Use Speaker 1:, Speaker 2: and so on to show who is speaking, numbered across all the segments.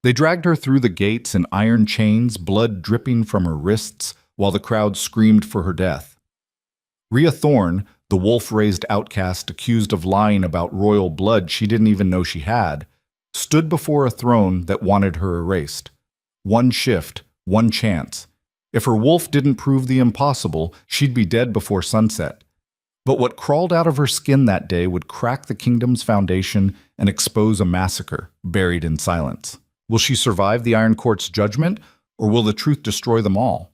Speaker 1: They dragged her through the gates in iron chains, blood dripping from her wrists, while the crowd screamed for her death. Rhea Thorne, the wolf-raised outcast accused of lying about royal blood she didn't even know she had, stood before a throne that wanted her erased. One shift, one chance. If her wolf didn't prove the impossible, she'd be dead before sunset. But what crawled out of her skin that day would crack the kingdom's foundation and expose a massacre buried in silence. Will she survive the Iron Court's judgment, or will the truth destroy them all?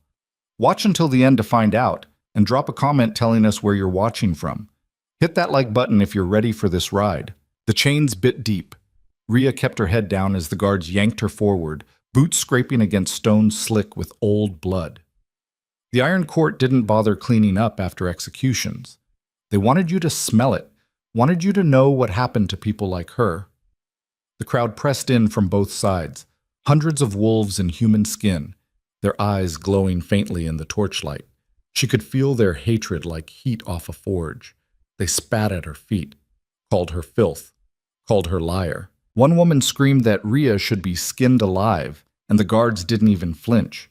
Speaker 1: Watch until the end to find out, and drop a comment telling us where you're watching from. Hit that like button if you're ready for this ride. The chains bit deep. Rhea kept her head down as the guards yanked her forward, boots scraping against stone slick with old blood. The Iron Court didn't bother cleaning up after executions. They wanted you to smell it, wanted you to know what happened to people like her. The crowd pressed in from both sides, hundreds of wolves in human skin, their eyes glowing faintly in the torchlight. She could feel their hatred like heat off a forge. They spat at her feet, called her filth, called her liar. One woman screamed that Rhea should be skinned alive, and the guards didn't even flinch.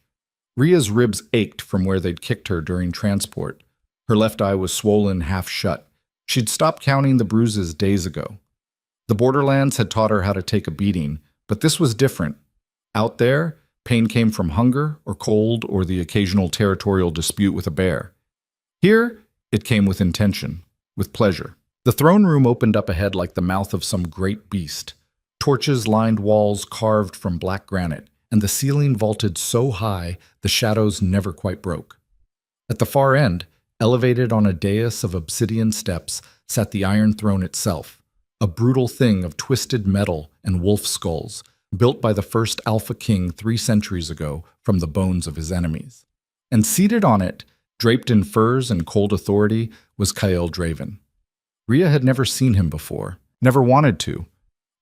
Speaker 1: Rhea's ribs ached from where they'd kicked her during transport. Her left eye was swollen half shut. She'd stopped counting the bruises days ago. The borderlands had taught her how to take a beating, but this was different. Out there, pain came from hunger or cold or the occasional territorial dispute with a bear. Here, it came with intention, with pleasure. The throne room opened up ahead like the mouth of some great beast. Torches lined walls carved from black granite, and the ceiling vaulted so high the shadows never quite broke. At the far end, elevated on a dais of obsidian steps, sat the Iron Throne itself, a brutal thing of twisted metal and wolf skulls, built by the first Alpha King 3 centuries ago from the bones of his enemies. And seated on it, draped in furs and cold authority, was Kyle Draven. Rhea had never seen him before, never wanted to,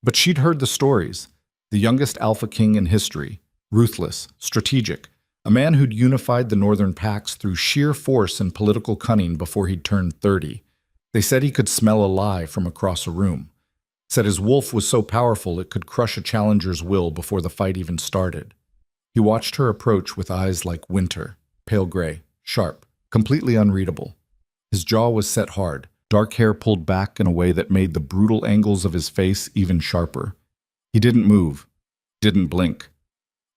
Speaker 1: but she'd heard the stories. The youngest Alpha King in history, ruthless, strategic, a man who'd unified the Northern Pacts through sheer force and political cunning before he'd turned 30. They said he could smell a lie from across a room. Said his wolf was so powerful it could crush a challenger's will before the fight even started. He watched her approach with eyes like winter, pale gray, sharp, completely unreadable. His jaw was set hard, dark hair pulled back in a way that made the brutal angles of his face even sharper. He didn't move, didn't blink.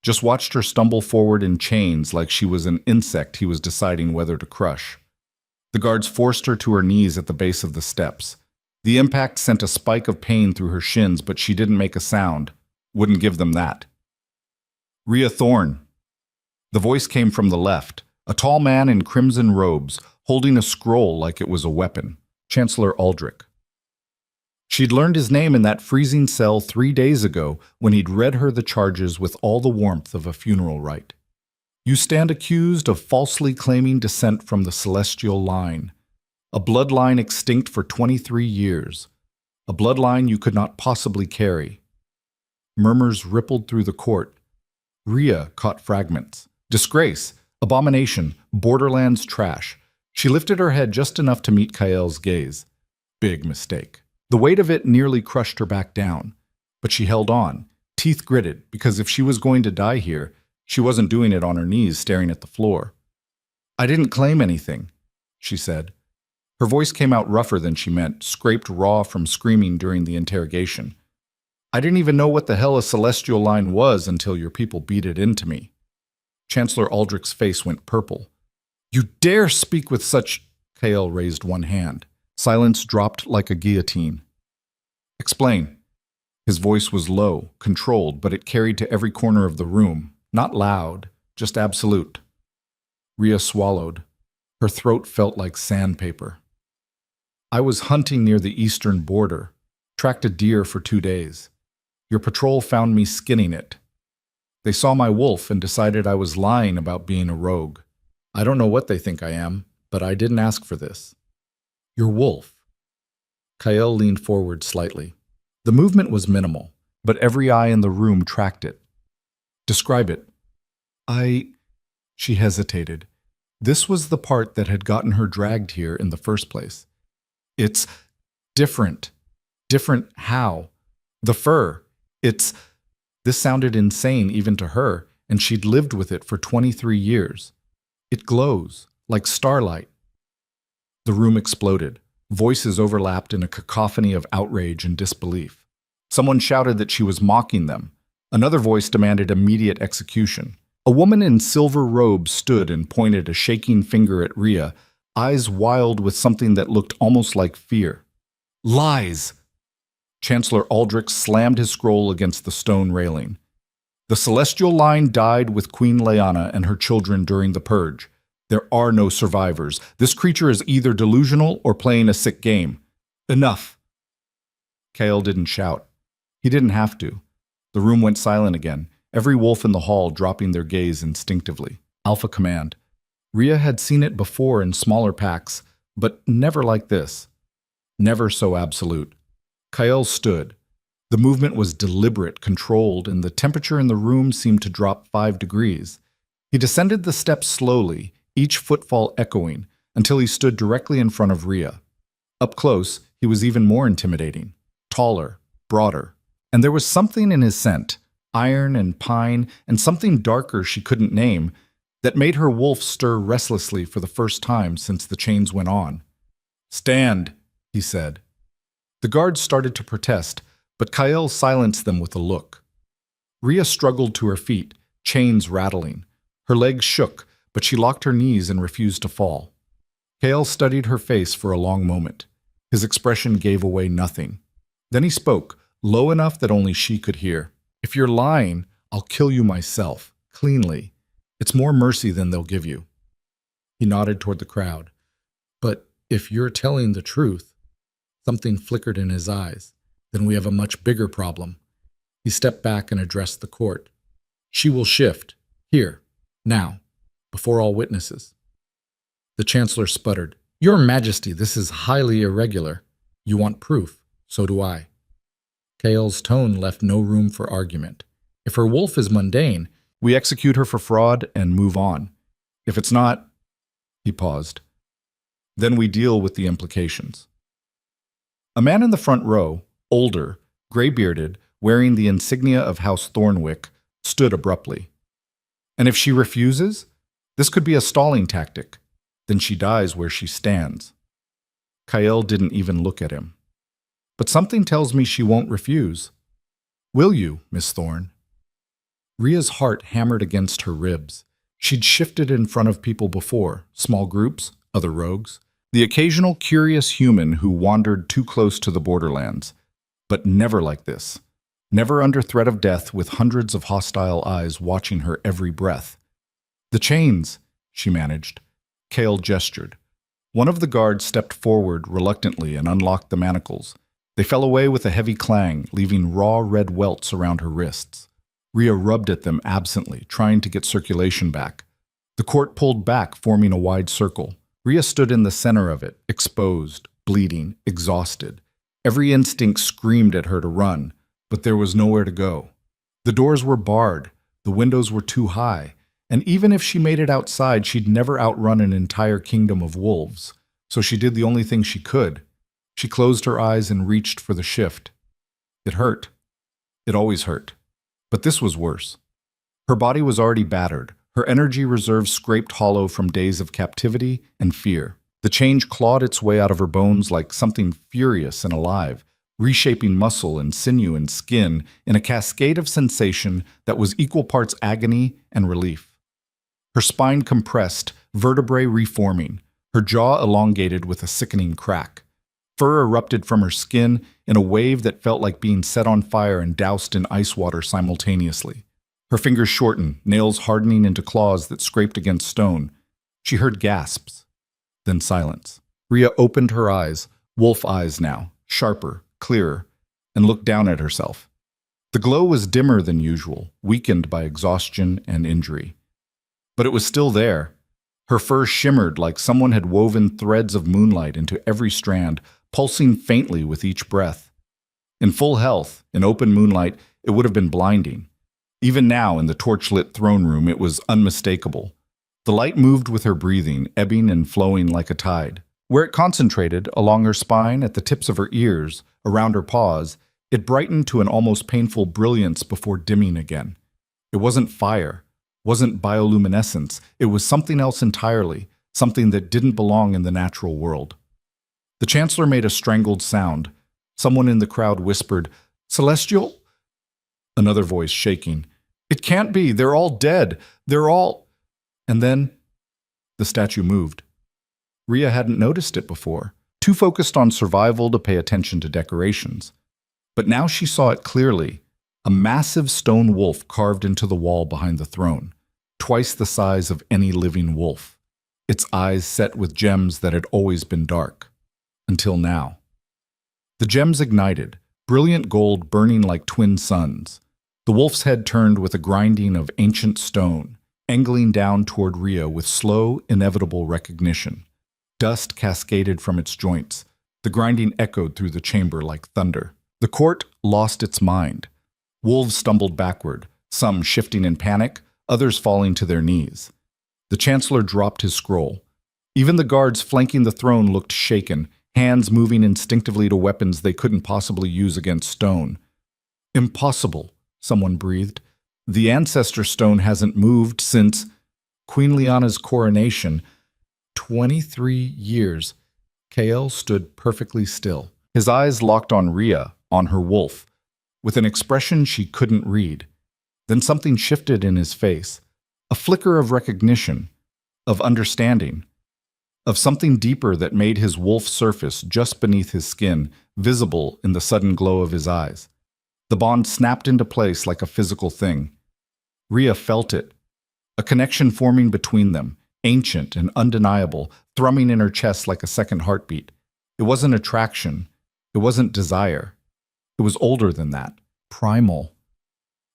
Speaker 1: Just watched her stumble forward in chains like she was an insect he was deciding whether to crush. The guards forced her to her knees at the base of the steps. The impact sent a spike of pain through her shins, but she didn't make a sound. Wouldn't give them that. Rhea Thorne. The voice came from the left, a tall man in crimson robes, holding a scroll like it was a weapon. Chancellor Aldrich. She'd learned his name in that freezing cell 3 days ago when he'd read her the charges with all the warmth of a funeral rite. You stand accused of falsely claiming descent from the celestial line, a bloodline extinct for 23 years, a bloodline you could not possibly carry. Murmurs rippled through the court. Rhea caught fragments. Disgrace, abomination, borderlands trash. She lifted her head just enough to meet Kyle's gaze. Big mistake. The weight of it nearly crushed her back down, but she held on, teeth gritted, because if she was going to die here, she wasn't doing it on her knees staring at the floor. I didn't claim anything, she said. Her voice came out rougher than she meant, scraped raw from screaming during the interrogation. I didn't even know what the hell a celestial line was until your people beat it into me. Chancellor Aldrich's face went purple. You dare speak with such... Kyle raised one hand. Silence dropped like a guillotine. Explain. His voice was low, controlled, but it carried to every corner of the room. Not loud, just absolute. Rhea swallowed. Her throat felt like sandpaper. I was hunting near the eastern border. Tracked a deer for 2 days. Your patrol found me skinning it. They saw my wolf and decided I was lying about being a rogue. I don't know what they think I am, but I didn't ask for this. Your wolf. Kyle leaned forward slightly. The movement was minimal, but every eye in the room tracked it. Describe it. She hesitated. This was the part that had gotten her dragged here in the first place. It's different. Different how? The fur. It's... This sounded insane even to her, and she'd lived with it for 23 years. It glows, like starlight. The room exploded. Voices overlapped in a cacophony of outrage and disbelief. Someone shouted that she was mocking them. Another voice demanded immediate execution. A woman in silver robes stood and pointed a shaking finger at Rhea, eyes wild with something that looked almost like fear. Lies! Chancellor Aldrich slammed his scroll against the stone railing. The celestial line died with Queen Lyanna and her children during the purge. There are no survivors. This creature is either delusional or playing a sick game. Enough! Kael didn't shout. He didn't have to. The room went silent again, every wolf in the hall dropping their gaze instinctively. Alpha command. Rhea had seen it before in smaller packs, but never like this. Never so absolute. Kael stood. The movement was deliberate, controlled, and the temperature in the room seemed to drop 5 degrees. He descended the steps slowly, each footfall echoing, until he stood directly in front of Rhea. Up close, he was even more intimidating. Taller, broader. And there was something in his scent, iron and pine, and something darker she couldn't name, that made her wolf stir restlessly for the first time since the chains went on. Stand, he said. The guards started to protest, but Kael silenced them with a look. Rhea struggled to her feet, chains rattling. Her legs shook, but she locked her knees and refused to fall. Kael studied her face for a long moment. His expression gave away nothing. Then he spoke, low enough that only she could hear. If you're lying, I'll kill you myself, cleanly. It's more mercy than they'll give you. He nodded toward the crowd. But if you're telling the truth, something flickered in his eyes. Then we have a much bigger problem. He stepped back and addressed the court. She will shift, here, now, before all witnesses. The Chancellor sputtered. Your Majesty, this is highly irregular. You want proof, so do I. Kael's tone left no room for argument. If her wolf is mundane, we execute her for fraud and move on. If it's not, he paused. Then we deal with the implications. A man in the front row, older, gray-bearded, wearing the insignia of House Thornwick, stood abruptly. And if she refuses, this could be a stalling tactic. Then she dies where she stands. Kael didn't even look at him. But something tells me she won't refuse. Will you, Miss Thorne? Rhea's heart hammered against her ribs. She'd shifted in front of people before, small groups, other rogues, the occasional curious human who wandered too close to the borderlands. But never like this. Never under threat of death with hundreds of hostile eyes watching her every breath. The chains, she managed. Kael gestured. One of the guards stepped forward reluctantly and unlocked the manacles. They fell away with a heavy clang, leaving raw red welts around her wrists. Rhea rubbed at them absently, trying to get circulation back. The court pulled back, forming a wide circle. Rhea stood in the center of it, exposed, bleeding, exhausted. Every instinct screamed at her to run, but there was nowhere to go. The doors were barred, the windows were too high, and even if she made it outside, she'd never outrun an entire kingdom of wolves. So she did the only thing she could. She closed her eyes and reached for the shift. It hurt. It always hurt. But this was worse. Her body was already battered, her energy reserves scraped hollow from days of captivity and fear. The change clawed its way out of her bones like something furious and alive, reshaping muscle and sinew and skin in a cascade of sensation that was equal parts agony and relief. Her spine compressed, vertebrae reforming, her jaw elongated with a sickening crack. Fur erupted from her skin in a wave that felt like being set on fire and doused in ice water simultaneously. Her fingers shortened, nails hardening into claws that scraped against stone. She heard gasps, then silence. Rhea opened her eyes, wolf eyes now, sharper, clearer, and looked down at herself. The glow was dimmer than usual, weakened by exhaustion and injury. But it was still there. Her fur shimmered like someone had woven threads of moonlight into every strand, pulsing faintly with each breath. In full health, in open moonlight, it would have been blinding. Even now, in the torch-lit throne room, it was unmistakable. The light moved with her breathing, ebbing and flowing like a tide. Where it concentrated, along her spine, at the tips of her ears, around her paws, It brightened to an almost painful brilliance before dimming again. It wasn't fire, wasn't bioluminescence, it was something else entirely, something that didn't belong in the natural world. The Chancellor made a strangled sound. Someone in the crowd whispered, "Celestial?" Another voice shaking, "It can't be, they're all dead, they're all—" And then the statue moved. Rhea hadn't noticed it before, too focused on survival to pay attention to decorations. But now she saw it clearly, a massive stone wolf carved into the wall behind the throne, twice the size of any living wolf, its eyes set with gems that had always been dark. Until now. The gems ignited, brilliant gold burning like twin suns. The wolf's head turned with a grinding of ancient stone, angling down toward Rhea with slow, inevitable recognition. Dust cascaded from its joints. The grinding echoed through the chamber like thunder. The court lost its mind. Wolves stumbled backward, some shifting in panic, others falling to their knees. The Chancellor dropped his scroll. Even the guards flanking the throne looked shaken, hands moving instinctively to weapons they couldn't possibly use against stone. "Impossible," someone breathed. "The ancestor stone hasn't moved since Queen Liana's coronation. 23 years. Kael stood perfectly still. His eyes locked on Rhea, on her wolf, with an expression she couldn't read. Then something shifted in his face. A flicker of recognition, of understanding, of something deeper that made his wolf surface just beneath his skin, visible in the sudden glow of his eyes. The bond snapped into place like a physical thing. Rhea felt it, a connection forming between them, ancient and undeniable, thrumming in her chest like a second heartbeat. It wasn't attraction. It wasn't desire. It was older than that, primal.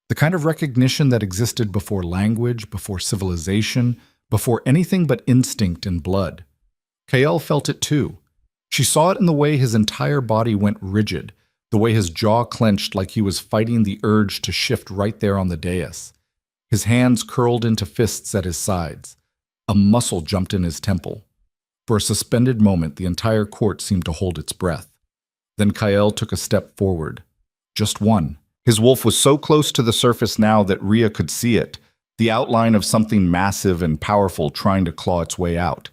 Speaker 1: The kind of recognition that existed before language, before civilization, before anything but instinct and blood. Kael felt it too. She saw it in the way his entire body went rigid, the way his jaw clenched like he was fighting the urge to shift right there on the dais. His hands curled into fists at his sides. A muscle jumped in his temple. For a suspended moment, the entire court seemed to hold its breath. Then Kael took a step forward. Just one. His wolf was so close to the surface now that Rhea could see it, the outline of something massive and powerful trying to claw its way out.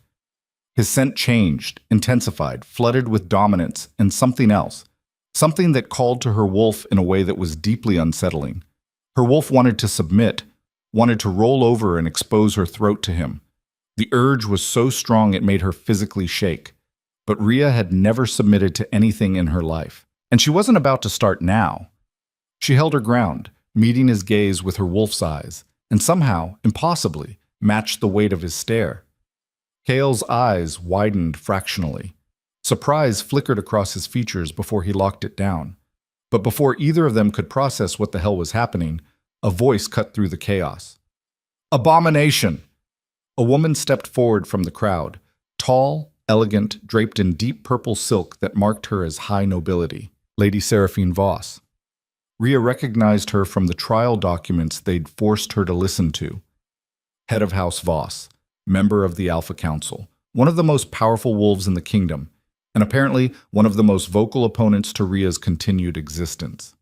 Speaker 1: His scent changed, intensified, flooded with dominance and something else, something that called to her wolf in a way that was deeply unsettling. Her wolf wanted to submit, wanted to roll over and expose her throat to him. The urge was so strong it made her physically shake. But Rhea had never submitted to anything in her life, and she wasn't about to start now. She held her ground, meeting his gaze with her wolf's eyes, and somehow, impossibly, matched the weight of his stare. Kael's eyes widened fractionally. Surprise flickered across his features before he locked it down. But before either of them could process what the hell was happening, a voice cut through the chaos. "Abomination!" A woman stepped forward from the crowd, tall, elegant, draped in deep purple silk that marked her as high nobility, Lady Seraphine Voss. Rhea recognized her from the trial documents they'd forced her to listen to. Head of House Voss, member of the Alpha Council, one of the most powerful wolves in the kingdom, and apparently one of the most vocal opponents to Rhea's continued existence.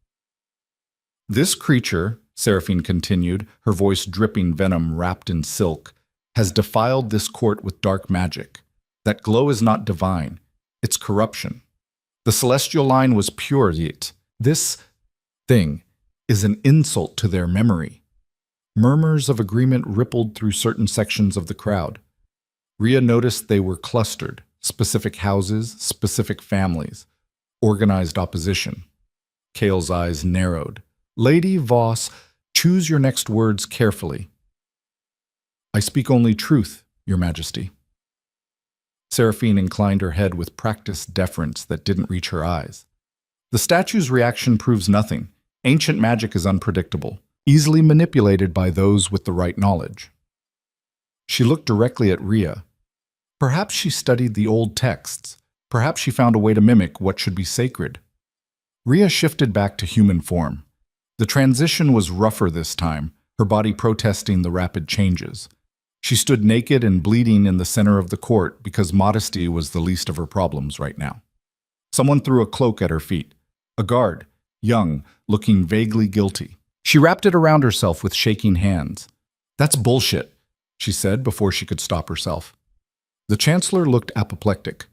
Speaker 1: "This creature," Seraphine continued, her voice dripping venom wrapped in silk, "has defiled this court with dark magic. That glow is not divine. It's corruption. The celestial line was pure, yet this thing is an insult to their memory." Murmurs of agreement rippled through certain sections of the crowd. Rhea noticed they were clustered, specific houses, specific families, organized opposition. Kael's eyes narrowed. "Lady Voss, choose your next words carefully." "I speak only truth, Your Majesty." Seraphine inclined her head with practiced deference that didn't reach her eyes. The statue's reaction proves nothing. Ancient magic is unpredictable, easily manipulated by those with the right knowledge. She looked directly at Rhea. Perhaps she studied the old texts. Perhaps she found a way to mimic what should be sacred. Rhea shifted back to human form. The transition was rougher this time, her body protesting the rapid changes. She stood naked and bleeding in the center of the court because modesty was the least of her problems right now. Someone threw a cloak at her feet. A guard, young, looking vaguely guilty. She wrapped it around herself with shaking hands. "That's bullshit," she said before she could stop herself. The Chancellor looked apoplectic.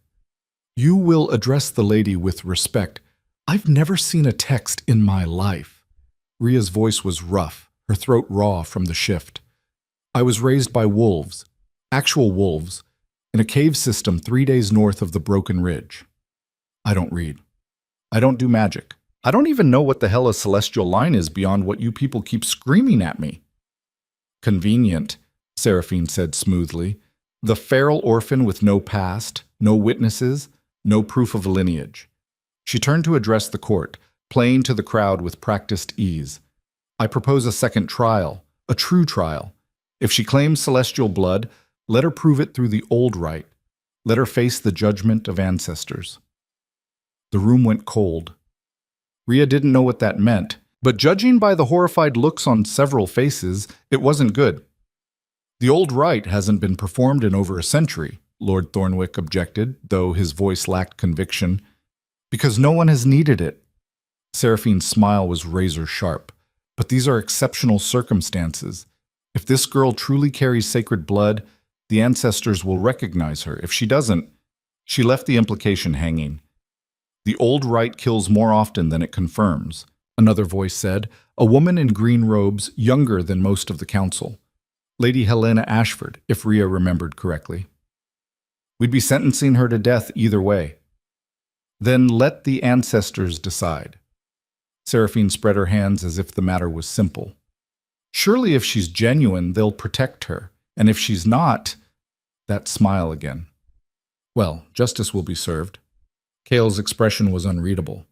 Speaker 1: "You will address the lady with respect. I've never seen a text in my life." Ria's voice was rough, her throat raw from the shift. "I was raised by wolves, actual wolves, in a cave system 3 days north of the Broken Ridge. I don't read. I don't do magic. I don't even know what the hell a celestial line is beyond what you people keep screaming at me." "Convenient," Seraphine said smoothly. "The feral orphan with no past, no witnesses, no proof of lineage." She turned to address the court, playing to the crowd with practiced ease. "I propose a second trial, a true trial. If she claims celestial blood, let her prove it through the old rite. Let her face the judgment of ancestors." The room went cold. Ria didn't know what that meant, but judging by the horrified looks on several faces, it wasn't good. "The old rite hasn't been performed in over a century," Lord Thornwick objected, though his voice lacked conviction. "Because no one has needed it." Seraphine's smile was razor sharp. "But these are exceptional circumstances. If this girl truly carries sacred blood, the ancestors will recognize her. If she doesn't..." She left the implication hanging. "The old rite kills more often than it confirms," another voice said, a woman in green robes, younger than most of the council. Lady Helena Ashford, if Ria remembered correctly. "We'd be sentencing her to death either way." "Then let the ancestors decide." Seraphine spread her hands as if the matter was simple. "Surely if she's genuine, they'll protect her. And if she's not..." That smile again. "Well, justice will be served." Kale's expression was unreadable.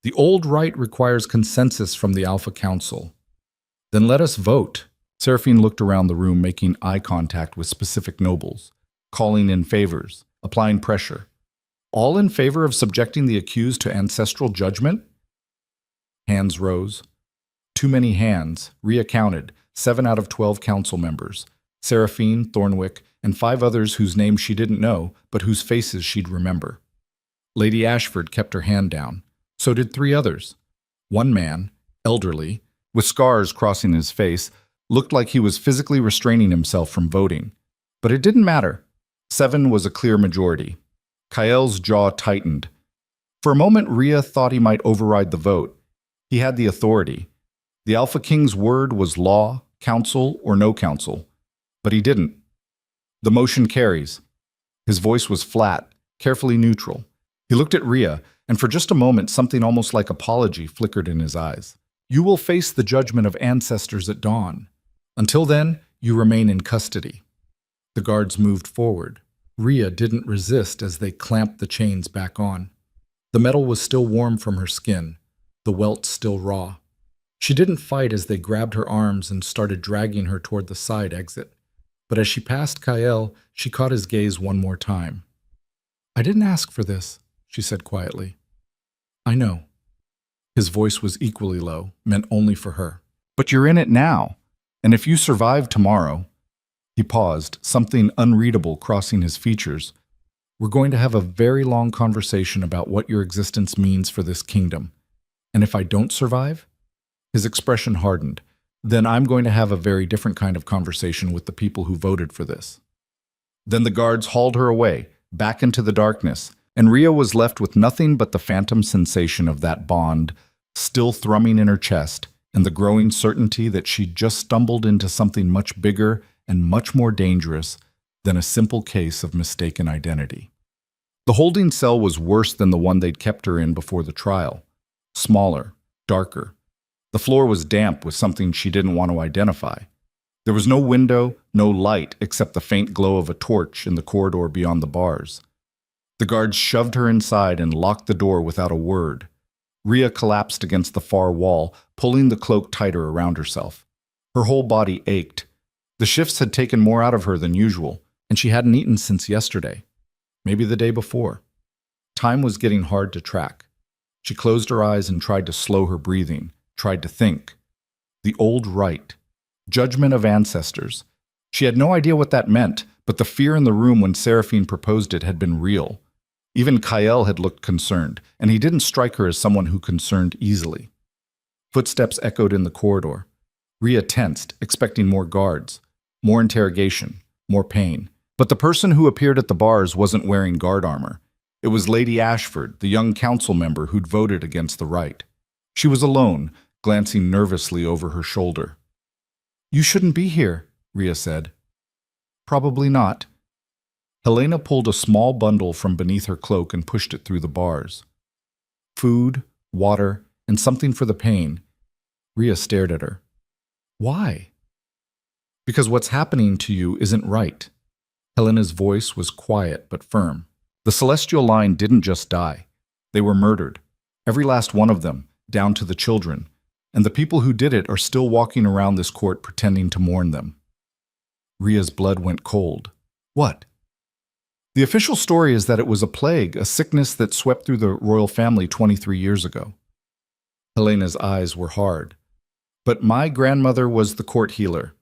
Speaker 1: "The old rite requires consensus from the Alpha Council." "Then let us vote." Seraphine looked around the room, making eye contact with specific nobles, calling in favors, applying pressure. "All in favor of subjecting the accused to ancestral judgment?" Hands rose. Too many hands. Ria counted, 7 out of 12 council members. Seraphine, Thornwick, and 5 others whose names she didn't know, but whose faces she'd remember. Lady Ashford kept her hand down. So did 3 others. One man, elderly, with scars crossing his face, looked like he was physically restraining himself from voting. But it didn't matter. 7 was a clear majority. Kael's jaw tightened. For a moment, Ria thought he might override the vote. He had the authority. The Alpha King's word was law, council, or no council. But he didn't. "The motion carries." His voice was flat, carefully neutral. He looked at Ria, and for just a moment something almost like apology flickered in his eyes. "You will face the judgment of ancestors at dawn. Until then, you remain in custody." The guards moved forward. Ria didn't resist as they clamped the chains back on. The metal was still warm from her skin, the welt still raw. She didn't fight as they grabbed her arms and started dragging her toward the side exit. But as she passed Kael, she caught his gaze one more time. "I didn't ask for this," she said quietly. "I know." His voice was equally low, meant only for her. "But you're in it now, and if you survive tomorrow..." He paused, something unreadable crossing his features. "We're going to have a very long conversation about what your existence means for this kingdom. And if I don't survive..." His expression hardened. "Then I'm going to have a very different kind of conversation with the people who voted for this." Then the guards hauled her away, back into the darkness, and Ria was left with nothing but the phantom sensation of that bond still thrumming in her chest, and the growing certainty that she'd just stumbled into something much bigger and much more dangerous than a simple case of mistaken identity. The holding cell was worse than the one they'd kept her in before the trial. Smaller, darker. The floor was damp with something she didn't want to identify. There was no window, no light, except the faint glow of a torch in the corridor beyond the bars. The guards shoved her inside and locked the door without a word. Ria collapsed against the far wall, pulling the cloak tighter around herself. Her whole body ached. The shifts had taken more out of her than usual, and she hadn't eaten since yesterday. Maybe the day before. Time was getting hard to track. She closed her eyes and tried to slow her breathing, tried to think. The old rite. Judgment of ancestors. She had no idea what that meant, but the fear in the room when Seraphine proposed it had been real. Even Kael had looked concerned, and he didn't strike her as someone who concerned easily. Footsteps echoed in the corridor. Rhea tensed, expecting more guards, more interrogation, more pain. But the person who appeared at the bars wasn't wearing guard armor. It was Lady Ashford, the young council member who'd voted against the right. She was alone, glancing nervously over her shoulder. "You shouldn't be here," Rhea said. "Probably not." Helena pulled a small bundle from beneath her cloak and pushed it through the bars. Food, water, and something for the pain. Rhea stared at her. "Why?" "Because what's happening to you isn't right." Helena's voice was quiet but firm. The Celestial line didn't just die. They were murdered. Every last one of them, down to the children. And the people who did it are still walking around this court pretending to mourn them. Rhea's blood went cold. "What?" "The official story is that it was a plague, a sickness that swept through the royal family 23 years ago. Helena's eyes were hard. "But my grandmother was the court healer.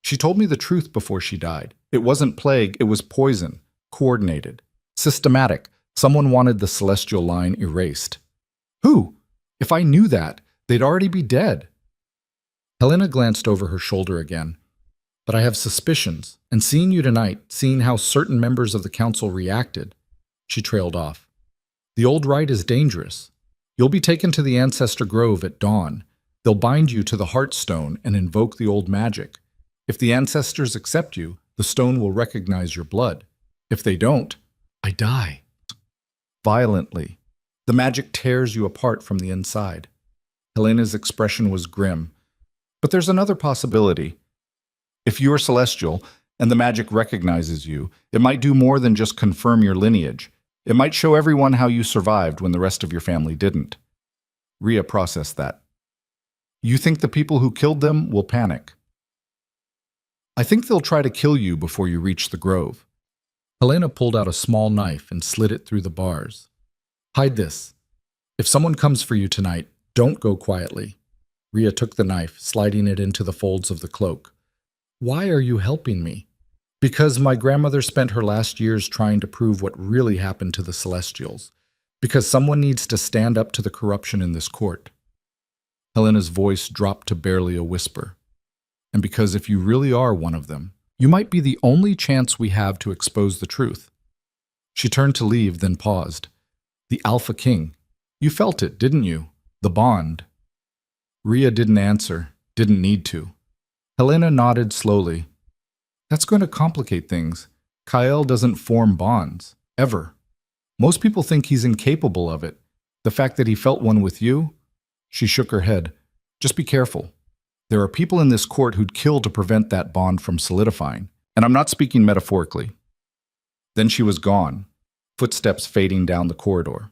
Speaker 1: She told me the truth before she died. It wasn't plague, it was poison. Coordinated. Systematic. Someone wanted the Celestial line erased." "Who? If I knew that, they'd already be dead." Helena glanced over her shoulder again. "But I have suspicions, and seeing you tonight, seeing how certain members of the council reacted," she trailed off. "The old rite is dangerous. You'll be taken to the Ancestor Grove at dawn. They'll bind you to the Heartstone and invoke the old magic. If the ancestors accept you, the stone will recognize your blood. If they don't, I die. Violently. The magic tears you apart from the inside." Helena's expression was grim. "But there's another possibility. If you are celestial, and the magic recognizes you, it might do more than just confirm your lineage. It might show everyone how you survived when the rest of your family didn't." Rhea processed that. "You think the people who killed them will panic?" "I think they'll try to kill you before you reach the grove." Helena pulled out a small knife and slid it through the bars. "Hide this. If someone comes for you tonight, don't go quietly." Rhea took the knife, sliding it into the folds of the cloak. "Why are you helping me?" "Because my grandmother spent her last years trying to prove what really happened to the Celestials. Because someone needs to stand up to the corruption in this court." Helena's voice dropped to barely a whisper. "And because if you really are one of them, you might be the only chance we have to expose the truth." She turned to leave, then paused. "The Alpha King. You felt it, didn't you? The bond." Rhea didn't answer, didn't need to. Helena nodded slowly. "That's going to complicate things. Kyle doesn't form bonds, ever. Most people think he's incapable of it. The fact that he felt one with you?" She shook her head. "Just be careful. There are people in this court who'd kill to prevent that bond from solidifying. And I'm not speaking metaphorically." Then she was gone, footsteps fading down the corridor.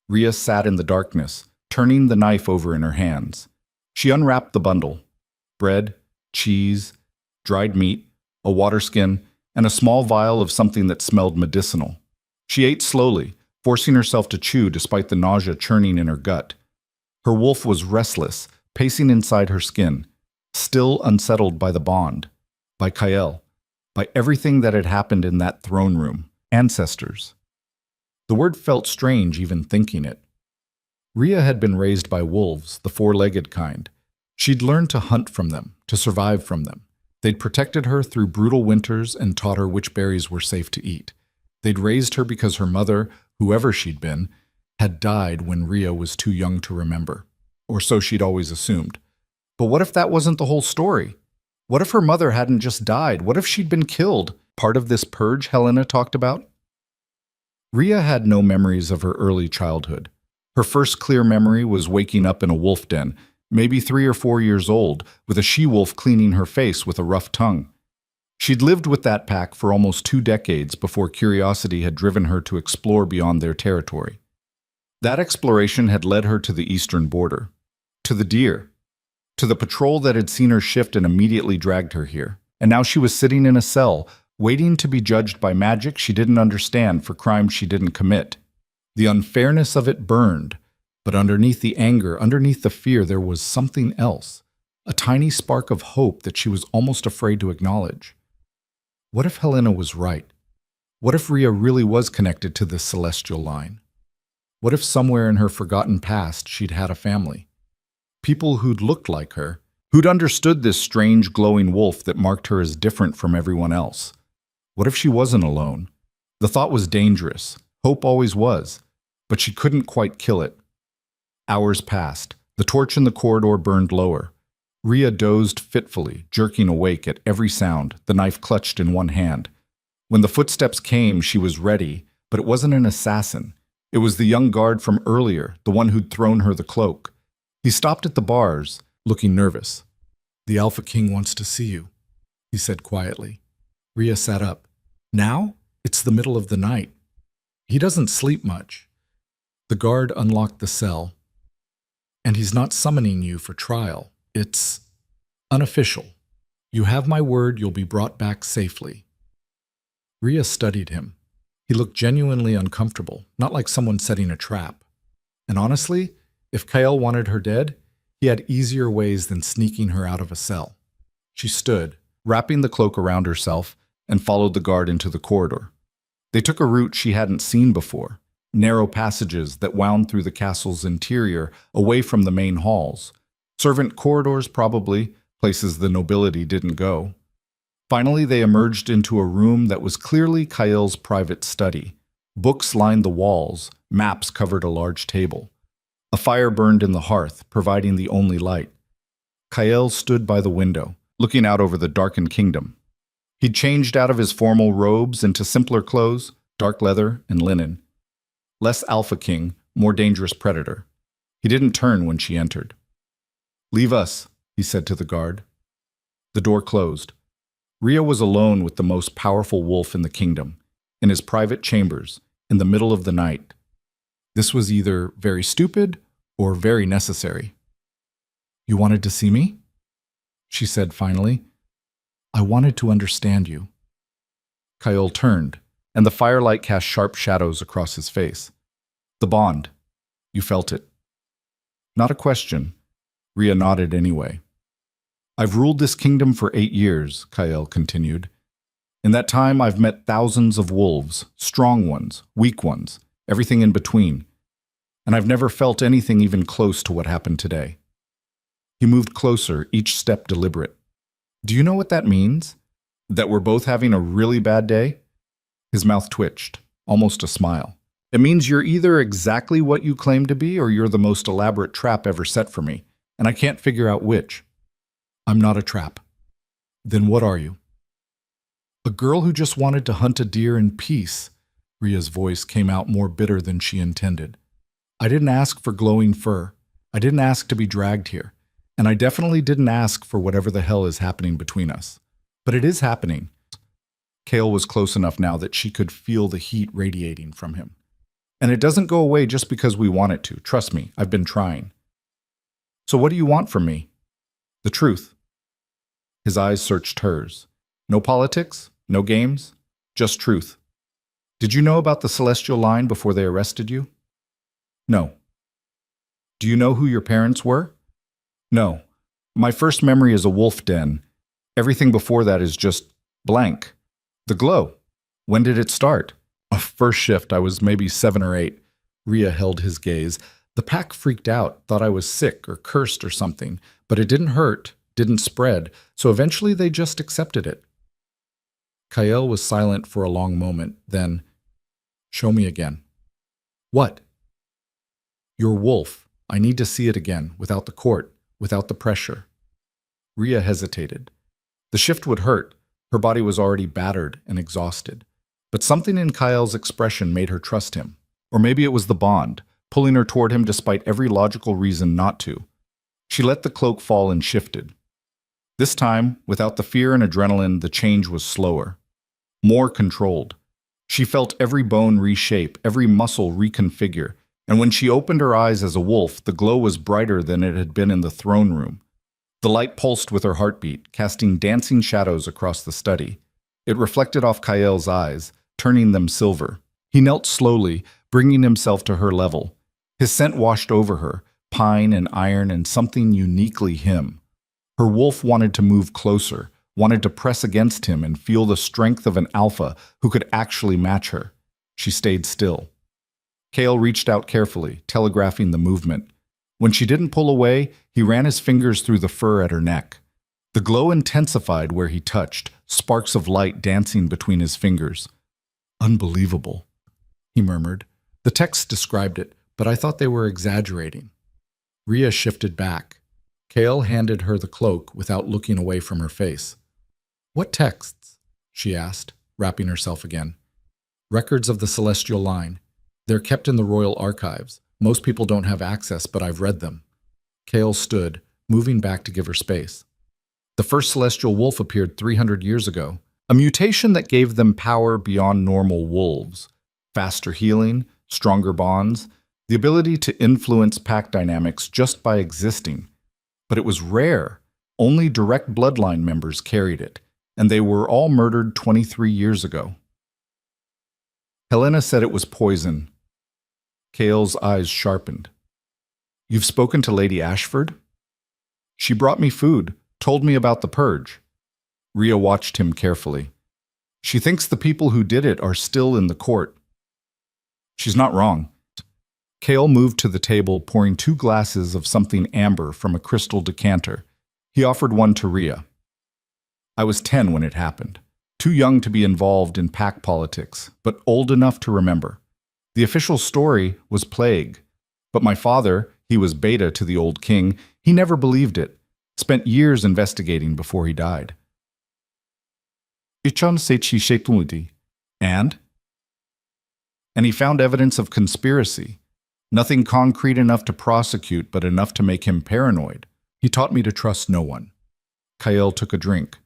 Speaker 1: Rhea sat in the darkness, turning the knife over in her hands. She unwrapped the bundle. Bread, cheese, dried meat, a water skin, and a small vial of something that smelled medicinal. She ate slowly, forcing herself to chew despite the nausea churning in her gut. Her wolf was restless, pacing inside her skin, still unsettled by the bond, by Kyle, by everything that had happened in that throne room. Ancestors. The word felt strange even thinking it. Rhea had been raised by wolves, the four-legged kind. She'd learned to hunt from them, to survive from them. They'd protected her through brutal winters and taught her which berries were safe to eat. They'd raised her because her mother, whoever she'd been, had died when Rhea was too young to remember. Or so she'd always assumed. But what if that wasn't the whole story? What if her mother hadn't just died? What if she'd been killed? Part of this purge Helena talked about? Rhea had no memories of her early childhood. Her first clear memory was waking up in a wolf den, maybe 3 or 4 years old, with a she-wolf cleaning her face with a rough tongue. She'd lived with that pack for almost 2 decades before curiosity had driven her to explore beyond their territory. That exploration had led her to the eastern border, to the deer, to the patrol that had seen her shift and immediately dragged her here. And now she was sitting in a cell, waiting to be judged by magic she didn't understand for crimes she didn't commit. The unfairness of it burned, but underneath the anger, underneath the fear, there was something else, a tiny spark of hope that she was almost afraid to acknowledge. What if Helena was right? What if Rhea really was connected to this celestial line? What if somewhere in her forgotten past she'd had a family? People who'd looked like her, who'd understood this strange glowing wolf that marked her as different from everyone else. What if she wasn't alone? The thought was dangerous. Hope always was. But she couldn't quite kill it. Hours passed. The torch in the corridor burned lower. Rhea dozed fitfully, jerking awake at every sound, the knife clutched in one hand. When the footsteps came, she was ready, but it wasn't an assassin. It was the young guard from earlier, the one who'd thrown her the cloak. He stopped at the bars, looking nervous. "The Alpha King wants to see you," he said quietly. Rhea sat up. "Now? It's the middle of the night. He doesn't sleep much." The guard unlocked the cell. "And he's not summoning you for trial. It's unofficial. You have my word you'll be brought back safely." Rhea studied him. He looked genuinely uncomfortable, not like someone setting a trap. And honestly, if Kyle wanted her dead, he had easier ways than sneaking her out of a cell. She stood, wrapping the cloak around herself, and followed the guard into the corridor. They took a route she hadn't seen before, narrow passages that wound through the castle's interior, away from the main halls. Servant corridors, probably, places the nobility didn't go. Finally, they emerged into a room that was clearly Kyle's private study. Books lined the walls, maps covered a large table. A fire burned in the hearth, providing the only light. Kyle stood by the window, looking out over the darkened kingdom. He'd changed out of his formal robes into simpler clothes, dark leather and linen. Less Alpha King, more dangerous predator. He didn't turn when she entered. "Leave us," he said to the guard. The door closed. Rhea was alone with the most powerful wolf in the kingdom, in his private chambers, in the middle of the night. This was either very stupid or very necessary. "You wanted to see me?" she said finally. "I wanted to understand you." Kyle turned, and the firelight cast sharp shadows across his face. "The bond. You felt it." Not a question. Rhea nodded anyway. "I've ruled this kingdom for 8 years, Kyle continued. In that time, I've met thousands of wolves, strong ones, weak ones, everything in between. And I've never felt anything even close to what happened today." He moved closer, each step deliberate. "Do you know what that means? That we're both having a really bad day?" His mouth twitched, almost a smile. "It means you're either exactly what you claim to be or you're the most elaborate trap ever set for me, and I can't figure out which." "I'm not a trap." "Then what are you?" "A girl who just wanted to hunt a deer in peace." Rhea's voice came out more bitter than she intended. "I didn't ask for glowing fur. I didn't ask to be dragged here. And I definitely didn't ask for whatever the hell is happening between us. But it is happening." Kale was close enough now that she could feel the heat radiating from him. "And it doesn't go away just because we want it to. Trust me, I've been trying." "So what do you want from me?" "The truth." His eyes searched hers. "No politics? No games? Just truth. Did you know about the Celestial Line before they arrested you?" "No." "Do you know who your parents were?" "No. My first memory is a wolf den. Everything before that is just blank. The glow. When did it start?" First shift, I was maybe 7 or 8. Rhea held his gaze. "The pack freaked out, thought I was sick or cursed or something, but it didn't hurt, didn't spread, so eventually they just accepted it." Kyle was silent for a long moment, then, "Show me again." "What?" "Your wolf. I need to see it again, without the court, without the pressure." Rhea hesitated. The shift would hurt. Her body was already battered and exhausted. But something in Kyle's expression made her trust him. Or maybe it was the bond, pulling her toward him despite every logical reason not to. She let the cloak fall and shifted. This time, without the fear and adrenaline, the change was slower. More controlled. She felt every bone reshape, every muscle reconfigure, and when she opened her eyes as a wolf, the glow was brighter than it had been in the throne room. The light pulsed with her heartbeat, casting dancing shadows across the study. It reflected off Kyle's eyes, turning them silver. He knelt slowly, bringing himself to her level. His scent washed over her, pine and iron and something uniquely him. Her wolf wanted to move closer, wanted to press against him and feel the strength of an alpha who could actually match her. She stayed still. Kale reached out carefully, telegraphing the movement. When she didn't pull away, he ran his fingers through the fur at her neck. The glow intensified where he touched, sparks of light dancing between his fingers. Unbelievable, he murmured. The text described it, but I thought they were exaggerating. Rhea shifted back. Kale handed her the cloak without looking away from her face. What texts? She asked, wrapping herself again. Records of the Celestial Line. They're kept in the royal archives. Most people don't have access, but I've read them. Kale stood, moving back to give her space. The first celestial wolf appeared 300 years ago, a mutation that gave them power beyond normal wolves. Faster healing, stronger bonds, the ability to influence pack dynamics just by existing. But it was rare. Only direct bloodline members carried it, and they were all murdered 23 years ago. Helena said it was poison. Kale's eyes sharpened. You've spoken to Lady Ashford? She brought me food, told me about the purge. Rhea watched him carefully. She thinks the people who did it are still in the court. She's not wrong. Kale moved to the table, pouring 2 glasses of something amber from a crystal decanter. He offered one to Rhea. I was 10 when it happened. Too young to be involved in pack politics, but old enough to remember. The official story was plague. But my father, he was beta to the old king, he never believed it. Spent years investigating before he died. And he found evidence of conspiracy. Nothing concrete enough to prosecute, but enough to make him paranoid. He taught me to trust no one. Kyle took a drink.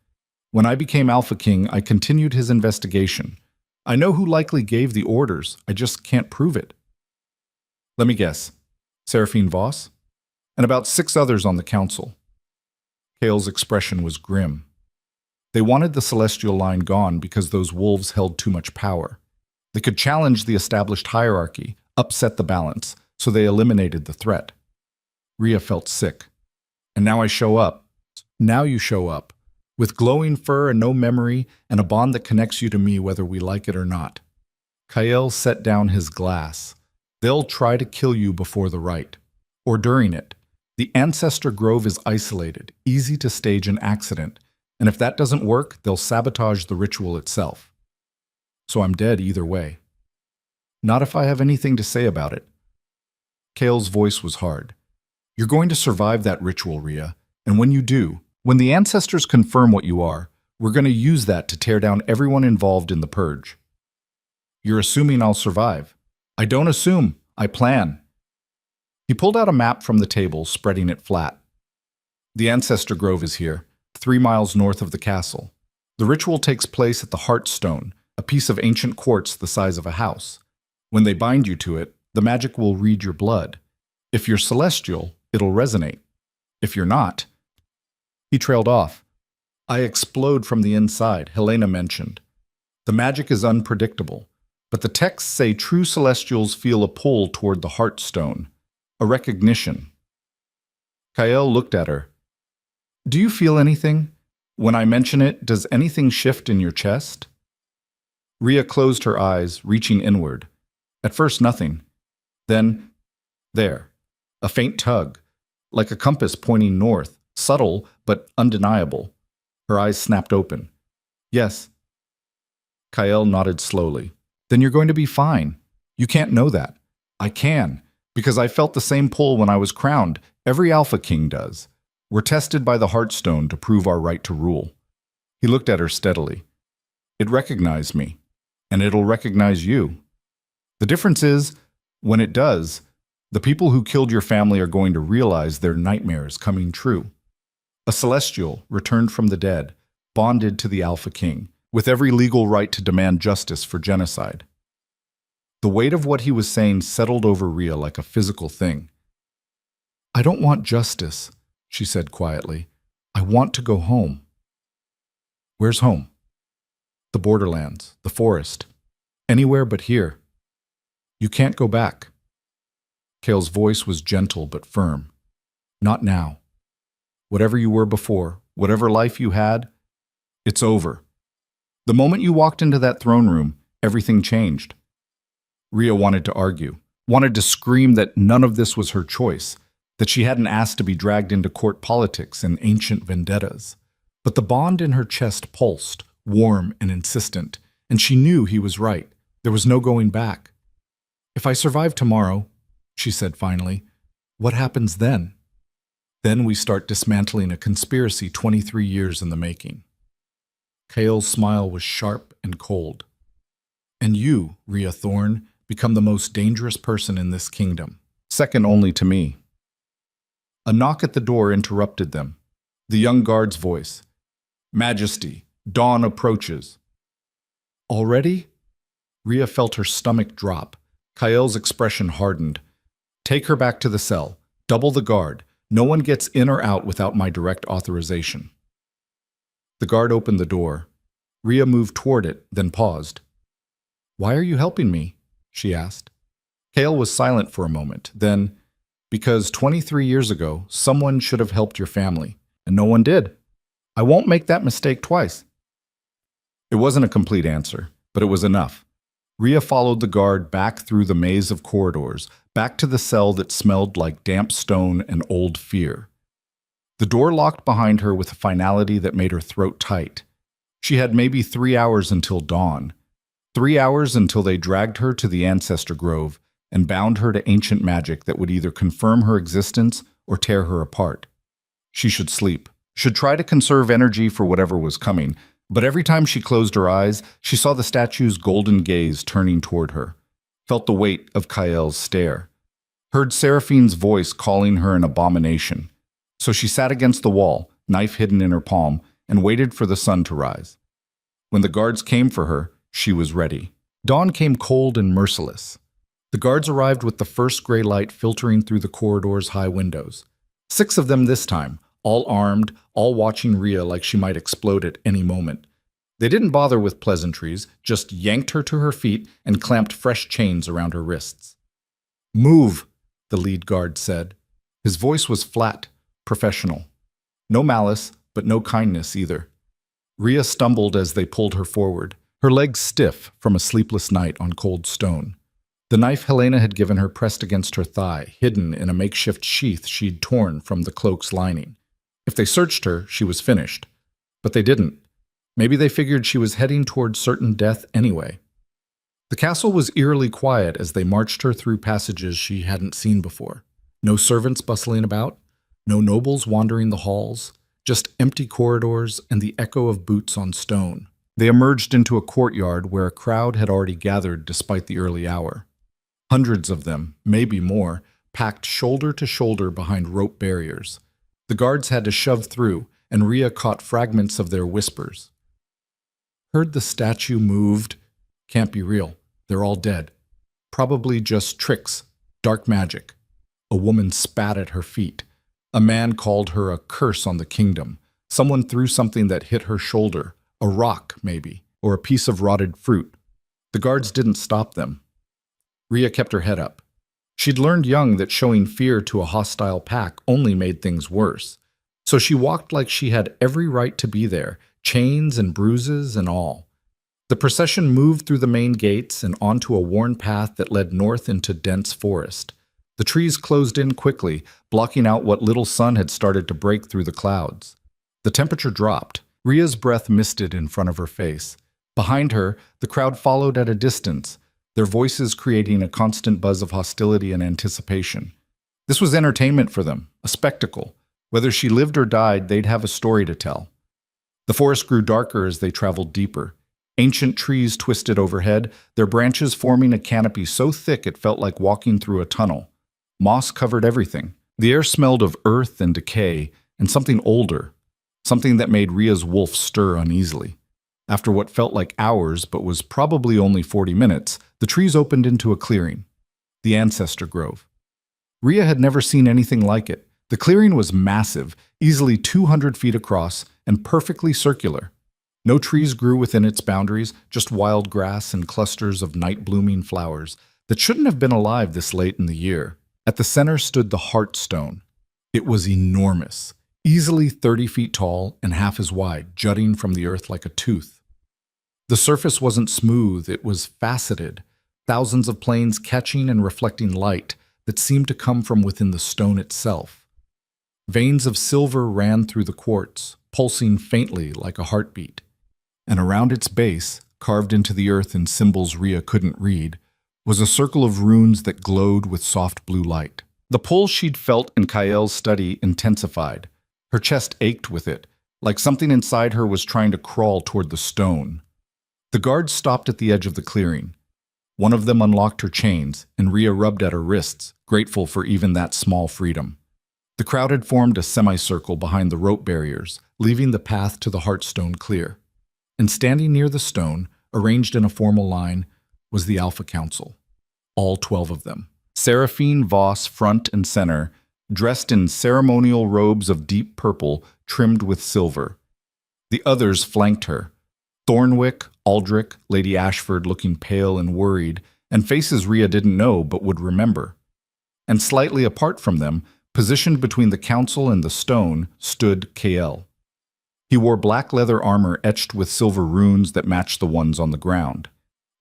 Speaker 1: When I became Alpha King, I continued his investigation. I know who likely gave the orders, I just can't prove it. Let me guess. Seraphine Voss? And about 6 others on the council. Kale's expression was grim. They wanted the Celestial Line gone because those wolves held too much power. They could challenge the established hierarchy, upset the balance, so they eliminated the threat. Rhea felt sick. And now I show up. Now you show up. With glowing fur and no memory, and a bond that connects you to me whether we like it or not. Kyle set down his glass. They'll try to kill you before the rite. Or during it. The Ancestor Grove is isolated, easy to stage an accident, and if that doesn't work, they'll sabotage the ritual itself. So I'm dead either way. Not if I have anything to say about it. Kale's voice was hard. You're going to survive that ritual, Rhea, and when you do, when the ancestors confirm what you are, we're going to use that to tear down everyone involved in the purge. You're assuming I'll survive. I don't assume, I plan. He pulled out a map from the table, spreading it flat. The Ancestor Grove is here, 3 miles north of the castle. The ritual takes place at the Heartstone, a piece of ancient quartz the size of a house. When they bind you to it, the magic will read your blood. If you're celestial, it'll resonate. If you're not... He trailed off. I explode from the inside, Helena mentioned. The magic is unpredictable, but the texts say true celestials feel a pull toward the Heartstone, a recognition. Kyle looked at her. Do you feel anything? When I mention it, does anything shift in your chest? Rhea closed her eyes, reaching inward. At first, nothing. Then, there, a faint tug, like a compass pointing north. Subtle, but undeniable. Her eyes snapped open. Yes. Kyle nodded slowly. Then you're going to be fine. You can't know that. I can, because I felt the same pull when I was crowned. Every Alpha King does. We're tested by the Heartstone to prove our right to rule. He looked at her steadily. It recognized me, and it'll recognize you. The difference is, when it does, the people who killed your family are going to realize their nightmare is coming true. A celestial, returned from the dead, bonded to the Alpha King, with every legal right to demand justice for genocide. The weight of what he was saying settled over Rhea like a physical thing. I don't want justice, she said quietly. I want to go home. Where's home? The borderlands, the forest. Anywhere but here. You can't go back. Kale's voice was gentle but firm. Not now. Whatever you were before, whatever life you had, it's over. The moment you walked into that throne room, everything changed. Rhea wanted to argue, wanted to scream that none of this was her choice, that she hadn't asked to be dragged into court politics and ancient vendettas. But the bond in her chest pulsed, warm and insistent, and she knew he was right. There was no going back. "If I survive tomorrow," she said finally, "what happens then?" "Then we start dismantling a conspiracy 23 years in the making." Kael's smile was sharp and cold. "And you, Rhea Thorne, become the most dangerous person in this kingdom, second only to me." A knock at the door interrupted them. The young guard's voice. "Majesty, dawn approaches." "Already?" Rhea felt her stomach drop. Kael's expression hardened. "Take her back to the cell. Double the guard. No one gets in or out without my direct authorization." The guard opened the door. Rhea moved toward it, then paused. "Why are you helping me?" she asked. Kael was silent for a moment. Then, "Because 23 years ago, someone should have helped your family, and no one did. I won't make that mistake twice." It wasn't a complete answer, but it was enough. Rhea followed the guard back through the maze of corridors, back to the cell that smelled like damp stone and old fear. The door locked behind her with a finality that made her throat tight. She had maybe 3 hours until dawn. 3 hours until they dragged her to the Ancestor Grove and bound her to ancient magic that would either confirm her existence or tear her apart. She should sleep, should try to conserve energy for whatever was coming, but every time she closed her eyes, she saw the statue's golden gaze turning toward her, felt the weight of Kael's stare, heard Seraphine's voice calling her an abomination. So she sat against the wall, knife hidden in her palm, and waited for the sun to rise. When the guards came for her, she was ready. Dawn came cold and merciless. The guards arrived with the first gray light filtering through the corridor's high windows. 6 of them this time, all armed, all watching Rhea like she might explode at any moment. They didn't bother with pleasantries, just yanked her to her feet and clamped fresh chains around her wrists. "Move," the lead guard said. His voice was flat, professional. No malice, but no kindness either. Rhea stumbled as they pulled her forward, her legs stiff from a sleepless night on cold stone. The knife Helena had given her pressed against her thigh, hidden in a makeshift sheath she'd torn from the cloak's lining. If they searched her, she was finished. But they didn't. Maybe they figured she was heading toward certain death anyway. The castle was eerily quiet as they marched her through passages she hadn't seen before. No servants bustling about, no nobles wandering the halls, just empty corridors and the echo of boots on stone. They emerged into a courtyard where a crowd had already gathered despite the early hour. Hundreds of them, maybe more, packed shoulder to shoulder behind rope barriers. The guards had to shove through, and Rhea caught fragments of their whispers. "Heard the statue moved. Can't be real. They're all dead. Probably just tricks, dark magic." A woman spat at her feet. A man called her a curse on the kingdom. Someone threw something that hit her shoulder, a rock maybe, or a piece of rotted fruit. The guards didn't stop them. Rhea kept her head up. She'd learned young that showing fear to a hostile pack only made things worse. So she walked like she had every right to be there, chains and bruises and all. The procession moved through the main gates and onto a worn path that led north into dense forest. The trees closed in quickly, blocking out what little sun had started to break through the clouds. The temperature dropped. Rhea's breath misted in front of her face. Behind her, the crowd followed at a distance, their voices creating a constant buzz of hostility and anticipation. This was entertainment for them, a spectacle. Whether she lived or died, they'd have a story to tell. The forest grew darker as they traveled deeper. Ancient trees twisted overhead, their branches forming a canopy so thick it felt like walking through a tunnel. Moss covered everything. The air smelled of earth and decay, and something older, something that made Rhea's wolf stir uneasily. After what felt like hours, but was probably only 40 minutes, the trees opened into a clearing, the Ancestor Grove. Rhea had never seen anything like it. The clearing was massive, easily 200 feet across, and perfectly circular. No trees grew within its boundaries, just wild grass and clusters of night-blooming flowers that shouldn't have been alive this late in the year. At the center stood the Heartstone. It was enormous, easily 30 feet tall and half as wide, jutting from the earth like a tooth. The surface wasn't smooth, it was faceted, thousands of planes catching and reflecting light, that seemed to come from within the stone itself. Veins of silver ran through the quartz, pulsing faintly like a heartbeat. And around its base, carved into the earth in symbols Rhea couldn't read, was a circle of runes that glowed with soft blue light. The pull she'd felt in Kael's study intensified. Her chest ached with it, like something inside her was trying to crawl toward the stone. The guards stopped at the edge of the clearing. One of them unlocked her chains, and Rhea rubbed at her wrists, grateful for even that small freedom. The crowd had formed a semicircle behind the rope barriers, leaving the path to the Heartstone clear. And standing near the stone, arranged in a formal line, was the Alpha Council. All 12 of them. Seraphine Voss front and center, dressed in ceremonial robes of deep purple trimmed with silver. The others flanked her. Thornwick, Aldrich, Lady Ashford looking pale and worried, and faces Rhea didn't know but would remember. And slightly apart from them, positioned between the council and the stone, stood Kael. He wore black leather armor etched with silver runes that matched the ones on the ground.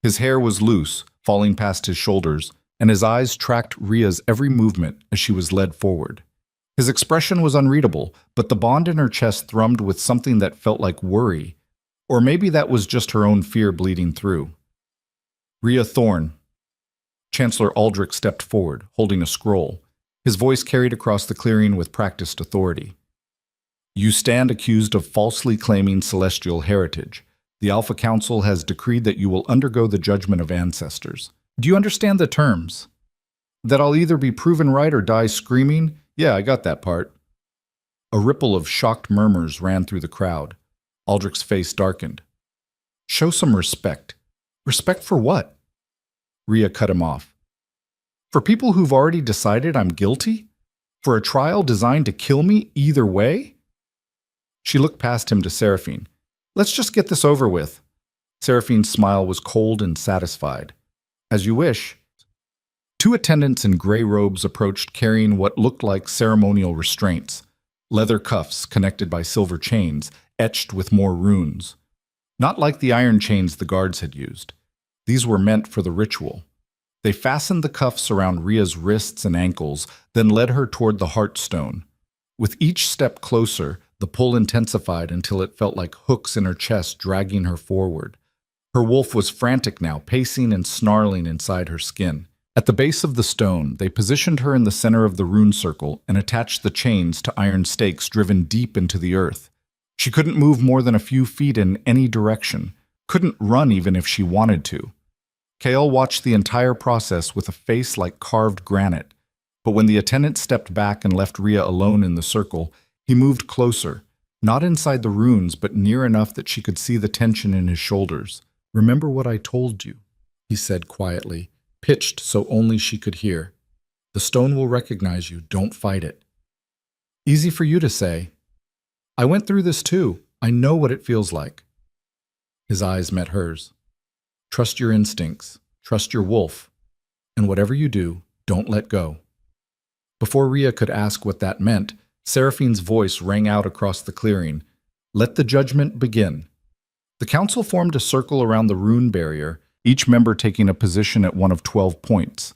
Speaker 1: His hair was loose, falling past his shoulders, and his eyes tracked Rhea's every movement as she was led forward. His expression was unreadable, but the bond in her chest thrummed with something that felt like worry, or maybe that was just her own fear bleeding through. Rhea Thorne. Chancellor Aldrich stepped forward, holding a scroll. His voice carried across the clearing with practiced authority. You stand accused of falsely claiming celestial heritage. The Alpha Council has decreed that you will undergo the judgment of ancestors. Do you understand the terms? That I'll either be proven right or die screaming? Yeah, I got that part. A ripple of shocked murmurs ran through the crowd. Aldrich's face darkened. Show some respect. Respect for what? Rhea cut him off. For people who've already decided I'm guilty? For a trial designed to kill me either way? She looked past him to Seraphine. Let's just get this over with. Seraphine's smile was cold and satisfied. As you wish. Two attendants in gray robes approached carrying what looked like ceremonial restraints, leather cuffs connected by silver chains, etched with more runes. Not like the iron chains the guards had used. These were meant for the ritual. They fastened the cuffs around Rhea's wrists and ankles, then led her toward the Heartstone. With each step closer, the pull intensified until it felt like hooks in her chest dragging her forward. Her wolf was frantic now, pacing and snarling inside her skin. At the base of the stone, they positioned her in the center of the rune circle and attached the chains to iron stakes driven deep into the earth. She couldn't move more than a few feet in any direction, couldn't run even if she wanted to. Kael watched the entire process with a face like carved granite, but when the attendant stepped back and left Rhea alone in the circle, he moved closer, not inside the runes, but near enough that she could see the tension in his shoulders. Remember what I told you, he said quietly, pitched so only she could hear. The stone will recognize you, don't fight it. Easy for you to say. I went through this too. I know what it feels like. His eyes met hers. Trust your instincts, trust your wolf, and whatever you do, don't let go. Before Rhea could ask what that meant, Seraphine's voice rang out across the clearing. Let the judgment begin. The council formed a circle around the rune barrier, each member taking a position at one of 12 points.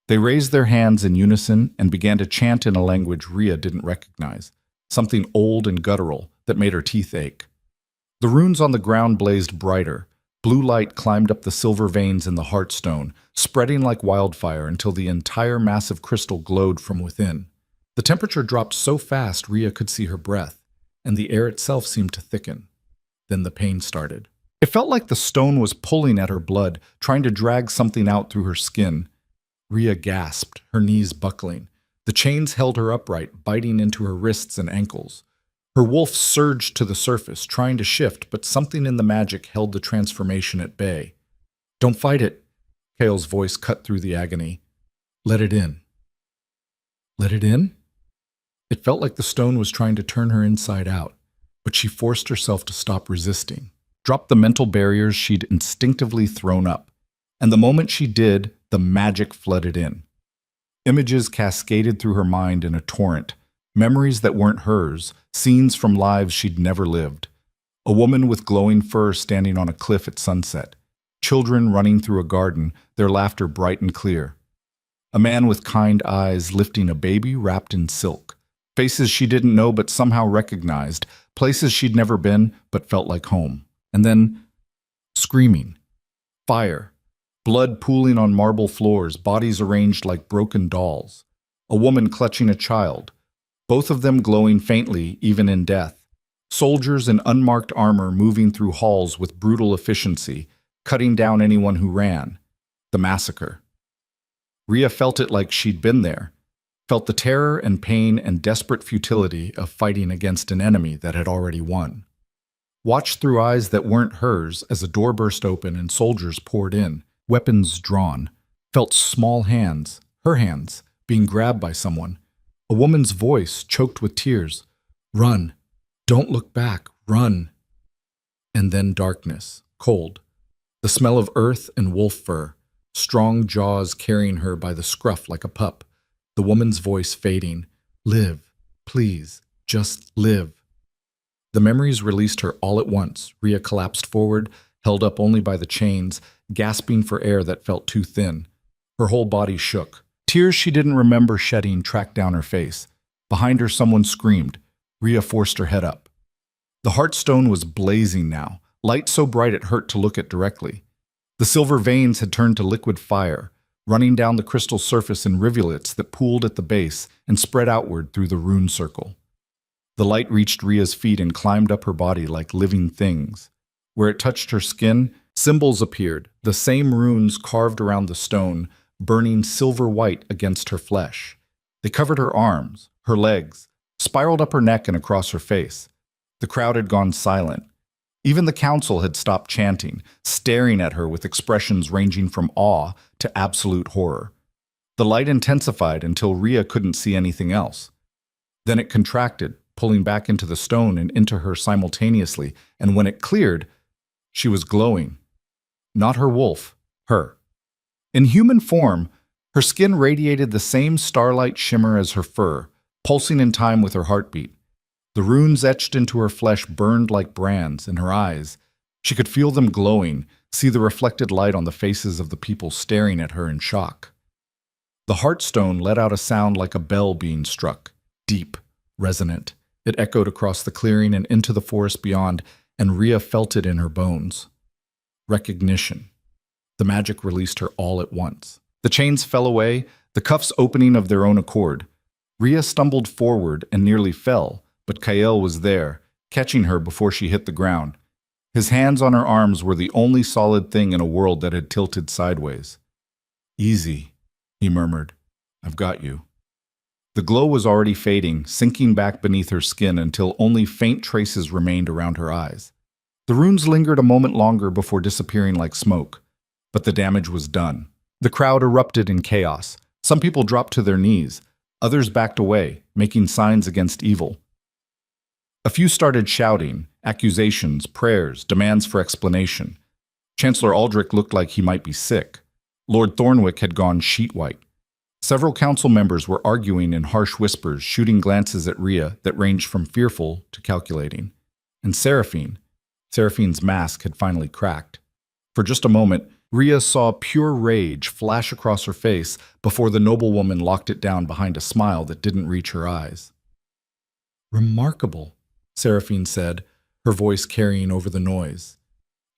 Speaker 1: They raised their hands in unison and began to chant in a language Rhea didn't recognize, something old and guttural that made her teeth ache. The runes on the ground blazed brighter. Blue light climbed up the silver veins in the Heartstone, spreading like wildfire until the entire massive crystal glowed from within. The temperature dropped so fast Rhea could see her breath, and the air itself seemed to thicken. Then the pain started. It felt like the stone was pulling at her blood, trying to drag something out through her skin. Rhea gasped, her knees buckling. The chains held her upright, biting into her wrists and ankles. Her wolf surged to the surface, trying to shift, but something in the magic held the transformation at bay. Don't fight it, Kael's voice cut through the agony. Let it in. Let it in? It felt like the stone was trying to turn her inside out, but she forced herself to stop resisting, dropped the mental barriers she'd instinctively thrown up. And the moment she did, the magic flooded in. Images cascaded through her mind in a torrent, memories that weren't hers, scenes from lives she'd never lived. A woman with glowing fur standing on a cliff at sunset. Children running through a garden, their laughter bright and clear. A man with kind eyes lifting a baby wrapped in silk. Faces she didn't know but somehow recognized. Places she'd never been but felt like home. And then, screaming. Fire. Blood pooling on marble floors, bodies arranged like broken dolls. A woman clutching a child. Both of them glowing faintly, even in death. Soldiers in unmarked armor moving through halls with brutal efficiency, cutting down anyone who ran. The massacre. Rhea felt it like she'd been there, felt the terror and pain and desperate futility of fighting against an enemy that had already won. Watched through eyes that weren't hers as a door burst open and soldiers poured in, weapons drawn, felt small hands, her hands, being grabbed by someone. A woman's voice choked with tears. Run. Don't look back. Run. And then darkness, cold. The smell of earth and wolf fur, strong jaws carrying her by the scruff like a pup. The woman's voice fading. Live. Please. Just live. The memories released her all at once. Rhea collapsed forward, held up only by the chains, gasping for air that felt too thin. Her whole body shook. Tears she didn't remember shedding tracked down her face. Behind her, someone screamed. Rhea forced her head up. The Heartstone was blazing now, light so bright it hurt to look at directly. The silver veins had turned to liquid fire, running down the crystal surface in rivulets that pooled at the base and spread outward through the rune circle. The light reached Rhea's feet and climbed up her body like living things. Where it touched her skin, symbols appeared, the same runes carved around the stone, burning silver white against her flesh. They covered her arms, her legs, spiraled up her neck and across her face. The crowd had gone silent. Even the council had stopped chanting, staring at her with expressions ranging from awe to absolute horror. The light intensified until Rhea couldn't see anything else. Then it contracted, pulling back into the stone and into her simultaneously, and when it cleared, she was glowing. Not her wolf, her. In human form, her skin radiated the same starlight shimmer as her fur, pulsing in time with her heartbeat. The runes etched into her flesh burned like brands in her eyes. She could feel them glowing, see the reflected light on the faces of the people staring at her in shock. The Heartstone let out a sound like a bell being struck, deep, resonant. It echoed across the clearing and into the forest beyond, and Rhea felt it in her bones. Recognition. The magic released her all at once. The chains fell away, the cuffs opening of their own accord. Rhea stumbled forward and nearly fell, but Kael was there, catching her before she hit the ground. His hands on her arms were the only solid thing in a world that had tilted sideways. Easy, he murmured. I've got you. The glow was already fading, sinking back beneath her skin until only faint traces remained around her eyes. The runes lingered a moment longer before disappearing like smoke, but the damage was done. The crowd erupted in chaos. Some people dropped to their knees. Others backed away, making signs against evil. A few started shouting, accusations, prayers, demands for explanation. Chancellor Aldrich looked like he might be sick. Lord Thornwick had gone sheet white. Several council members were arguing in harsh whispers, shooting glances at Rhea that ranged from fearful to calculating. And Seraphine's mask had finally cracked. For just a moment, Rhea saw pure rage flash across her face before the noblewoman locked it down behind a smile that didn't reach her eyes. Remarkable, Seraphine said, her voice carrying over the noise.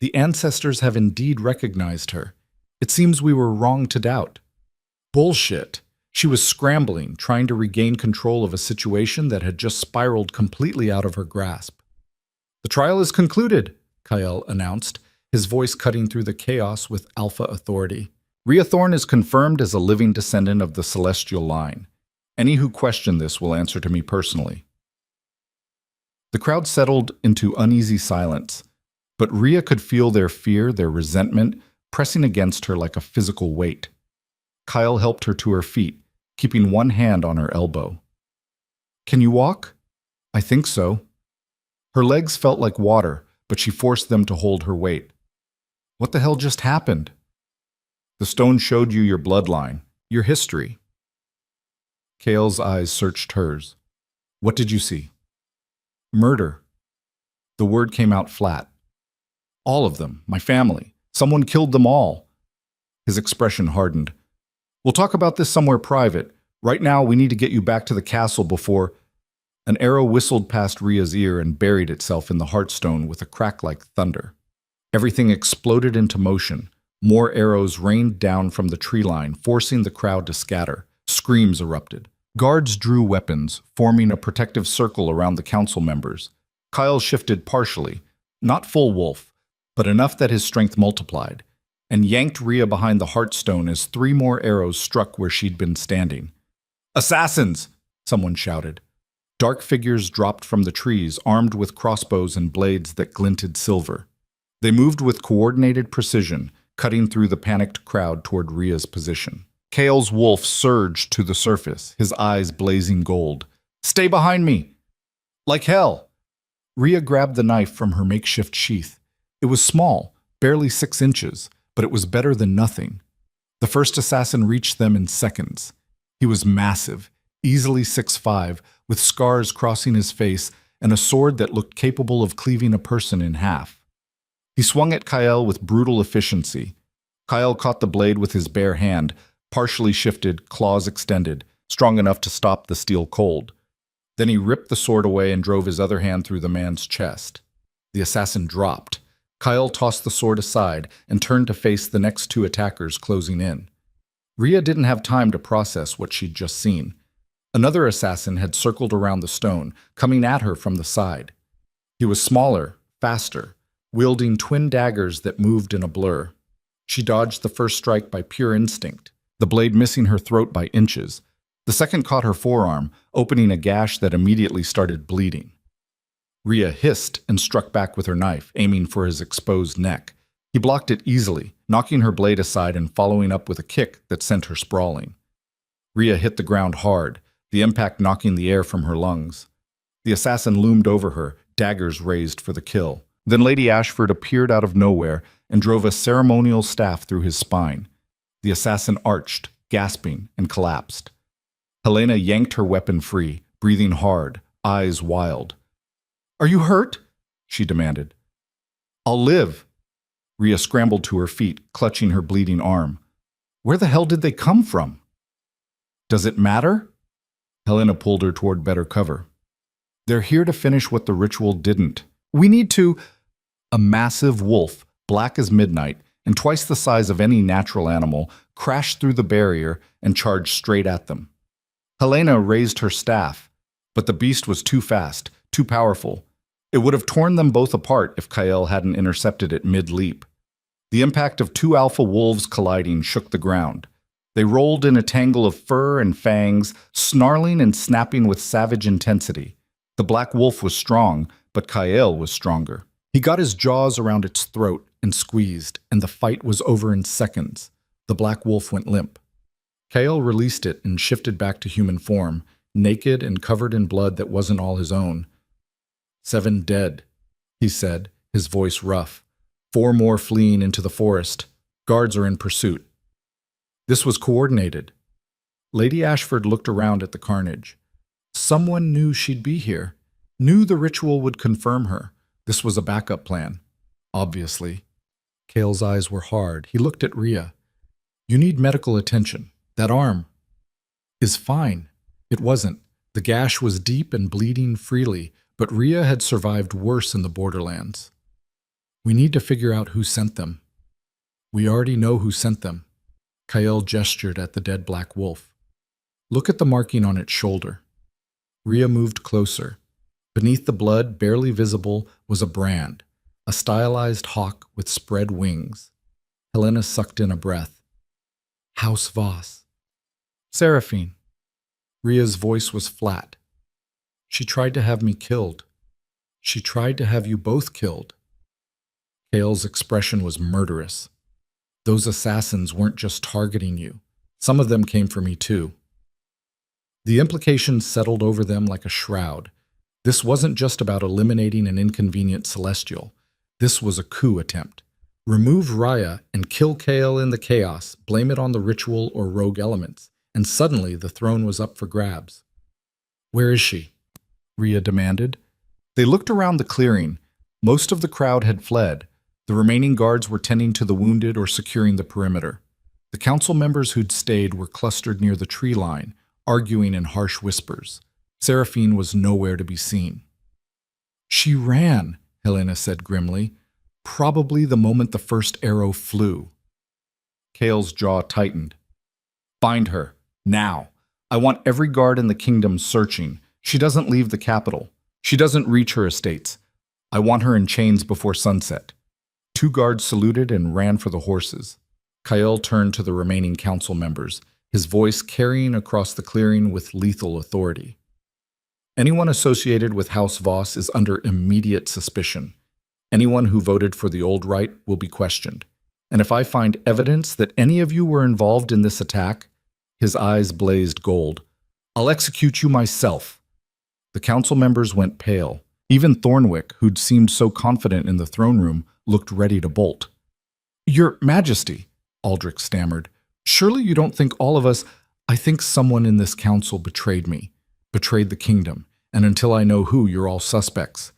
Speaker 1: The ancestors have indeed recognized her. It seems we were wrong to doubt. Bullshit. She was scrambling, trying to regain control of a situation that had just spiraled completely out of her grasp. The trial is concluded, Kael announced, his voice cutting through the chaos with alpha authority. Rhea Thorn is confirmed as a living descendant of the celestial line. Any who question this will answer to me personally. The crowd settled into uneasy silence, but Rhea could feel their fear, their resentment, pressing against her like a physical weight. Kyle helped her to her feet, keeping one hand on her elbow. Can you walk? I think so. Her legs felt like water, but she forced them to hold her weight. What the hell just happened? The stone showed you your bloodline, your history. Kale's eyes searched hers. What did you see? Murder. The word came out flat. All of them, my family. Someone killed them all. His expression hardened. We'll talk about this somewhere private. Right now, we need to get you back to the castle before... An arrow whistled past Rhea's ear and buried itself in the heartstone with a crack like thunder. Everything exploded into motion. More arrows rained down from the tree line, forcing the crowd to scatter. Screams erupted. Guards drew weapons, forming a protective circle around the council members. Kyle shifted partially, not full wolf, but enough that his strength multiplied, and yanked Rhea behind the heartstone as 3 more arrows struck where she'd been standing. "Assassins!" someone shouted. Dark figures dropped from the trees, armed with crossbows and blades that glinted silver. They moved with coordinated precision, cutting through the panicked crowd toward Rhea's position. Kale's wolf surged to the surface, his eyes blazing gold. "Stay behind me!" "Like hell!" Rhea grabbed the knife from her makeshift sheath. It was small, barely 6 inches, but it was better than nothing. The first assassin reached them in seconds. He was massive, easily 6'5", with scars crossing his face and a sword that looked capable of cleaving a person in half. He swung at Kyle with brutal efficiency. Kyle caught the blade with his bare hand, partially shifted, claws extended, strong enough to stop the steel cold. Then he ripped the sword away and drove his other hand through the man's chest. The assassin dropped. Kyle tossed the sword aside and turned to face the next 2 attackers closing in. Rhea didn't have time to process what she'd just seen. Another assassin had circled around the stone, coming at her from the side. He was smaller, faster, wielding twin daggers that moved in a blur. She dodged the first strike by pure instinct, the blade missing her throat by inches. The second caught her forearm, opening a gash that immediately started bleeding. Rhea hissed and struck back with her knife, aiming for his exposed neck. He blocked it easily, knocking her blade aside and following up with a kick that sent her sprawling. Rhea hit the ground hard, the impact knocking the air from her lungs. The assassin loomed over her, daggers raised for the kill. Then Lady Ashford appeared out of nowhere and drove a ceremonial staff through his spine. The assassin arched, gasping, and collapsed. Helena yanked her weapon free, breathing hard, eyes wild. "Are you hurt?" she demanded. "I'll live." Rhea scrambled to her feet, clutching her bleeding arm. "Where the hell did they come from?" "Does it matter?" Helena pulled her toward better cover. "They're here to finish what the ritual didn't. We need to—" A massive wolf, black as midnight and twice the size of any natural animal, crashed through the barrier and charged straight at them. Helena raised her staff, but the beast was too fast, too powerful. It would have torn them both apart if Kyle hadn't intercepted it mid-leap. The impact of 2 alpha wolves colliding shook the ground. They rolled in a tangle of fur and fangs, snarling and snapping with savage intensity. The black wolf was strong, but Kyle was stronger. He got his jaws around its throat and squeezed, and the fight was over in seconds. The black wolf went limp. Kyle released it and shifted back to human form, naked and covered in blood that wasn't all his own. 7 dead, he said, his voice rough. 4 more fleeing into the forest. Guards are in pursuit. This was coordinated. Lady Ashford looked around at the carnage. Someone knew she'd be here, knew the ritual would confirm her. This was a backup plan, obviously. Kale's eyes were hard. He looked at Rhea. "You need medical attention. That arm is fine." It wasn't. The gash was deep and bleeding freely, but Rhea had survived worse in the borderlands. "We need to figure out who sent them." "We already know who sent them." Kyle gestured at the dead black wolf. "Look at the marking on its shoulder." Rhea moved closer. Beneath the blood, barely visible, was a brand, a stylized hawk with spread wings. Helena sucked in a breath. "House Voss." "Seraphine." Rhea's voice was flat. "She tried to have me killed. She tried to have you both killed." Kale's expression was murderous. "Those assassins weren't just targeting you. Some of them came for me too." The implications settled over them like a shroud. This wasn't just about eliminating an inconvenient celestial. This was a coup attempt. Remove Raya and kill Kale in the chaos, blame it on the ritual or rogue elements, and suddenly the throne was up for grabs. "Where is she?" Rhea demanded. They looked around the clearing. Most of the crowd had fled. The remaining guards were tending to the wounded or securing the perimeter. The council members who'd stayed were clustered near the tree line, arguing in harsh whispers. Seraphine was nowhere to be seen. She ran, Helena said grimly, probably the moment the first arrow flew. Kale's jaw tightened. Find her, now. I want every guard in the kingdom searching. She doesn't leave the capital. She doesn't reach her estates. I want her in chains before sunset. 2 guards saluted and ran for the horses. Kyle turned to the remaining council members, his voice carrying across the clearing with lethal authority. Anyone associated with House Voss is under immediate suspicion. Anyone who voted for the old right will be questioned. And if I find evidence that any of you were involved in this attack, his eyes blazed gold, I'll execute you myself. The council members went pale. Even Thornwick, who'd seemed so confident in the throne room, looked ready to bolt. Your Majesty, Aldrich stammered, surely you don't think all of us— I think someone in this council betrayed me, betrayed the kingdom, and until I know who, you're all suspects.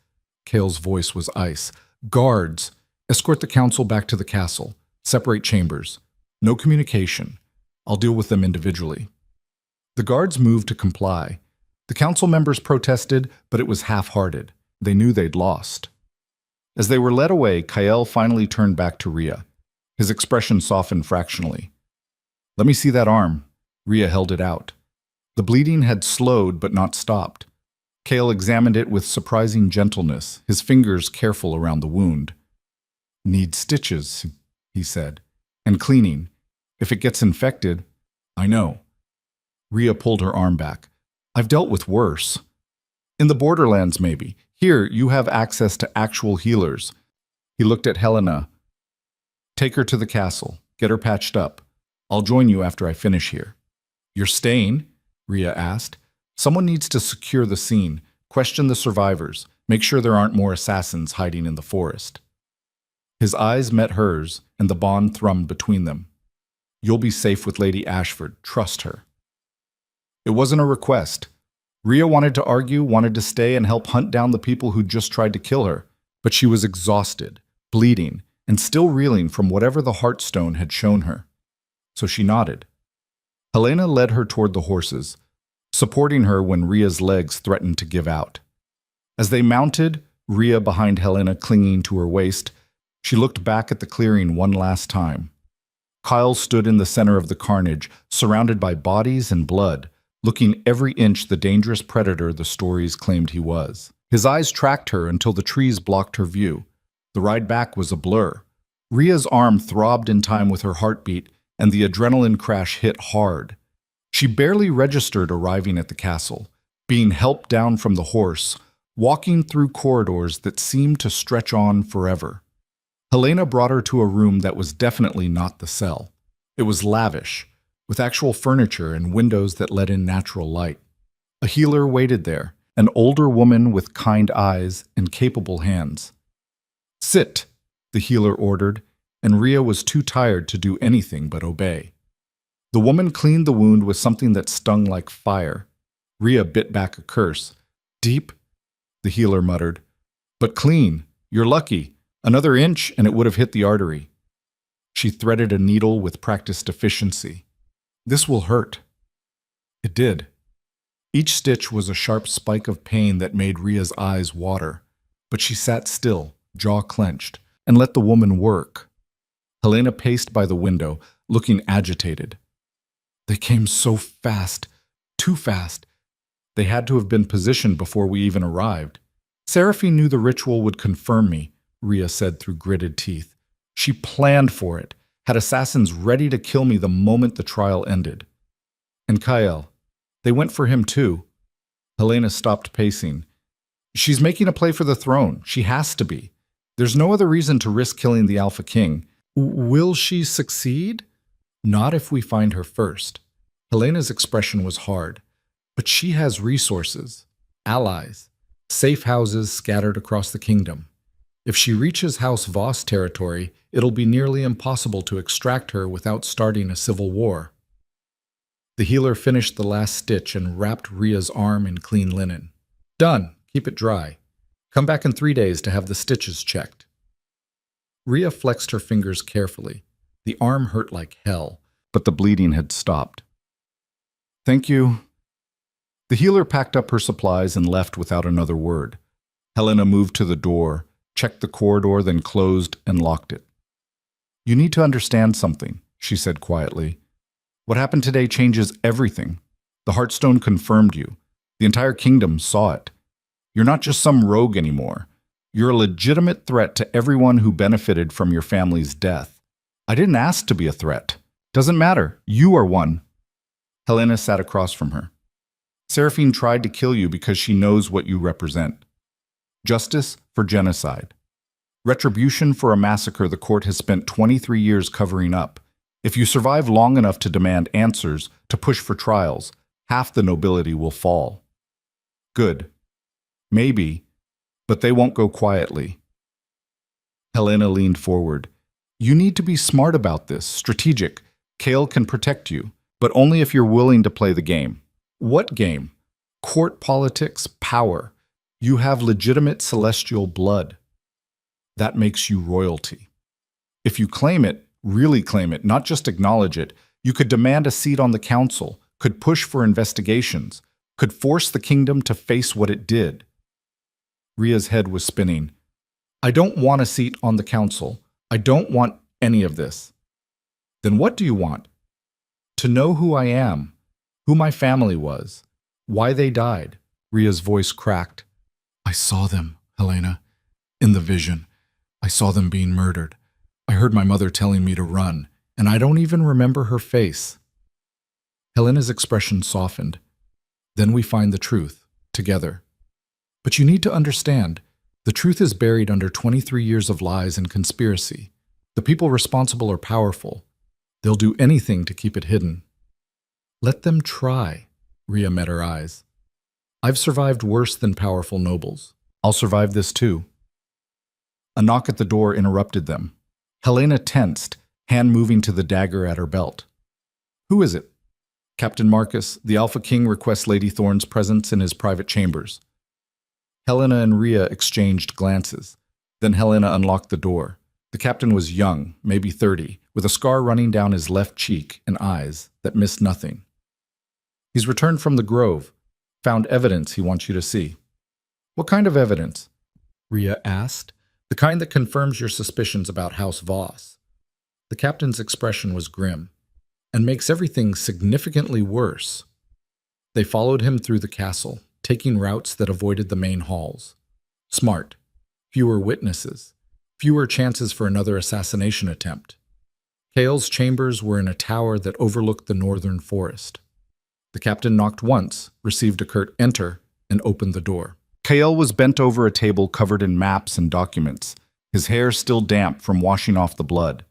Speaker 1: Kale's voice was ice. Guards, escort the council back to the castle. Separate chambers. No communication. I'll deal with them individually. The guards moved to comply. The council members protested, but it was half-hearted. They knew they'd lost. As they were led away, Kyle finally turned back to Rhea. His expression softened fractionally. Let me see that arm. Rhea held it out. The bleeding had slowed but not stopped. Kale examined it with surprising gentleness, his fingers careful around the wound. Need stitches, he said, and cleaning. If it gets infected, I know. Rhea pulled her arm back. I've dealt with worse. In the borderlands, maybe. Here, you have access to actual healers. He looked at Helena. Take her to the castle. Get her patched up. I'll join you after I finish here. You're staying? Rhea asked. Someone needs to secure the scene, question the survivors, make sure there aren't more assassins hiding in the forest. His eyes met hers, and the bond thrummed between them. You'll be safe with Lady Ashford. Trust her. It wasn't a request. Rhea wanted to argue, wanted to stay and help hunt down the people who'd just tried to kill her, but she was exhausted, bleeding, and still reeling from whatever the Heartstone had shown her. So she nodded. Helena led her toward the horses, supporting her when Rhea's legs threatened to give out. As they mounted, Rhea behind Helena clinging to her waist, she looked back at the clearing one last time. Kyle stood in the center of the carnage, surrounded by bodies and blood, looking every inch the dangerous predator the stories claimed he was. His eyes tracked her until the trees blocked her view. The ride back was a blur. Rhea's arm throbbed in time with her heartbeat, and the adrenaline crash hit hard. She barely registered arriving at the castle, being helped down from the horse, walking through corridors that seemed to stretch on forever. Helena brought her to a room that was definitely not the cell. It was lavish, with actual furniture and windows that let in natural light. A healer waited there, an older woman with kind eyes and capable hands. Sit, the healer ordered, and Rhea was too tired to do anything but obey. The woman cleaned the wound with something that stung like fire. Rhea bit back a curse. Deep, the healer muttered. But clean. You're lucky. Another inch and it would have hit the artery. She threaded a needle with practiced efficiency. This will hurt. It did. Each stitch was a sharp spike of pain that made Rhea's eyes water, but she sat still, jaw clenched, and let the woman work. Helena paced by the window, looking agitated. They came so fast, too fast. They had to have been positioned before we even arrived. Seraphine knew the ritual would confirm me, Rhea said through gritted teeth. She planned for it, had assassins ready to kill me the moment the trial ended. And Kyle, they went for him too. Helena stopped pacing. She's making a play for the throne. She has to be. There's no other reason to risk killing the Alpha King. Will she succeed? Not if we find her first. Helena's expression was hard. But she has resources, allies, safe houses scattered across the kingdom. If she reaches House Voss territory, it'll be nearly impossible to extract her without starting a civil war. The healer finished the last stitch and wrapped Rhea's arm in clean linen. Done. Keep it dry. Come back in 3 days to have the stitches checked. Rhea flexed her fingers carefully. The arm hurt like hell, but the bleeding had stopped. "Thank you." The healer packed up her supplies and left without another word. Helena moved to the door, checked the corridor, then closed and locked it. "You need to understand something," she said quietly. "What happened today changes everything. The Heartstone confirmed you. The entire kingdom saw it. You're not just some rogue anymore. You're a legitimate threat to everyone who benefited from your family's death. I didn't ask to be a threat. Doesn't matter. You are one." Helena sat across from her. "Seraphine tried to kill you because she knows what you represent. Justice for genocide. Retribution for a massacre the court has spent 23 years covering up. If you survive long enough to demand answers, to push for trials, half the nobility will fall. Good. Maybe, but they won't go quietly." Helena leaned forward. "You need to be smart about this, strategic. Kale can protect you, but only if you're willing to play the game." "What game?" "Court politics, power. You have legitimate celestial blood. That makes you royalty. If you claim it, really claim it, not just acknowledge it, you could demand a seat on the council, could push for investigations, could force the kingdom to face what it did." Ria's head was spinning. "I don't want a seat on the council. I don't want any of this." "Then what do you want?" "To know who I am, who my family was, why they died." Ria's voice cracked. "I saw them, Helena, in the vision. I saw them being murdered. I heard my mother telling me to run, and I don't even remember her face." Helena's expression softened. "Then we find the truth, together. But you need to understand, the truth is buried under 23 years of lies and conspiracy. The people responsible are powerful. They'll do anything to keep it hidden." "Let them try." Ria met her eyes. "I've survived worse than powerful nobles. I'll survive this too." A knock at the door interrupted them. Helena tensed, hand moving to the dagger at her belt. "Who is it?" "Captain Marcus, the Alpha King requests Lady Thorne's presence in his private chambers." Helena and Ria exchanged glances. Then Helena unlocked the door. The captain was young, maybe 30, with a scar running down his left cheek and eyes that missed nothing. "He's returned from the Grove. Found evidence he wants you to see." "What kind of evidence?" Ria asked. "The kind that confirms your suspicions about House Voss." The captain's expression was grim, "and makes everything significantly worse." They followed him through the castle, taking routes that avoided the main halls. Smart. Fewer witnesses. Fewer chances for another assassination attempt. Kale's chambers were in a tower that overlooked the northern forest. The captain knocked once, received a curt "enter," and opened the door. Kale was bent over a table covered in maps and documents, his hair still damp from washing off the blood.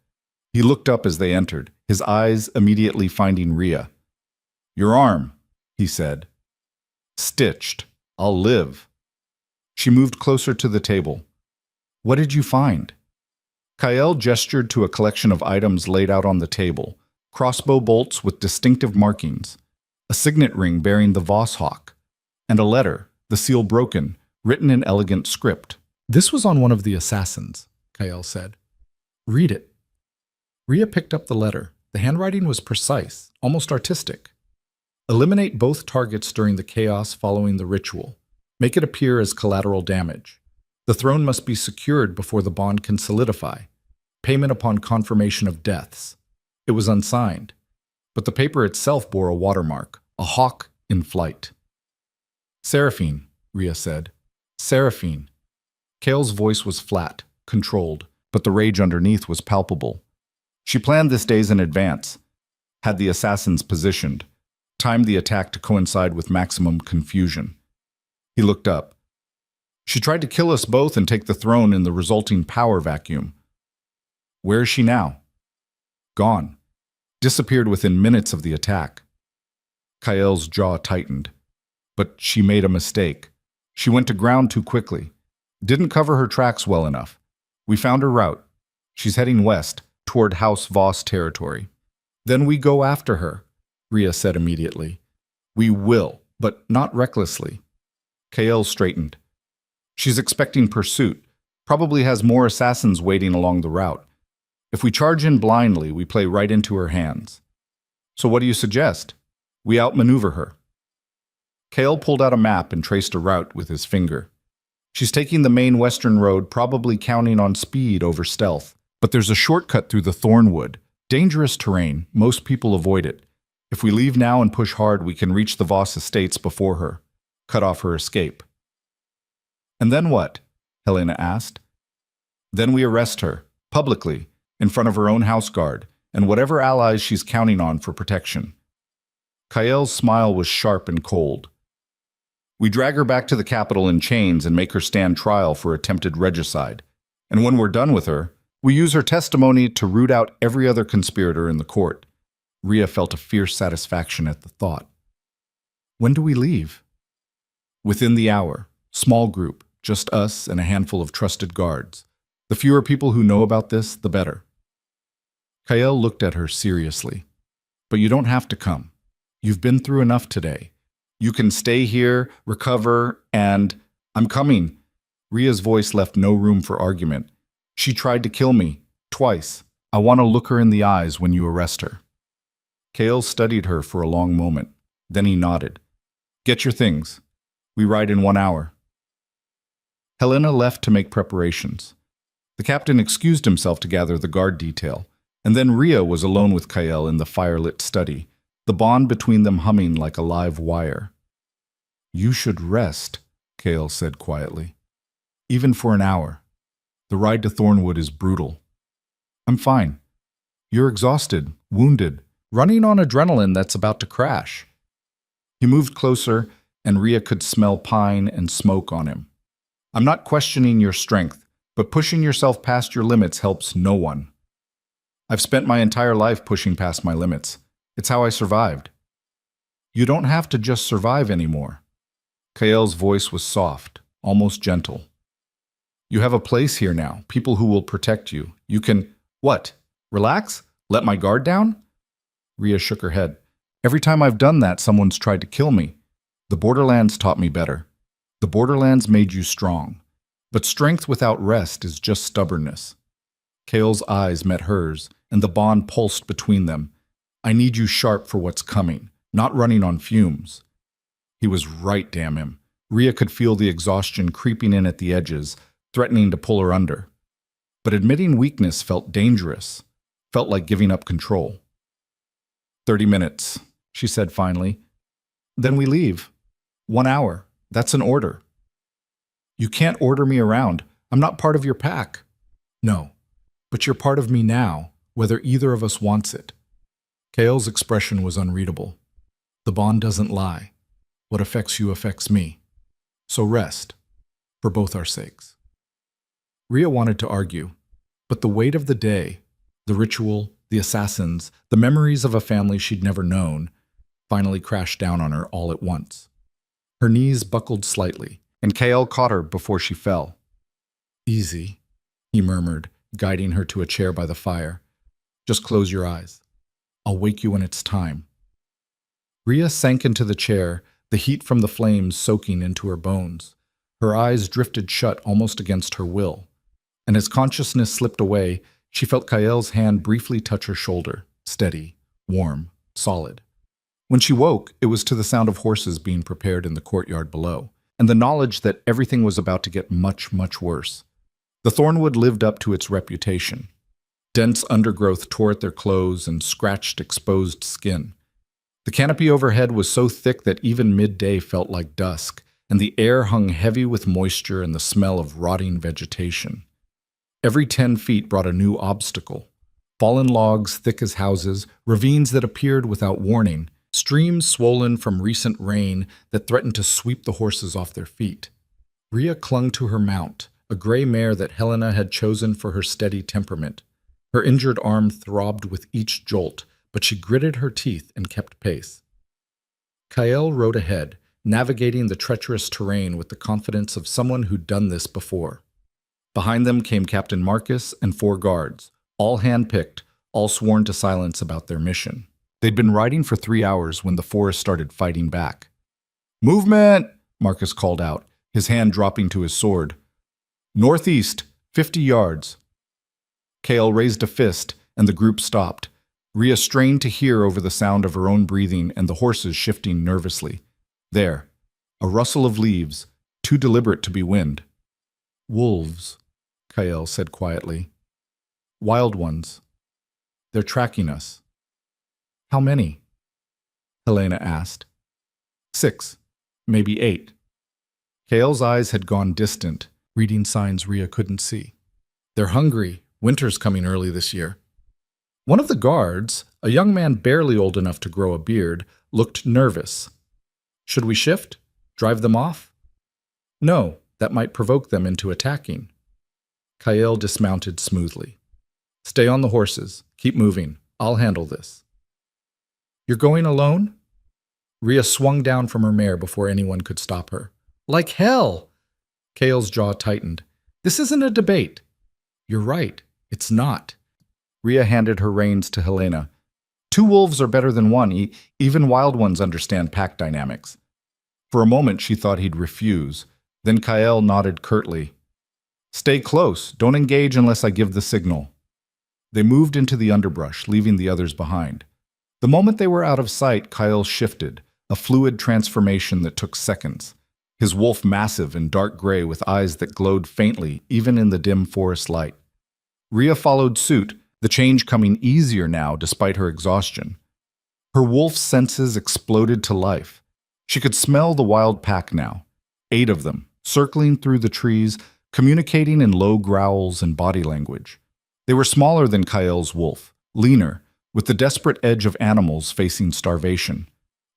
Speaker 1: He looked up as they entered, his eyes immediately finding Ria. "Your arm," he said. "Stitched. I'll live." She moved closer to the table. "What did you find?" Kyle gestured to a collection of items laid out on the table, crossbow bolts with distinctive markings, a signet ring bearing the Voss hawk, and a letter, the seal broken, written in elegant script. "This was on one of the assassins," Kyle said. "Read it." Ria picked up the letter. The handwriting was precise, almost artistic. "Eliminate both targets during the chaos following the ritual. Make it appear as collateral damage. The throne must be secured before the bond can solidify. Payment upon confirmation of deaths." It was unsigned, but the paper itself bore a watermark, a hawk in flight. "Seraphine," Ria said. "Seraphine." Kale's voice was flat, controlled, but the rage underneath was palpable. She planned this days in advance, had the assassins positioned, timed the attack to coincide with maximum confusion. He looked up. "She tried to kill us both and take the throne in the resulting power vacuum. Where is she now?" "Gone. Disappeared within minutes of the attack." Kael's jaw tightened. "But she made a mistake. She went to ground too quickly. Didn't cover her tracks well enough. We found her route. She's heading west, toward House Voss territory." "Then we go after her," Ria said immediately. "We will, but not recklessly." Kael straightened. "She's expecting pursuit. Probably has more assassins waiting along the route. If we charge in blindly, we play right into her hands. So what do you suggest? We outmaneuver her. Kale pulled out a map and traced a route with his finger. She's taking the main western road, probably counting on speed over stealth. But there's a shortcut through the thornwood. Dangerous terrain. Most people avoid it. If we leave now and push hard, we can reach the Voss estates before her. Cut off her escape. And then what? Helena asked. Then we arrest her, publicly, in front of her own house guard, and whatever allies she's counting on for protection. Kael's smile was sharp and cold. We drag her back to the capital in chains and make her stand trial for attempted regicide. And when we're done with her, we use her testimony to root out every other conspirator in the court. Rhea felt a fierce satisfaction at the thought. When do we leave? Within the hour. Small group, just us and a handful of trusted guards. The fewer people who know about this, the better. Kael looked at her seriously. But you don't have to come. You've been through enough today. You can stay here, recover, and I'm coming. Rhea's voice left no room for argument. She tried to kill me, twice. I want to look her in the eyes when you arrest her. Kael studied her for a long moment. Then he nodded. Get your things. We ride in 1 hour. Helena left to make preparations. The captain excused himself to gather the guard detail, and then Rhea was alone with Kael in the firelit study, the bond between them humming like a live wire. You should rest, Kael said quietly. Even for an hour. The ride to Thornwood is brutal. I'm fine. You're exhausted, wounded, running on adrenaline that's about to crash. He moved closer, and Rhea could smell pine and smoke on him. I'm not questioning your strength, but pushing yourself past your limits helps no one. I've spent my entire life pushing past my limits. It's how I survived. You don't have to just survive anymore. Kael's voice was soft, almost gentle. You have a place here now, people who will protect you. You can, what, relax? Let my guard down? Rhea shook her head. Every time I've done that, someone's tried to kill me. The Borderlands taught me better. The Borderlands made you strong. But strength without rest is just stubbornness. Kael's eyes met hers, and the bond pulsed between them. I need you sharp for what's coming, not running on fumes. He was right, damn him. Rhea could feel the exhaustion creeping in at the edges, threatening to pull her under. But admitting weakness felt dangerous, felt like giving up control. 30 minutes, she said finally. Then we leave. 1 hour. That's an order. You can't order me around. I'm not part of your pack. No, but you're part of me now, whether either of us wants it. Kael's expression was unreadable. The bond doesn't lie. What affects you affects me. So rest, for both our sakes. Rhea wanted to argue, but the weight of the day, the ritual, the assassins, the memories of a family she'd never known, finally crashed down on her all at once. Her knees buckled slightly, and Kael caught her before she fell. Easy, he murmured, guiding her to a chair by the fire. Just close your eyes. I'll wake you when it's time. Rhea sank into the chair, the heat from the flames soaking into her bones. Her eyes drifted shut almost against her will, and as consciousness slipped away, she felt Kael's hand briefly touch her shoulder, steady, warm, solid. When she woke, it was to the sound of horses being prepared in the courtyard below, and the knowledge that everything was about to get much, much worse. The Thornwood lived up to its reputation. Dense undergrowth tore at their clothes and scratched exposed skin. The canopy overhead was so thick that even midday felt like dusk, and the air hung heavy with moisture and the smell of rotting vegetation. Every 10 feet brought a new obstacle. Fallen logs thick as houses, ravines that appeared without warning, streams swollen from recent rain that threatened to sweep the horses off their feet. Rhea clung to her mount, a gray mare that Helena had chosen for her steady temperament. Her injured arm throbbed with each jolt, but she gritted her teeth and kept pace. Kael rode ahead, navigating the treacherous terrain with the confidence of someone who'd done this before. Behind them came Captain Marcus and 4 guards, all hand-picked, all sworn to silence about their mission. They'd been riding for 3 hours when the forest started fighting back. "Movement!" Marcus called out, his hand dropping to his sword. "Northeast, 50 yards." Kael raised a fist, and the group stopped. Rhea strained to hear over the sound of her own breathing and the horses shifting nervously. There, a rustle of leaves, too deliberate to be wind. Wolves, Kael said quietly. Wild ones. They're tracking us. How many? Helena asked. 6, maybe 8. Kael's eyes had gone distant, reading signs Rhea couldn't see. They're hungry. Winter's coming early this year. One of the guards, a young man barely old enough to grow a beard, looked nervous. Should we shift? Drive them off? No, that might provoke them into attacking. Kael dismounted smoothly. Stay on the horses. Keep moving. I'll handle this. You're going alone? Rhea swung down from her mare before anyone could stop her. Like hell! Kael's jaw tightened. This isn't a debate. You're right. It's not. Rhea handed her reins to Helena. 2 wolves are better than 1. Even wild ones understand pack dynamics. For a moment she thought he'd refuse. Then Kael nodded curtly. Stay close. Don't engage unless I give the signal. They moved into the underbrush, leaving the others behind. The moment they were out of sight, Kael shifted, a fluid transformation that took seconds. His wolf massive and dark gray with eyes that glowed faintly, even in the dim forest light. Rhea followed suit, the change coming easier now despite her exhaustion. Her wolf's senses exploded to life. She could smell the wild pack now. 8 of them, circling through the trees, communicating in low growls and body language. They were smaller than Kael's wolf, leaner, with the desperate edge of animals facing starvation.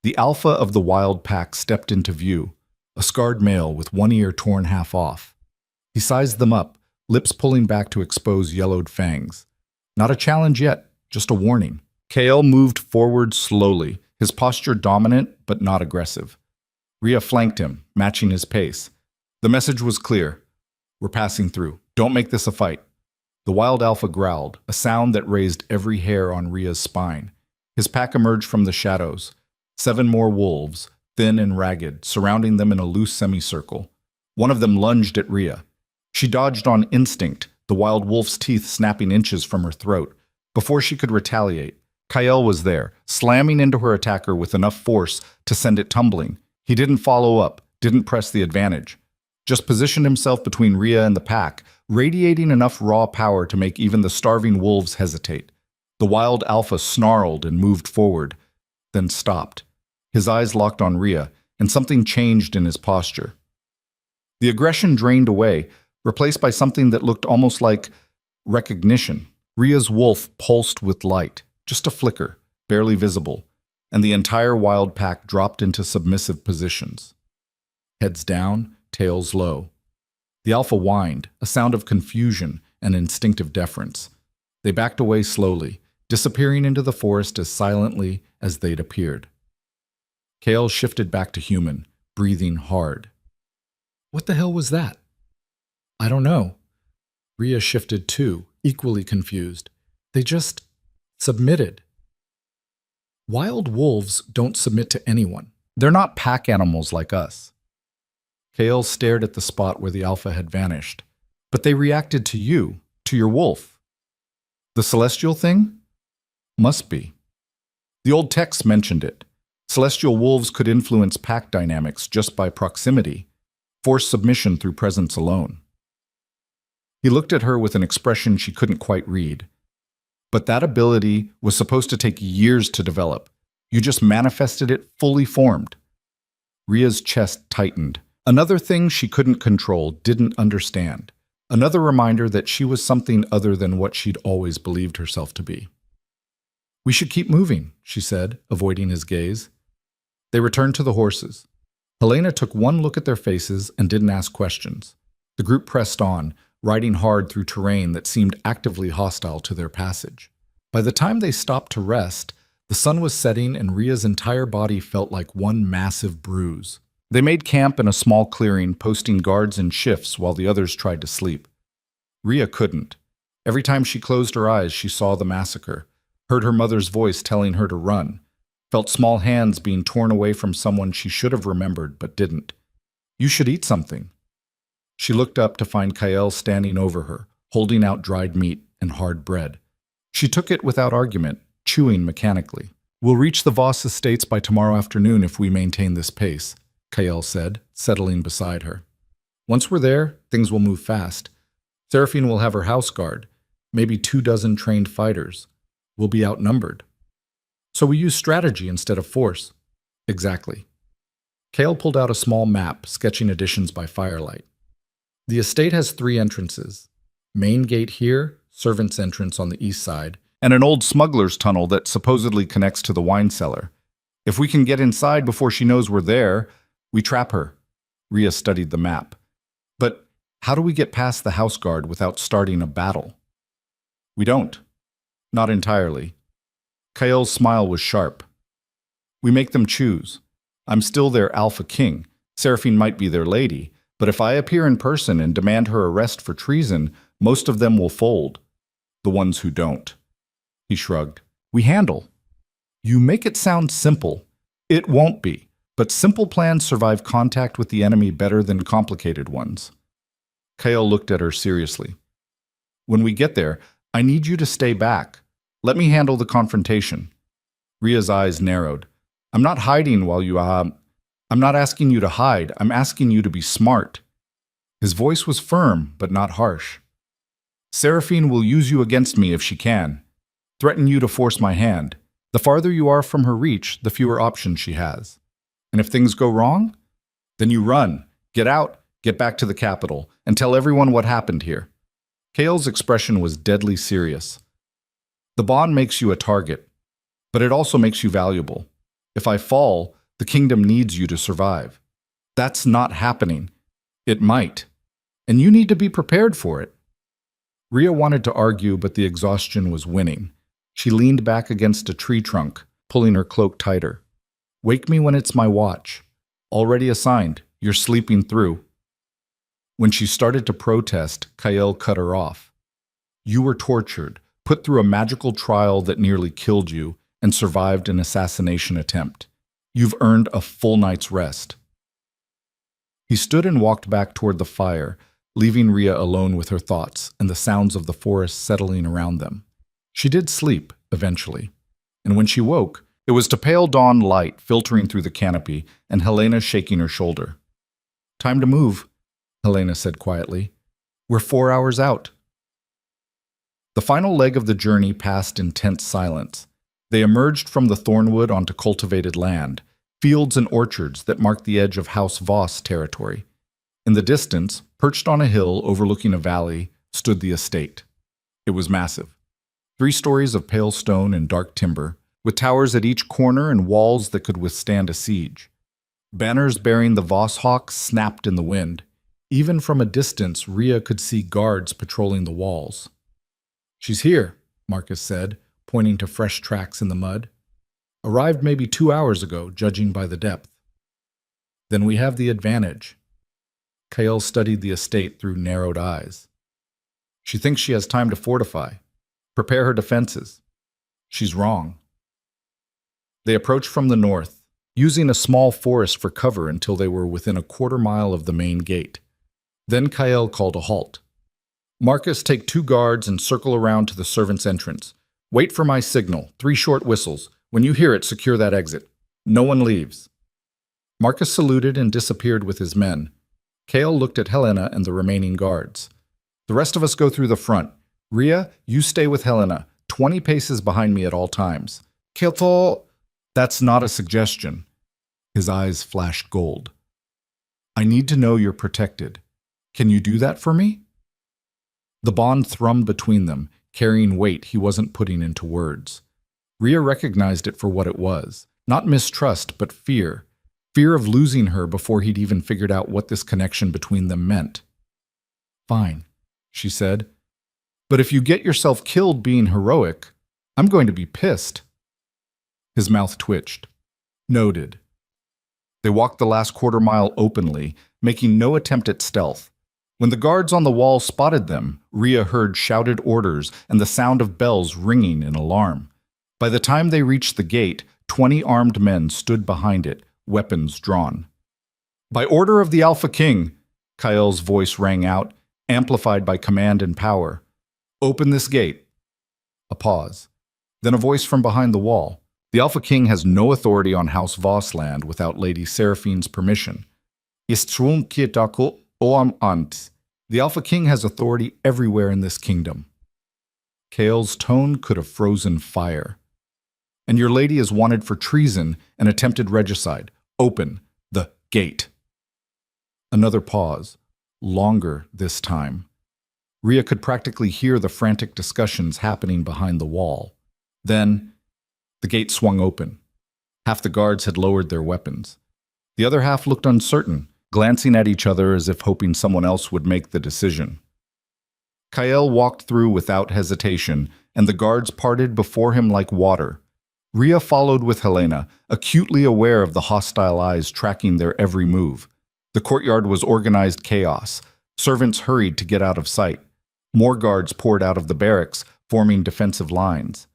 Speaker 1: The alpha of the wild pack stepped into view, a scarred male with one ear torn half off. He sized them up, lips pulling back to expose yellowed fangs. Not a challenge yet, just a warning. Kael moved forward slowly, his posture dominant but not aggressive. Rhea flanked him, matching his pace. The message was clear. We're passing through. Don't make this a fight. The wild alpha growled, a sound that raised every hair on Rhea's spine. His pack emerged from the shadows. 7 more wolves, thin and ragged, surrounding them in a loose semicircle. One of them lunged at Rhea. She dodged on instinct, the wild wolf's teeth snapping inches from her throat. Before she could retaliate, Kael was there, slamming into her attacker with enough force to send it tumbling. He didn't follow up, didn't press the advantage. Just positioned himself between Rhea and the pack, radiating enough raw power to make even the starving wolves hesitate. The wild alpha snarled and moved forward, then stopped. His eyes locked on Rhea, and something changed in his posture. The aggression drained away, replaced by something that looked almost like recognition. Rhea's wolf pulsed with light, just a flicker, barely visible, and the entire wild pack dropped into submissive positions. Heads down, tails low. The alpha whined, a sound of confusion and instinctive deference. They backed away slowly, disappearing into the forest as silently as they'd appeared. Kael shifted back to human, breathing hard. What the hell was that? I don't know. Rhea shifted too, equally confused. They just submitted. Wild wolves don't submit to anyone. They're not pack animals like us. Kael stared at the spot where the alpha had vanished. But they reacted to you, to your wolf. The celestial thing? Must be. The old texts mentioned it. Celestial wolves could influence pack dynamics just by proximity, force submission through presence alone. He looked at her with an expression she couldn't quite read. But that ability was supposed to take years to develop. You just manifested it fully formed. Rhea's chest tightened. Another thing she couldn't control, didn't understand. Another reminder that she was something other than what she'd always believed herself to be. We should keep moving, she said, avoiding his gaze. They returned to the horses. Helena took one look at their faces and didn't ask questions. The group pressed on, riding hard through terrain that seemed actively hostile to their passage. By the time they stopped to rest, the sun was setting and Rhea's entire body felt like one massive bruise. They made camp in a small clearing, posting guards in shifts while the others tried to sleep. Rhea couldn't. Every time she closed her eyes, she saw the massacre, heard her mother's voice telling her to run, felt small hands being torn away from someone she should have remembered but didn't. You should eat something. She looked up to find Kael standing over her, holding out dried meat and hard bread. She took it without argument, chewing mechanically. "We'll reach the Voss estates by tomorrow afternoon if we maintain this pace," Kael said, settling beside her. "Once we're there, things will move fast. Seraphine will have her house guard, maybe 24 trained fighters. We'll be outnumbered. So we use strategy instead of force." "Exactly." Kael pulled out a small map, sketching additions by firelight. "The estate has 3 entrances. Main gate here, servant's entrance on the east side, and an old smuggler's tunnel that supposedly connects to the wine cellar. If we can get inside before she knows we're there, we trap her." Rhea studied the map. "But how do we get past the house guard without starting a battle?" "We don't. Not entirely." Kael's smile was sharp. "We make them choose. I'm still their alpha king. Seraphine might be their lady, but if I appear in person and demand her arrest for treason, most of them will fold. The ones who don't." He shrugged. "We handle." "You make it sound simple." "It won't be, but simple plans survive contact with the enemy better than complicated ones." Kael looked at her seriously. "When we get there, I need you to stay back. Let me handle the confrontation." Rhea's eyes narrowed. "I'm not hiding while you, I'm not asking you to hide. I'm asking you to be smart." His voice was firm, but not harsh. "Seraphine will use you against me if she can. Threaten you to force my hand. The farther you are from her reach, the fewer options she has. And if things go wrong, then you run, get out, get back to the capital, and tell everyone what happened here." Kael's expression was deadly serious. "The bond makes you a target, but it also makes you valuable. If I fall, the kingdom needs you to survive. That's not happening. It might. And you need to be prepared for it." Rhea wanted to argue, but the exhaustion was winning. She leaned back against a tree trunk, pulling her cloak tighter. "Wake me when it's my watch. Already assigned. You're sleeping through." When she started to protest, Kael cut her off. "You were tortured, put through a magical trial that nearly killed you, and survived an assassination attempt. You've earned a full night's rest." He stood and walked back toward the fire, leaving Rhea alone with her thoughts and the sounds of the forest settling around them. She did sleep, eventually, and when she woke, it was to pale dawn light filtering through the canopy and Helena shaking her shoulder. "Time to move," Helena said quietly. "We're 4 hours out." The final leg of the journey passed in tense silence. They emerged from the thornwood onto cultivated land, fields and orchards that marked the edge of House Voss territory. In the distance, perched on a hill overlooking a valley, stood the estate. It was massive. 3 stories of pale stone and dark timber, with towers at each corner and walls that could withstand a siege. Banners bearing the Voss hawks snapped in the wind. Even from a distance, Rhea could see guards patrolling the walls. "She's here," Marcus said, pointing to fresh tracks in the mud. "Arrived maybe 2 hours ago, judging by the depth." "Then we have the advantage." Kael studied the estate through narrowed eyes. "She thinks she has time to fortify, prepare her defenses. She's wrong." They approached from the north, using a small forest for cover until they were within a quarter-mile of the main gate. Then Kael called a halt. "Marcus, take 2 guards and circle around to the servants' entrance. Wait for my signal, 3 short whistles. When you hear it, secure that exit. No one leaves." Marcus saluted and disappeared with his men. Kael looked at Helena and the remaining guards. "The rest of us go through the front. Rhea, you stay with Helena, 20 paces behind me at all times." "Kael, that's not a suggestion." His eyes flashed gold. "I need to know you're protected. Can you do that for me?" The bond thrummed between them, carrying weight he wasn't putting into words. Rhea recognized it for what it was. Not mistrust, but fear. Fear of losing her before he'd even figured out what this connection between them meant. "Fine," she said. "But if you get yourself killed being heroic, I'm going to be pissed." His mouth twitched. "Noted." They walked the last quarter-mile openly, making no attempt at stealth. When the guards on the wall spotted them, Rhea heard shouted orders and the sound of bells ringing in alarm. By the time they reached the gate, 20 armed men stood behind it, weapons drawn. "By order of the Alpha King," Kael's voice rang out, amplified by command and power. "Open this gate." A pause. Then a voice from behind the wall. The Alpha King has no authority on House Voss land without Lady Seraphine's permission. Istrum kietako oam ant. The Alpha King has authority everywhere in this kingdom. Kael's tone could have frozen fire. And your lady is wanted for treason and attempted regicide. Open the gate. Another pause. Longer this time. Rhea could practically hear the frantic discussions happening behind the wall. Then, the gate swung open. Half the guards had lowered their weapons. The other half looked uncertain, glancing at each other as if hoping someone else would make the decision. Kael walked through without hesitation, and the guards parted before him like water. Rhea followed with Helena, acutely aware of the hostile eyes tracking their every move. The courtyard was organized chaos. Servants hurried to get out of sight. More guards poured out of the barracks, forming defensive lines.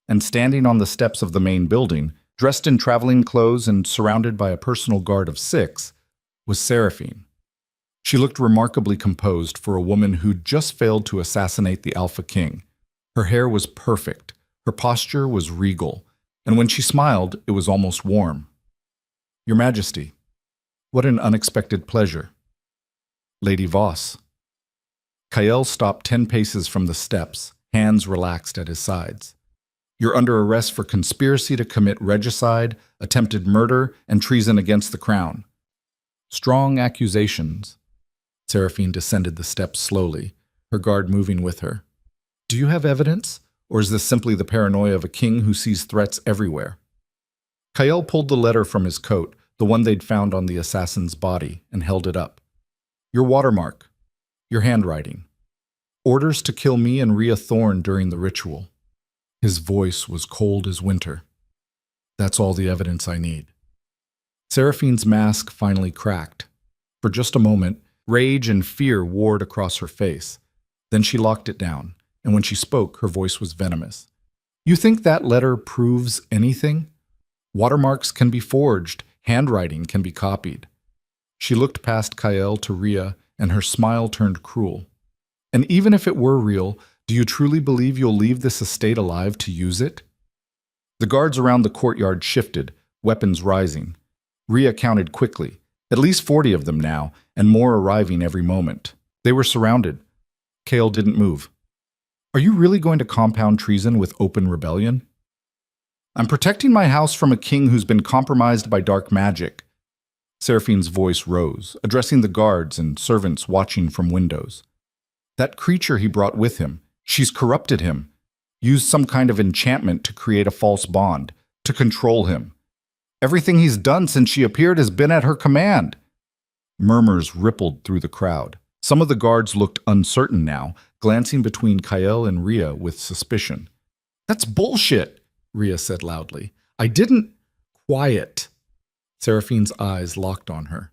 Speaker 1: And standing on the steps of the main building, dressed in traveling clothes and surrounded by a personal guard of 6, was Seraphine. She looked remarkably composed for a woman who'd just failed to assassinate the Alpha King. Her hair was perfect, her posture was regal, and when she smiled, it was almost warm. Your Majesty, what an unexpected pleasure. Lady Voss. Kael stopped 10 paces from the steps, hands relaxed at his sides. You're under arrest for conspiracy to commit regicide, attempted murder, and treason against the crown. Strong accusations. Seraphine descended the steps slowly, her guard moving with her. Do you have evidence, or is this simply the paranoia of a king who sees threats everywhere? Kael pulled the letter from his coat, the one they'd found on the assassin's body, and held it up. Your watermark. Your handwriting. Orders to kill me and Rhea Thorne during the ritual. His voice was cold as winter. That's all the evidence I need. Seraphine's mask finally cracked. For just a moment, rage and fear warred across her face. Then she locked it down, and when she spoke, her voice was venomous. You think that letter proves anything? Watermarks can be forged, handwriting can be copied. She looked past Kael to Rhea, and her smile turned cruel. And even if it were real, do you truly believe you'll leave this estate alive to use it? The guards around the courtyard shifted, weapons rising. Rhea counted quickly, at least 40 of them now, and more arriving every moment. They were surrounded. Kael didn't move. Are you really going to compound treason with open rebellion? I'm protecting my house from a king who's been compromised by dark magic. Seraphine's voice rose, addressing the guards and servants watching from windows. That creature he brought with him, she's corrupted him, used some kind of enchantment to create a false bond, to control him. Everything he's done since she appeared has been at her command. Murmurs rippled through the crowd. Some of the guards looked uncertain now, glancing between Kael and Rhea with suspicion. That's bullshit, Rhea said loudly. I didn't... Quiet. Seraphine's eyes locked on her.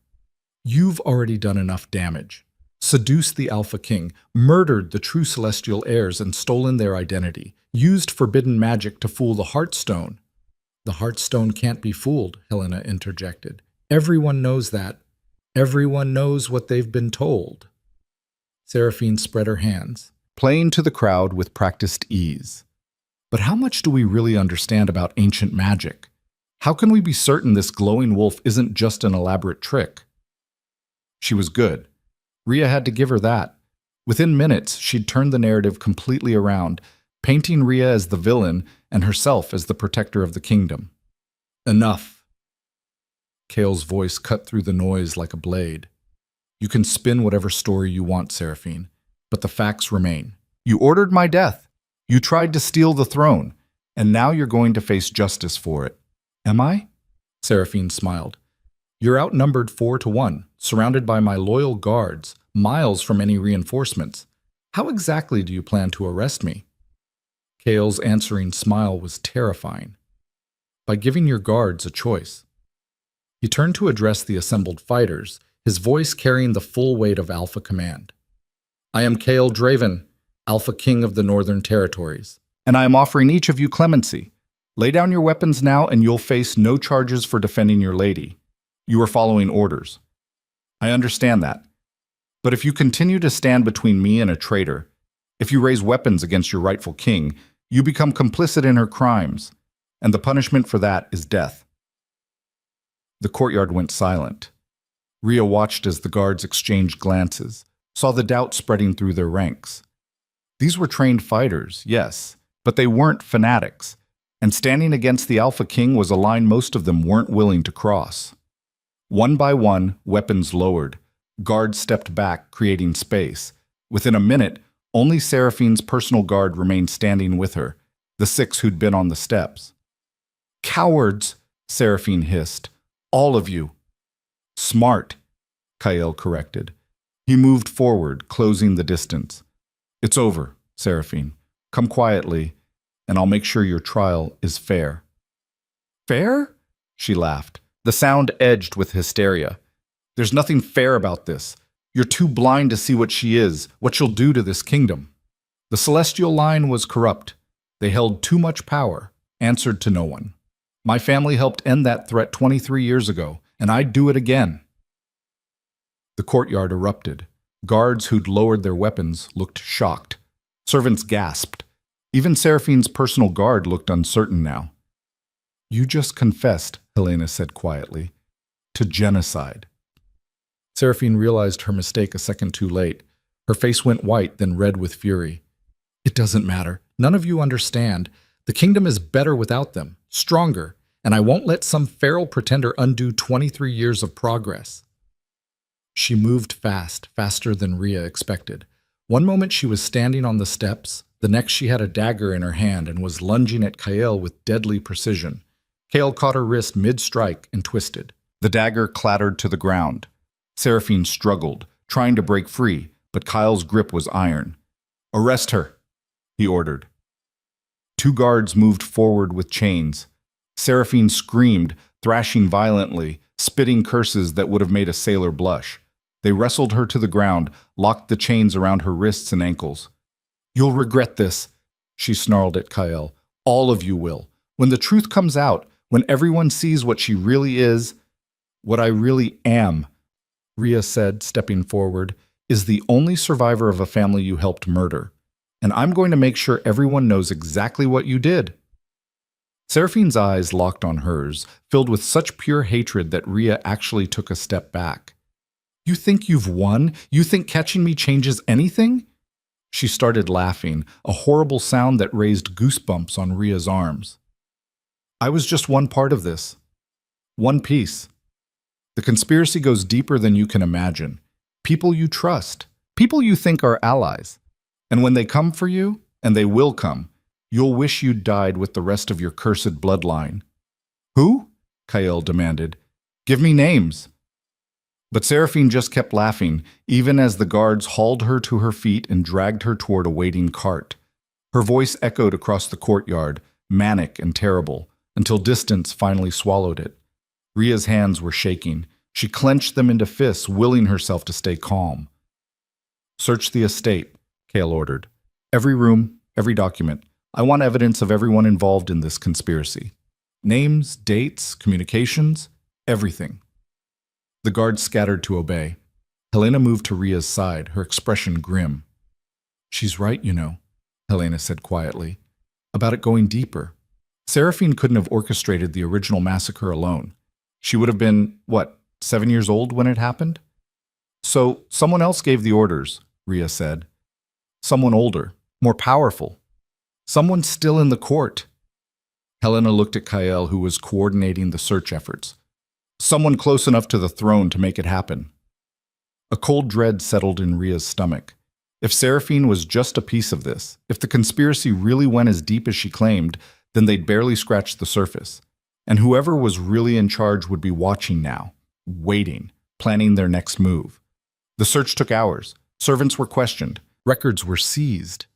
Speaker 1: You've already done enough damage. Seduced the Alpha King, murdered the true celestial heirs and stolen their identity, used forbidden magic to fool the Heartstone. The Heartstone can't be fooled, Helena interjected. Everyone knows that. Everyone knows what they've been told. Seraphine spread her hands, playing to the crowd with practiced ease. But how much do we really understand about ancient magic? How can we be certain this glowing wolf isn't just an elaborate trick? She was good. Rhea had to give her that. Within minutes, she'd turned the narrative completely around, painting Rhea as the villain and herself as the protector of the kingdom. Enough. Kael's voice cut through the noise like a blade. You can spin whatever story you want, Seraphine, but the facts remain. You ordered my death. You tried to steal the throne, and now you're going to face justice for it. Am I? Seraphine smiled. You're outnumbered 4-1, surrounded by my loyal guards, miles from any reinforcements. How exactly do you plan to arrest me? Kael's answering smile was terrifying. By giving your guards a choice. He turned to address the assembled fighters, his voice carrying the full weight of Alpha Command. I am Kael Draven, Alpha King of the Northern Territories, and I am offering each of you clemency. Lay down your weapons now and you'll face no charges for defending your lady. You are following orders. I understand that. But if you continue to stand between me and a traitor, if you raise weapons against your rightful king, You become complicit in her crimes, and the punishment for that is death. The courtyard went silent. Rhea watched as the guards exchanged glances, saw the doubt spreading through their ranks. These were trained fighters, yes, but they weren't fanatics, and standing against the Alpha King was a line most of them weren't willing to cross. One by one, weapons lowered. Guards stepped back, creating space. Within a minute, only Seraphine's personal guard remained standing with her, the 6 who'd been on the steps. "Cowards!" Seraphine hissed. "All of you." "Smart," Kael corrected. He moved forward, closing the distance. "It's over, Seraphine. Come quietly, and I'll make sure your trial is fair." "Fair?" She laughed. The sound edged with hysteria. "There's nothing fair about this. You're too blind to see what she is, what she'll do to this kingdom." The celestial line was corrupt. They held too much power, answered to no one. My family helped end that threat 23 years ago, and I'd do it again. The courtyard erupted. Guards who'd lowered their weapons looked shocked. Servants gasped. Even Seraphine's personal guard looked uncertain now. "You just confessed," Helena said quietly, "to genocide." Seraphine realized her mistake a second too late. Her face went white, then red with fury. "It doesn't matter. None of you understand. The kingdom is better without them, stronger, and I won't let some feral pretender undo 23 years of progress." She moved fast, faster than Rhea expected. One moment she was standing on the steps, the next she had a dagger in her hand and was lunging at Kael with deadly precision. Kael caught her wrist mid-strike and twisted. The dagger clattered to the ground. Seraphine struggled, trying to break free, but Kael's grip was iron. "Arrest her," he ordered. 2 guards moved forward with chains. Seraphine screamed, thrashing violently, spitting curses that would have made a sailor blush. They wrestled her to the ground, locked the chains around her wrists and ankles. "You'll regret this," she snarled at Kael. "All of you will. When the truth comes out, when everyone sees what she really is, what I really am," Rhea said, stepping forward, "is the only survivor of a family you helped murder. And I'm going to make sure everyone knows exactly what you did." Seraphine's eyes locked on hers, filled with such pure hatred that Rhea actually took a step back. "You think you've won? You think catching me changes anything?" She started laughing, a horrible sound that raised goosebumps on Rhea's arms. "I was just one part of this. One piece. The conspiracy goes deeper than you can imagine. People you trust, people you think are allies. And when they come for you, and they will come, you'll wish you'd died with the rest of your cursed bloodline." "Who?" Kael demanded. "Give me names." But Seraphine just kept laughing, even as the guards hauled her to her feet and dragged her toward a waiting cart. Her voice echoed across the courtyard, manic and terrible, until distance finally swallowed it. Rhea's hands were shaking. She clenched them into fists, willing herself to stay calm. "Search the estate," Kael ordered. "Every room, every document. I want evidence of everyone involved in this conspiracy. Names, dates, communications, everything." The guards scattered to obey. Helena moved to Rhea's side, her expression grim. "She's right, you know," Helena said quietly, "about it going deeper. Seraphine couldn't have orchestrated the original massacre alone. She would have been, 7 years old when it happened? So someone else gave the orders," Rhea said. "Someone older, more powerful. Someone still in the court." Helena looked at Kael, who was coordinating the search efforts. "Someone close enough to the throne to make it happen." A cold dread settled in Rhea's stomach. If Seraphine was just a piece of this, if the conspiracy really went as deep as she claimed, then they'd barely scratched the surface. And whoever was really in charge would be watching now, waiting, planning their next move. The search took hours. Servants were questioned. Records were seized.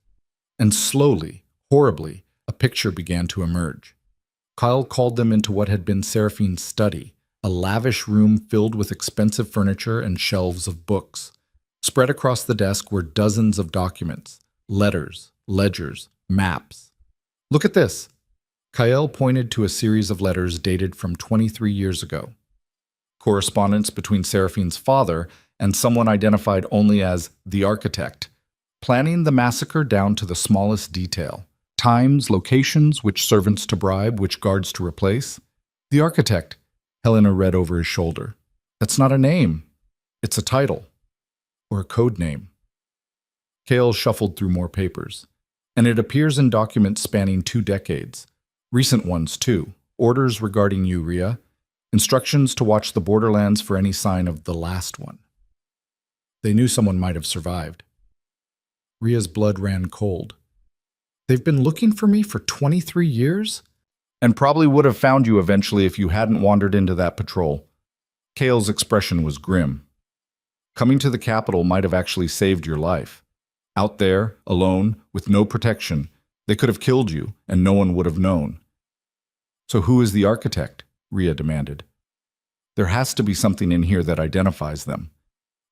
Speaker 1: And slowly, horribly, a picture began to emerge. Kyle called them into what had been Seraphine's study, a lavish room filled with expensive furniture and shelves of books. Spread across the desk were dozens of documents, letters, ledgers, maps. "Look at this." Kyle pointed to a series of letters dated from 23 years ago. Correspondence between Seraphine's father and someone identified only as the architect, planning the massacre down to the smallest detail. Times, locations, which servants to bribe, which guards to replace. The architect, Helena read over his shoulder. That's not a name. It's a title. Or a code name. Cale shuffled through more papers. And it appears in documents spanning 2 decades. Recent ones, too. Orders regarding you, Rhea. Instructions to watch the borderlands for any sign of the last one. They knew someone might have survived. Rhea's blood ran cold. They've been looking for me for 23 years? And probably would have found you eventually if you hadn't wandered into that patrol. Cale's expression was grim. Coming to the capital might have actually saved your life. Out there, alone, with no protection, they could have killed you, and no one would have known. So who is the architect? Rhea demanded. There has to be something in here that identifies them.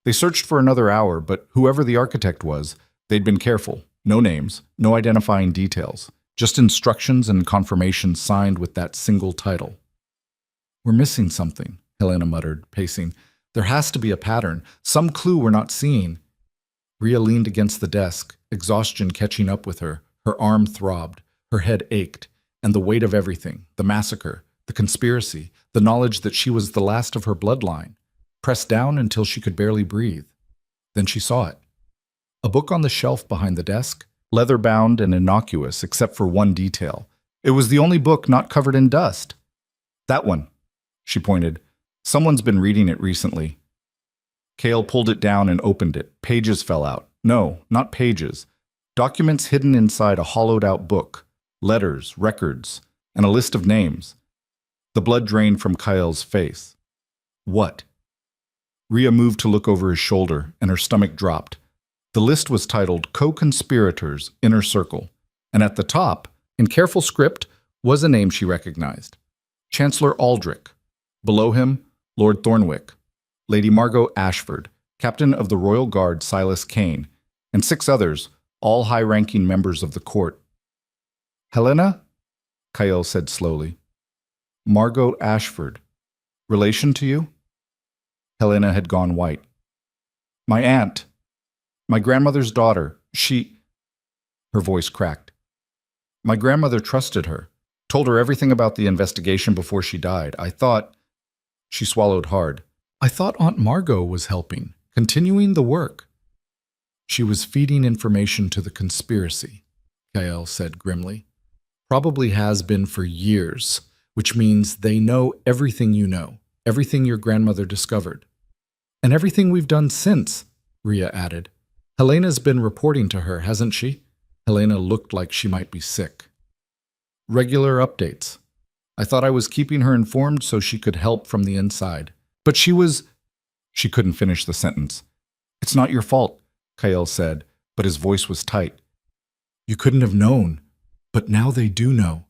Speaker 1: They searched for another hour, but whoever the architect was, they'd been careful. No names, no identifying details, just instructions and confirmations signed with that single title. We're missing something, Helena muttered, pacing. There has to be a pattern, some clue we're not seeing. Rhea leaned against the desk, exhaustion catching up with her. Her arm throbbed, her head ached, and the weight of everything, the massacre, the conspiracy, the knowledge that she was the last of her bloodline, pressed down until she could barely breathe. Then she saw it. A book on the shelf behind the desk, leather-bound and innocuous except for one detail. It was the only book not covered in dust. That one, she pointed. Someone's been reading it recently. Cale pulled it down and opened it. Pages fell out. No, not pages. Documents hidden inside a hollowed-out book. Letters, records, and a list of names. The blood drained from Kyle's face. What? Rhea moved to look over his shoulder, and her stomach dropped. The list was titled Co-Conspirators, Inner Circle, and at the top, in careful script, was a name she recognized. Chancellor Aldrich. Below him, Lord Thornwick, Lady Margot Ashford, Captain of the Royal Guard Silas Kane, and 6 others, all high-ranking members of the court. Helena? Kyle said slowly. Margot Ashford. Relation to you? Helena had gone white. My aunt. My grandmother's daughter. Her voice cracked. My grandmother trusted her, told her everything about the investigation before she died. I thought... She swallowed hard. I thought Aunt Margot was helping, continuing the work. She was feeding information to the conspiracy, Kyle said grimly. Probably has been for years, which means they know everything you know, everything your grandmother discovered. And everything we've done since, Rhea added. Helena's been reporting to her, hasn't she? Helena looked like she might be sick. Regular updates. I thought I was keeping her informed so she could help from the inside. But she was... She couldn't finish the sentence. It's not your fault, Kyle said, but his voice was tight. You couldn't have known. But now they do know,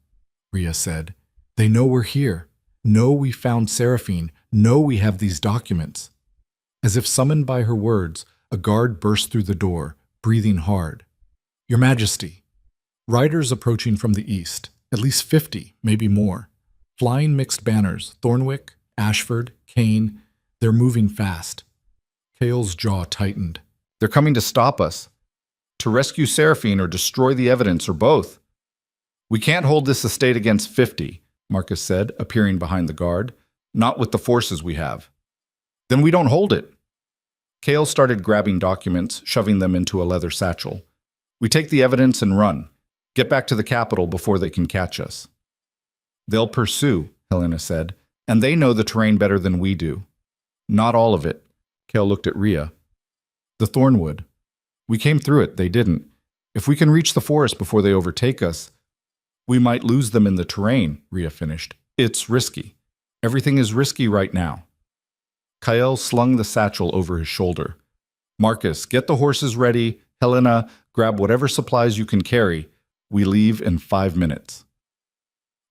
Speaker 1: Rhea said. They know we're here. Know we found Seraphine. Know we have these documents. As if summoned by her words, a guard burst through the door, breathing hard. Your Majesty. Riders approaching from the east, at least 50, maybe more. Flying mixed banners, Thornwick, Ashford, Kane. They're moving fast. Cale's jaw tightened. They're coming to stop us. To rescue Seraphine or destroy the evidence, or both. We can't hold this estate against 50, Marcus said, appearing behind the guard. Not with the forces we have. Then we don't hold it. Cale started grabbing documents, shoving them into a leather satchel. We take the evidence and run. Get back to the capital before they can catch us. They'll pursue, Helena said, and they know the terrain better than we do. Not all of it. Cale looked at Rhea. The Thornwood. We came through it, they didn't. If we can reach the forest before they overtake us, we might lose them in the terrain, Rhea finished. It's risky. Everything is risky right now. Kyle slung the satchel over his shoulder. Marcus, get the horses ready. Helena, grab whatever supplies you can carry. We leave in 5 minutes.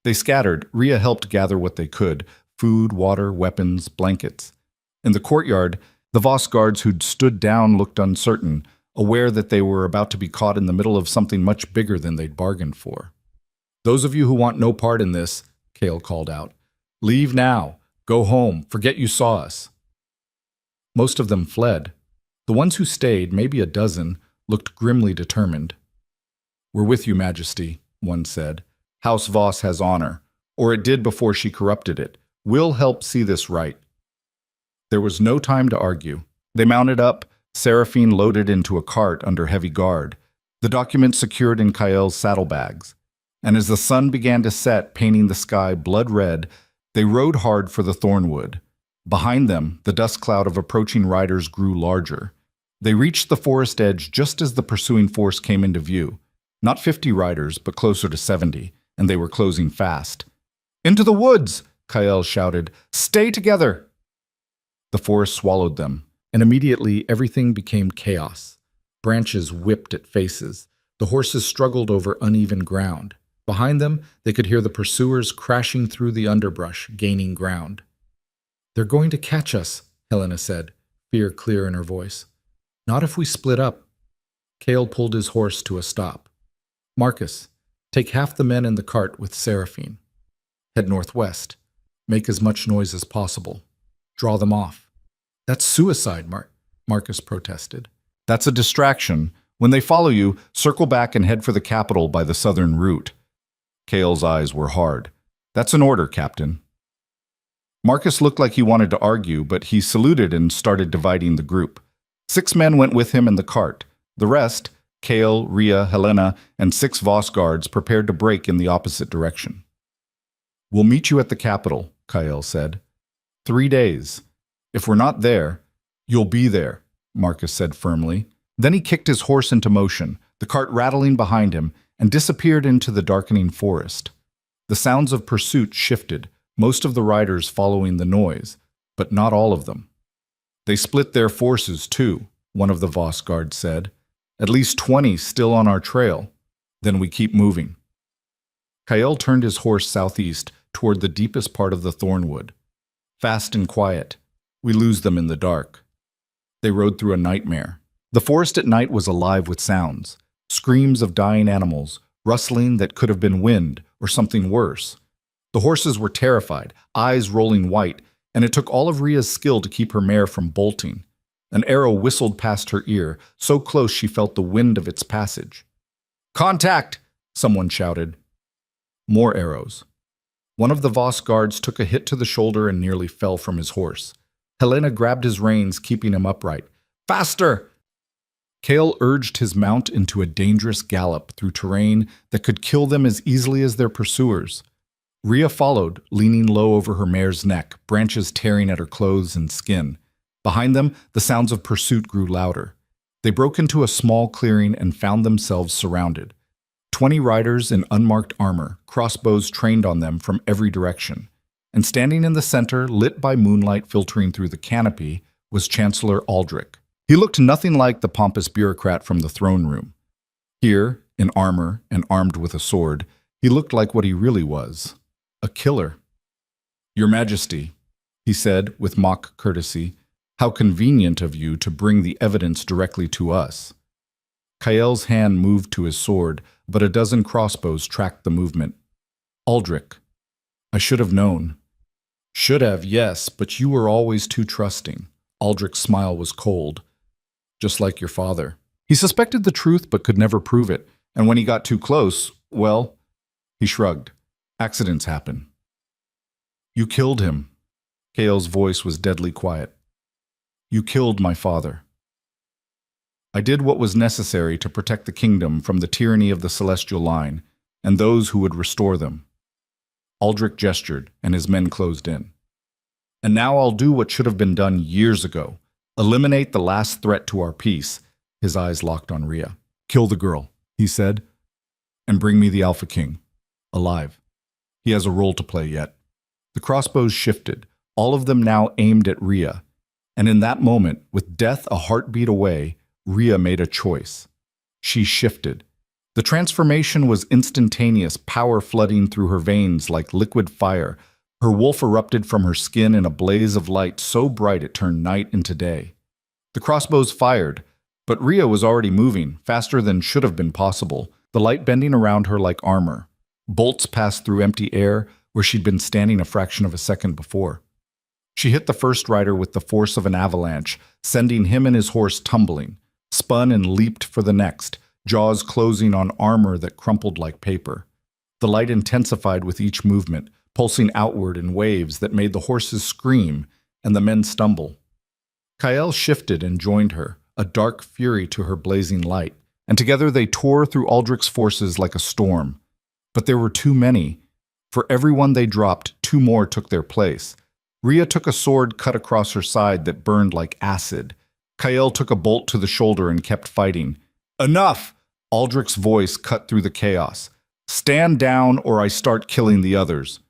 Speaker 1: They scattered. Rhea helped gather what they could. Food, water, weapons, blankets. In the courtyard, the Voss guards who'd stood down looked uncertain, aware that they were about to be caught in the middle of something much bigger than they'd bargained for. Those of you who want no part in this, Cale called out, leave now. Go home. Forget you saw us. Most of them fled. The ones who stayed, maybe a dozen, looked grimly determined. We're with you, Majesty. one said. House Voss has honor, or it did before she corrupted it. We'll help see this right. There was no time to argue. They mounted up, Seraphine loaded into a cart under heavy guard, the documents secured in Kael's saddlebags. And as the sun began to set, painting the sky blood red, they rode hard for the Thornwood. Behind them, the dust cloud of approaching riders grew larger. They reached the forest edge just as the pursuing force came into view. Not 50 riders, but closer to 70, and they were closing fast. "Into the woods!" Kael shouted. "Stay together!" The forest swallowed them, and immediately everything became chaos. Branches whipped at faces. The horses struggled over uneven ground. Behind them, they could hear the pursuers crashing through the underbrush, gaining ground. "They're going to catch us," Helena said, fear clear in her voice. "Not if we split up." Kael pulled his horse to a stop. "Marcus, take half the men in the cart with Seraphine. Head northwest. Make as much noise as possible. Draw them off." "That's suicide," Marcus protested. "That's a distraction. When they follow you, circle back and head for the capital by the southern route." Kael's eyes were hard. "That's an order, Captain." Marcus looked like he wanted to argue, but he saluted and started dividing the group. 6 men went with him in the cart. The rest, Kael, Rhea, Helena, and 6 Voss guards, prepared to break in the opposite direction. "We'll meet you at the capital," Kael said. 3 days. If we're not there, you'll be there," Marcus said firmly. Then he kicked his horse into motion, the cart rattling behind him, and disappeared into the darkening forest. The sounds of pursuit shifted, most of the riders following the noise, but not all of them. "They split their forces too," one of the Voss guards said. "At least 20 still on our trail. Then we keep moving." Kael turned his horse southeast toward the deepest part of the Thornwood. Fast and quiet. We lose them in the dark. They rode through a nightmare. The forest at night was alive with sounds. Screams of dying animals, rustling that could have been wind or something worse. The horses were terrified, eyes rolling white, and it took all of Rhea's skill to keep her mare from bolting. An arrow whistled past her ear, so close she felt the wind of its passage. "Contact!" someone shouted. More arrows. One of the Voss guards took a hit to the shoulder and nearly fell from his horse. Helena grabbed his reins, keeping him upright. "Faster!" Kael urged his mount into a dangerous gallop through terrain that could kill them as easily as their pursuers. Rhea followed, leaning low over her mare's neck, branches tearing at her clothes and skin. Behind them, the sounds of pursuit grew louder. They broke into a small clearing and found themselves surrounded. 20 riders in unmarked armor, crossbows trained on them from every direction. And standing in the center, lit by moonlight filtering through the canopy, was Chancellor Aldrich. He looked nothing like the pompous bureaucrat from the throne room. Here, in armor and armed with a sword, he looked like what he really was, a killer. "Your Majesty," he said with mock courtesy, "how convenient of you to bring the evidence directly to us." Kael's hand moved to his sword, but a dozen crossbows tracked the movement. "Aldrich, I should have known." "Should have, yes, but you were always too trusting." Aldrich's smile was cold. "Just like your father." He suspected the truth but could never prove it, and when he got too close, well, he shrugged. Accidents happen. "You killed him." Kael's voice was deadly quiet. "You killed my father." "I did what was necessary to protect the kingdom from the tyranny of the celestial line and those who would restore them." Aldrich gestured, and his men closed in. "And now I'll do what should have been done years ago. Eliminate the last threat to our peace." His eyes locked on Rhea. "Kill the girl," he said, "and bring me the Alpha King, alive. He has a role to play yet." The crossbows shifted, all of them now aimed at Rhea. And in that moment, with death a heartbeat away, Rhea made a choice. She shifted. The transformation was instantaneous, power flooding through her veins like liquid fire. Her wolf erupted from her skin in a blaze of light so bright it turned night into day. The crossbows fired, but Rhea was already moving, faster than should have been possible, the light bending around her like armor. Bolts passed through empty air where she'd been standing a fraction of a second before. She hit the first rider with the force of an avalanche, sending him and his horse tumbling, spun and leaped for the next, jaws closing on armor that crumpled like paper. The light intensified with each movement, pulsing outward in waves that made the horses scream and the men stumble. Kael shifted and joined her, a dark fury to her blazing light, and together they tore through Aldrich's forces like a storm. But there were too many. For every one they dropped, two more took their place. Rhea took a sword cut across her side that burned like acid. Kael took a bolt to the shoulder and kept fighting. "Enough!" Aldrich's voice cut through the chaos. "Stand down or I start killing the others."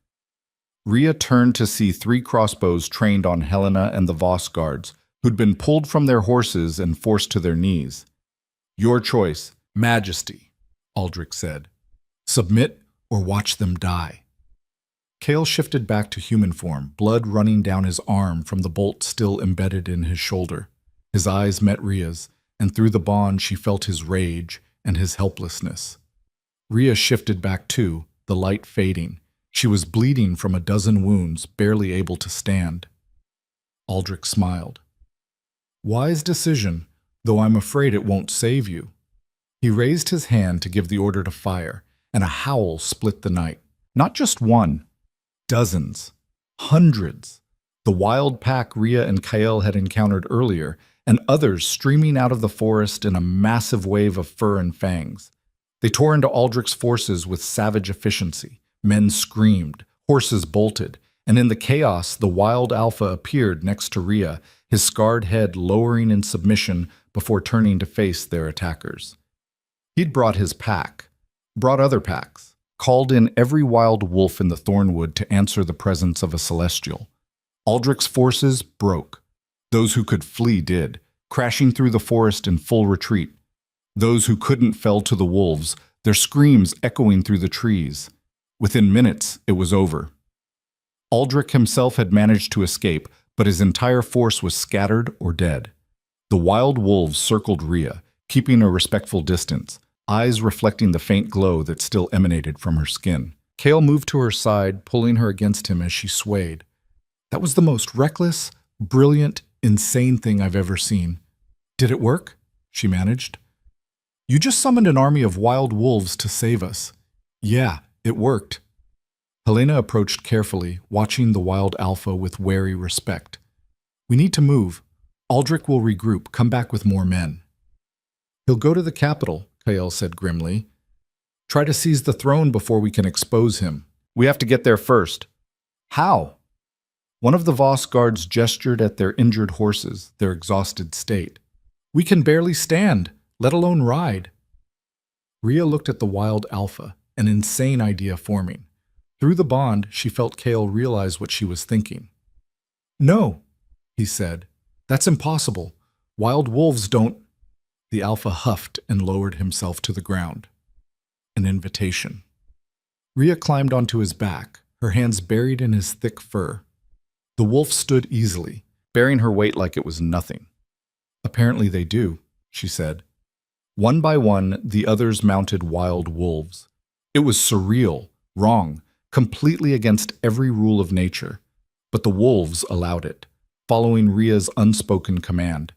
Speaker 1: Rhea turned to see 3 crossbows trained on Helena and the Voss guards, who'd been pulled from their horses and forced to their knees. "Your choice, Majesty," Aldrich said. "Submit or watch them die." Kael shifted back to human form, blood running down his arm from the bolt still embedded in his shoulder. His eyes met Rhea's, and through the bond she felt his rage and his helplessness. Rhea shifted back too, the light fading. She was bleeding from a dozen wounds, barely able to stand. Aldrich smiled. "Wise decision, though I'm afraid it won't save you." He raised his hand to give the order to fire, and a howl split the night. Not just one. Dozens. Hundreds. The wild pack Rhea and Kael had encountered earlier, and others streaming out of the forest in a massive wave of fur and fangs. They tore into Aldrich's forces with savage efficiency. Men screamed, horses bolted, and in the chaos the wild alpha appeared next to Rhea, his scarred head lowering in submission before turning to face their attackers. He'd brought his pack, brought other packs, called in every wild wolf in the Thornwood to answer the presence of a celestial. Aldrich's forces broke. Those who could flee did, crashing through the forest in full retreat. Those who couldn't fell to the wolves, their screams echoing through the trees. Within minutes, it was over. Aldrich himself had managed to escape, but his entire force was scattered or dead. The wild wolves circled Rhea, keeping a respectful distance, eyes reflecting the faint glow that still emanated from her skin. Kael moved to her side, pulling her against him as she swayed. "That was the most reckless, brilliant, insane thing I've ever seen." "Did it work?" she managed. "You just summoned an army of wild wolves to save us." "Yeah, it worked." Helena approached carefully, watching the wild alpha with wary respect. "We need to move. Aldrich will regroup, come back with more men." "He'll go to the capital," Kael said grimly. "Try to seize the throne before we can expose him. We have to get there first." "How?" One of the Voss guards gestured at their injured horses, their exhausted state. "We can barely stand, let alone ride." Rhea looked at the wild alpha, an insane idea forming. Through the bond, she felt Kael realize what she was thinking. "No," he said. "That's impossible. Wild wolves don't—" The alpha huffed and lowered himself to the ground. An invitation. Rhea climbed onto his back, her hands buried in his thick fur. The wolf stood easily, bearing her weight like it was nothing. "Apparently they do," she said. One by one, the others mounted wild wolves. It was surreal, wrong, completely against every rule of nature. But the wolves allowed it, following Rhea's unspoken command.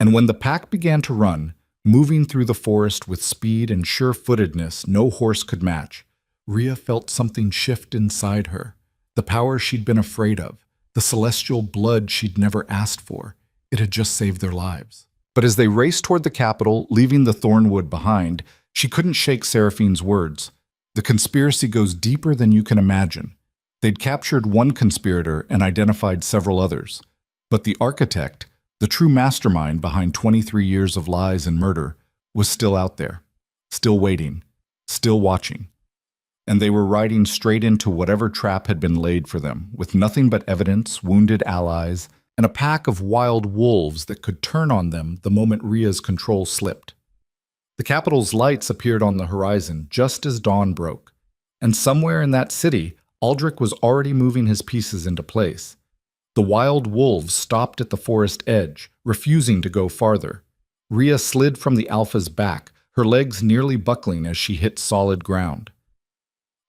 Speaker 1: And when the pack began to run, moving through the forest with speed and sure-footedness no horse could match, Rhea felt something shift inside her. The power she'd been afraid of, the celestial blood she'd never asked for, it had just saved their lives. But as they raced toward the capital, leaving the Thornwood behind, she couldn't shake Seraphine's words. The conspiracy goes deeper than you can imagine. They'd captured one conspirator and identified several others. But the architect, the true mastermind behind 23 years of lies and murder, was still out there, still waiting, still watching. And they were riding straight into whatever trap had been laid for them, with nothing but evidence, wounded allies, and a pack of wild wolves that could turn on them the moment Rhea's control slipped. The capital's lights appeared on the horizon just as dawn broke, and somewhere in that city, Aldrich was already moving his pieces into place. The wild wolves stopped at the forest edge, refusing to go farther. Rhea slid from the alpha's back, her legs nearly buckling as she hit solid ground.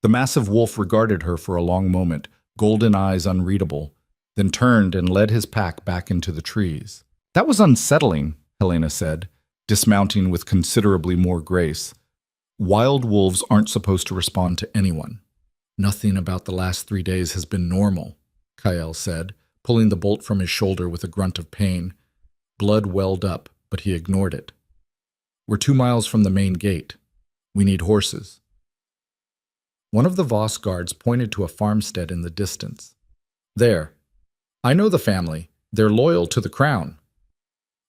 Speaker 1: The massive wolf regarded her for a long moment, golden eyes unreadable, then turned and led his pack back into the trees. "That was unsettling," Helena said, dismounting with considerably more grace. Wild wolves aren't supposed to respond to anyone. Nothing about the last 3 days has been normal, Kyle said, pulling the bolt from his shoulder with a grunt of pain. Blood welled up, but he ignored it. We're 2 miles from the main gate. We need horses. One of the Voss guards pointed to a farmstead in the distance. There. I know the family. They're loyal to the crown.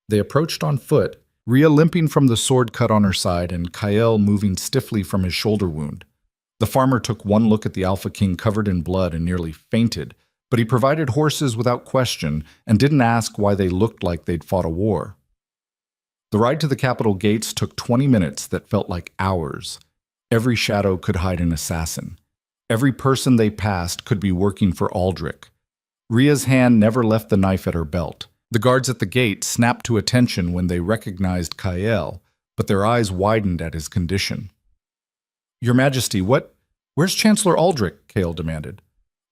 Speaker 1: They approached on foot, Rhea limping from the sword cut on her side and Kyle moving stiffly from his shoulder wound. The farmer took one look at the Alpha King covered in blood and nearly fainted, but he provided horses without question and didn't ask why they looked like they'd fought a war. The ride to the Capitol gates took 20 minutes that felt like hours. Every shadow could hide an assassin. Every person they passed could be working for Aldrich. Rhea's hand never left the knife at her belt. The guards at the gate snapped to attention when they recognized Kyle, but their eyes widened at his condition. Your Majesty, where's Chancellor Aldrich? Kale demanded.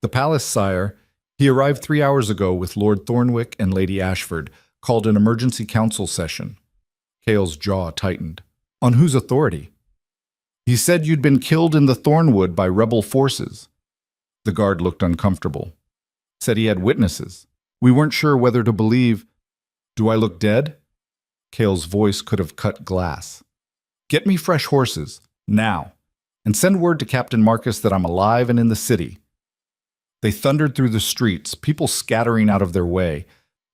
Speaker 1: The palace, sire. He arrived 3 hours ago with Lord Thornwick and Lady Ashford, called an emergency council session. Kale's jaw tightened. On whose authority? He said you'd been killed in the Thornwood by rebel forces. The guard looked uncomfortable. Said he had witnesses. We weren't sure whether to believe. Do I look dead? Kale's voice could have cut glass. Get me fresh horses, now, and send word to Captain Marcus that I'm alive and in the city. They thundered through the streets, people scattering out of their way.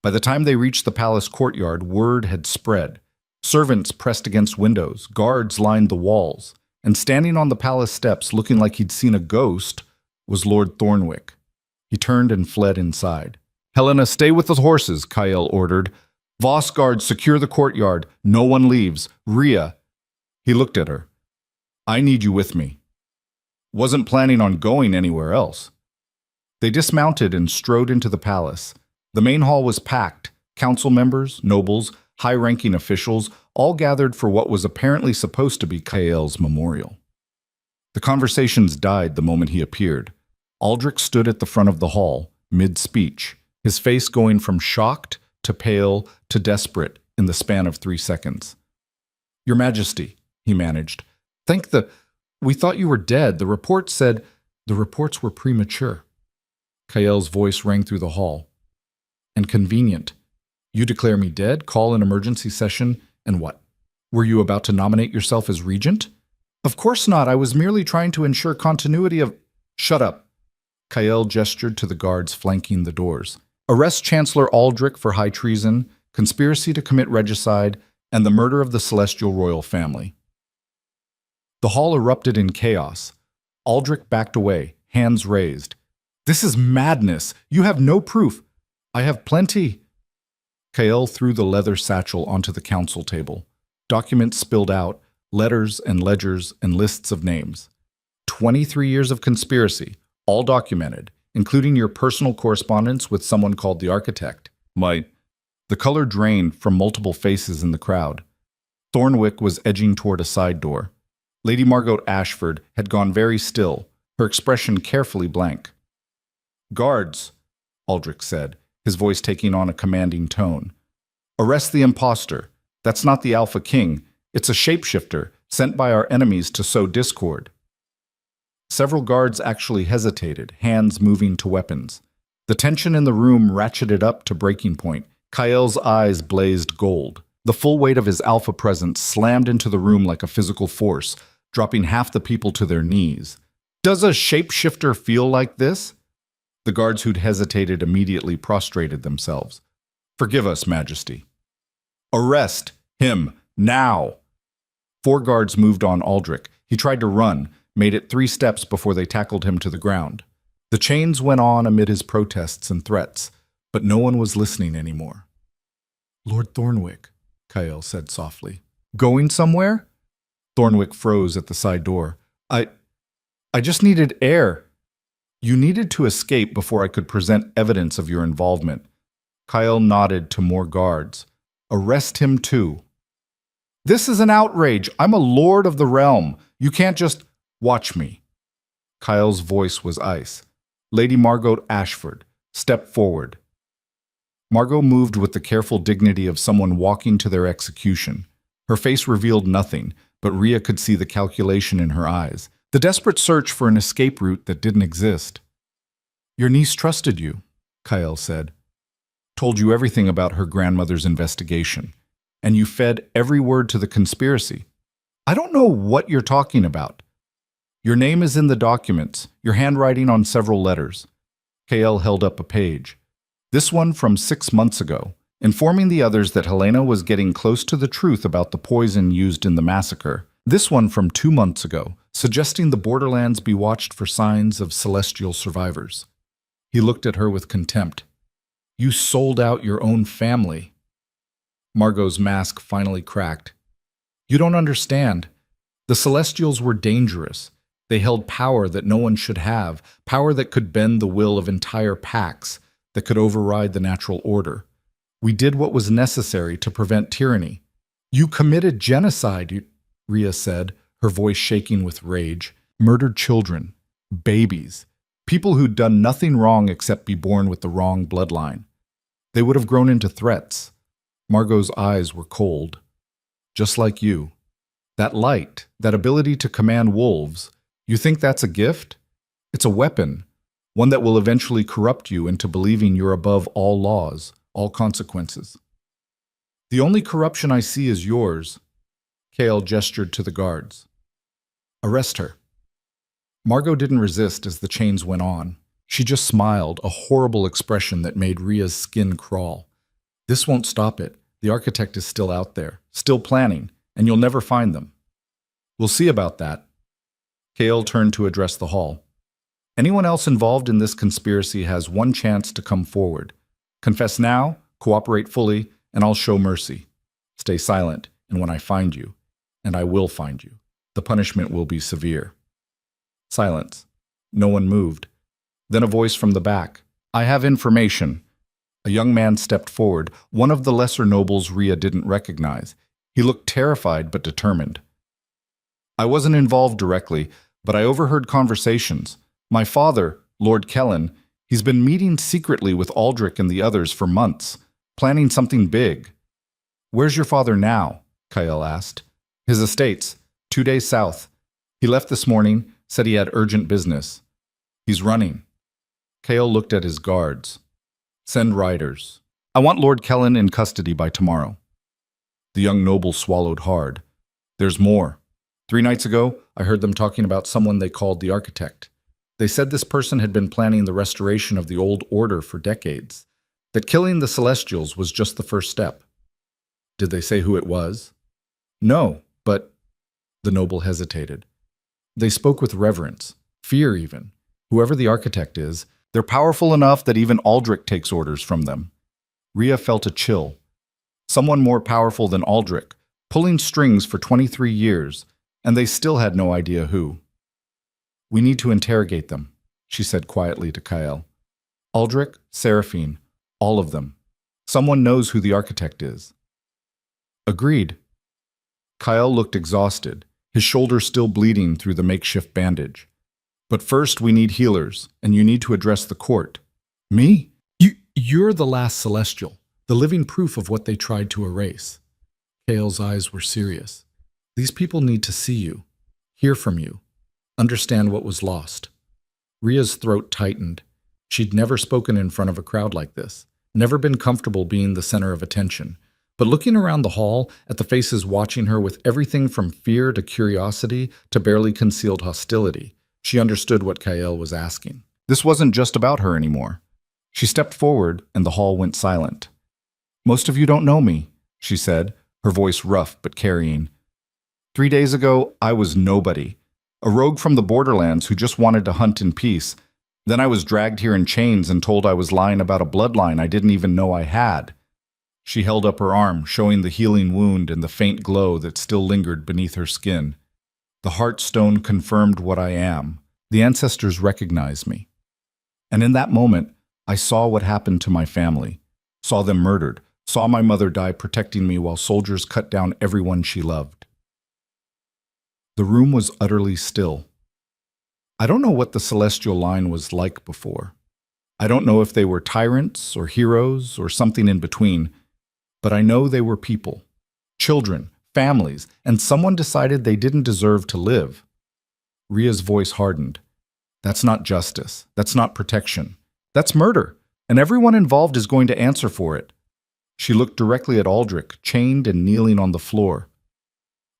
Speaker 1: By the time they reached the palace courtyard, word had spread. Servants pressed against windows, guards lined the walls, and standing on the palace steps looking like he'd seen a ghost was Lord Thornwick. He turned and fled inside. Helena, stay with the horses, Kyle ordered. Voss guards, secure the courtyard. No one leaves. Rhea. He looked at her. I need you with me. Wasn't planning on going anywhere else. They dismounted and strode into the palace. The main hall was packed. Council members, nobles, high-ranking officials, all gathered for what was apparently supposed to be Kyle's memorial. The conversations died the moment he appeared. Aldrich stood at the front of the hall, mid-speech, his face going from shocked to pale to desperate in the span of 3 seconds. Your Majesty, he managed. We thought you were dead. The report said the reports were premature. Kyle's voice rang through the hall. And convenient. You declare me dead, call an emergency session, and what? Were you about to nominate yourself as regent? Of course not. I was merely trying to ensure continuity of... Shut up. Kyle gestured to the guards flanking the doors. Arrest Chancellor Aldrich for high treason, conspiracy to commit regicide, and the murder of the celestial royal family. The hall erupted in chaos. Aldrich backed away, hands raised. This is madness. You have no proof. I have plenty. Kyle threw the leather satchel onto the council table. Documents spilled out, letters and ledgers and lists of names. 23 years of conspiracy, all documented, including your personal correspondence with someone called the architect. The color drained from multiple faces in the crowd. Thornwick was edging toward a side door. Lady Margot Ashford had gone very still, her expression carefully blank. Guards, Aldrich said, his voice taking on a commanding tone. Arrest the impostor. That's not the Alpha King. It's a shapeshifter sent by our enemies to sow discord. Several guards actually hesitated, hands moving to weapons. The tension in the room ratcheted up to breaking point. Kyle's eyes blazed gold. The full weight of his alpha presence slammed into the room like a physical force, dropping half the people to their knees. Does a shapeshifter feel like this? The guards who'd hesitated immediately prostrated themselves. Forgive us, Majesty. Arrest him, now! 4 guards moved on Aldrich. He tried to run, made it 3 steps before they tackled him to the ground. The chains went on amid his protests and threats, but no one was listening anymore. Lord Thornwick, Kyle said softly. Going somewhere? Thornwick froze at the side door. I just needed air. You needed to escape before I could present evidence of your involvement. Kyle nodded to more guards. Arrest him too. This is an outrage. I'm a lord of the realm. You can't just... Watch me. Kyle's voice was ice. Lady Margot Ashford, step forward. Margot moved with the careful dignity of someone walking to their execution. Her face revealed nothing, but Rhea could see the calculation in her eyes, the desperate search for an escape route that didn't exist. Your niece trusted you, Kyle said. Told you everything about her grandmother's investigation, and you fed every word to the conspiracy. I don't know what you're talking about. Your name is in the documents, your handwriting on several letters. KL held up a page. This one from 6 months ago, informing the others that Helena was getting close to the truth about the poison used in the massacre. This one from 2 months ago, suggesting the borderlands be watched for signs of celestial survivors. He looked at her with contempt. You sold out your own family. Margot's mask finally cracked. You don't understand. The Celestials were dangerous. They held power that no one should have, power that could bend the will of entire packs, that could override the natural order. We did what was necessary to prevent tyranny. You committed genocide, Rhea said, her voice shaking with rage. Murdered children, babies, people who'd done nothing wrong except be born with the wrong bloodline. They would have grown into threats. Margot's eyes were cold. Just like you. That light, that ability to command wolves, you think that's a gift? It's a weapon, one that will eventually corrupt you into believing you're above all laws, all consequences. The only corruption I see is yours. Kale gestured to the guards. Arrest her. Margot didn't resist as the chains went on. She just smiled, a horrible expression that made Rhea's skin crawl. This won't stop it. The architect is still out there, still planning, and you'll never find them. We'll see about that. Kale turned to address the hall. Anyone else involved in this conspiracy has one chance to come forward. Confess now, cooperate fully, and I'll show mercy. Stay silent, and when I find you, and I will find you, the punishment will be severe. Silence. No one moved. Then a voice from the back. I have information. A young man stepped forward, one of the lesser nobles Rhea didn't recognize. He looked terrified but determined. I wasn't involved directly, but I overheard conversations. My father, Lord Kellen, he's been meeting secretly with Aldrich and the others for months, planning something big. Where's your father now? Kyle asked. His estates, 2 days south. He left this morning, said he had urgent business. He's running. Kale looked at his guards. Send riders. I want Lord Kellen in custody by tomorrow. The young noble swallowed hard. There's more. 3 nights ago, I heard them talking about someone they called the architect. They said this person had been planning the restoration of the old order for decades, that killing the Celestials was just the first step. Did they say who it was? No, but... The noble hesitated. They spoke with reverence, fear even. Whoever the architect is, they're powerful enough that even Aldrich takes orders from them. Rhea felt a chill. Someone more powerful than Aldrich, pulling strings for 23 years, and they still had no idea who. We need to interrogate them, she said quietly to Kyle. Aldrich, Seraphine, all of them. Someone knows who the architect is. Agreed. Kyle looked exhausted, his shoulder still bleeding through the makeshift bandage. But first we need healers, and you need to address the court. Me? You're the last Celestial, the living proof of what they tried to erase. Kale's eyes were serious. These people need to see you, hear from you, understand what was lost. Rhea's throat tightened. She'd never spoken in front of a crowd like this, never been comfortable being the center of attention. But looking around the hall, at the faces watching her with everything from fear to curiosity to barely concealed hostility, she understood what Kyle was asking. This wasn't just about her anymore. She stepped forward, and the hall went silent. Most of you don't know me, she said, her voice rough but carrying. 3 days ago, I was nobody. A rogue from the borderlands who just wanted to hunt in peace. Then I was dragged here in chains and told I was lying about a bloodline I didn't even know I had. She held up her arm, showing the healing wound and the faint glow that still lingered beneath her skin. The Heartstone confirmed what I am. The ancestors recognized me. And in that moment, I saw what happened to my family. Saw them murdered. Saw my mother die protecting me while soldiers cut down everyone she loved. The room was utterly still. I don't know what the Celestial line was like before. I don't know if they were tyrants or heroes or something in between, but I know they were people. Children, families, and someone decided they didn't deserve to live. Ria's voice hardened. That's not justice. That's not protection. That's murder, and everyone involved is going to answer for it. She looked directly at Aldrich, chained and kneeling on the floor.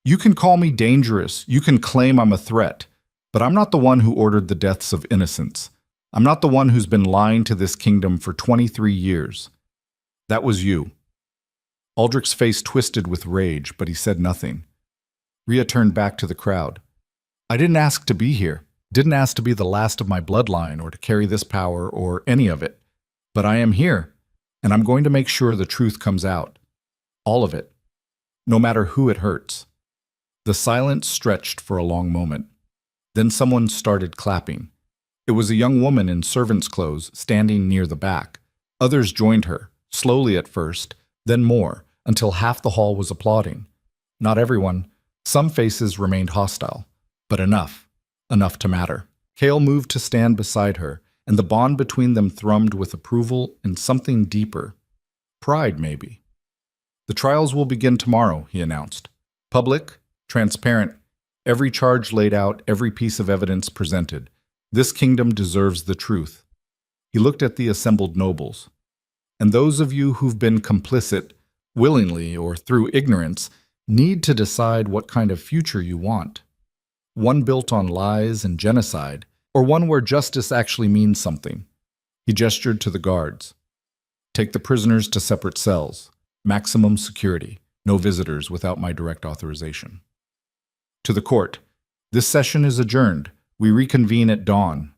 Speaker 1: You can call me dangerous, you can claim I'm a threat, but I'm not the one who ordered the deaths of innocents. I'm not the one who's been lying to this kingdom for 23 years. That was you. Aldrich's face twisted with rage, but he said nothing. Ria turned back to the crowd. I didn't ask to be here, didn't ask to be the last of my bloodline or to carry this power or any of it. But I am here, and I'm going to make sure the truth comes out. All of it. No matter who it hurts. The silence stretched for a long moment. Then someone started clapping. It was a young woman in servant's clothes standing near the back. Others joined her, slowly at first, then more, until half the hall was applauding. Not everyone. Some faces remained hostile. But enough. Enough to matter. Kale moved to stand beside her, and the bond between them thrummed with approval and something deeper. Pride, maybe. The trials will begin tomorrow, he announced. Public, transparent, every charge laid out, every piece of evidence presented. This kingdom deserves the truth. He looked at the assembled nobles. And those of you who've been complicit, willingly or through ignorance, need to decide what kind of future you want. One built on lies and genocide, or one where justice actually means something. He gestured to the guards. Take the prisoners to separate cells. Maximum security. No visitors without my direct authorization. To the court. This session is adjourned. We reconvene at dawn.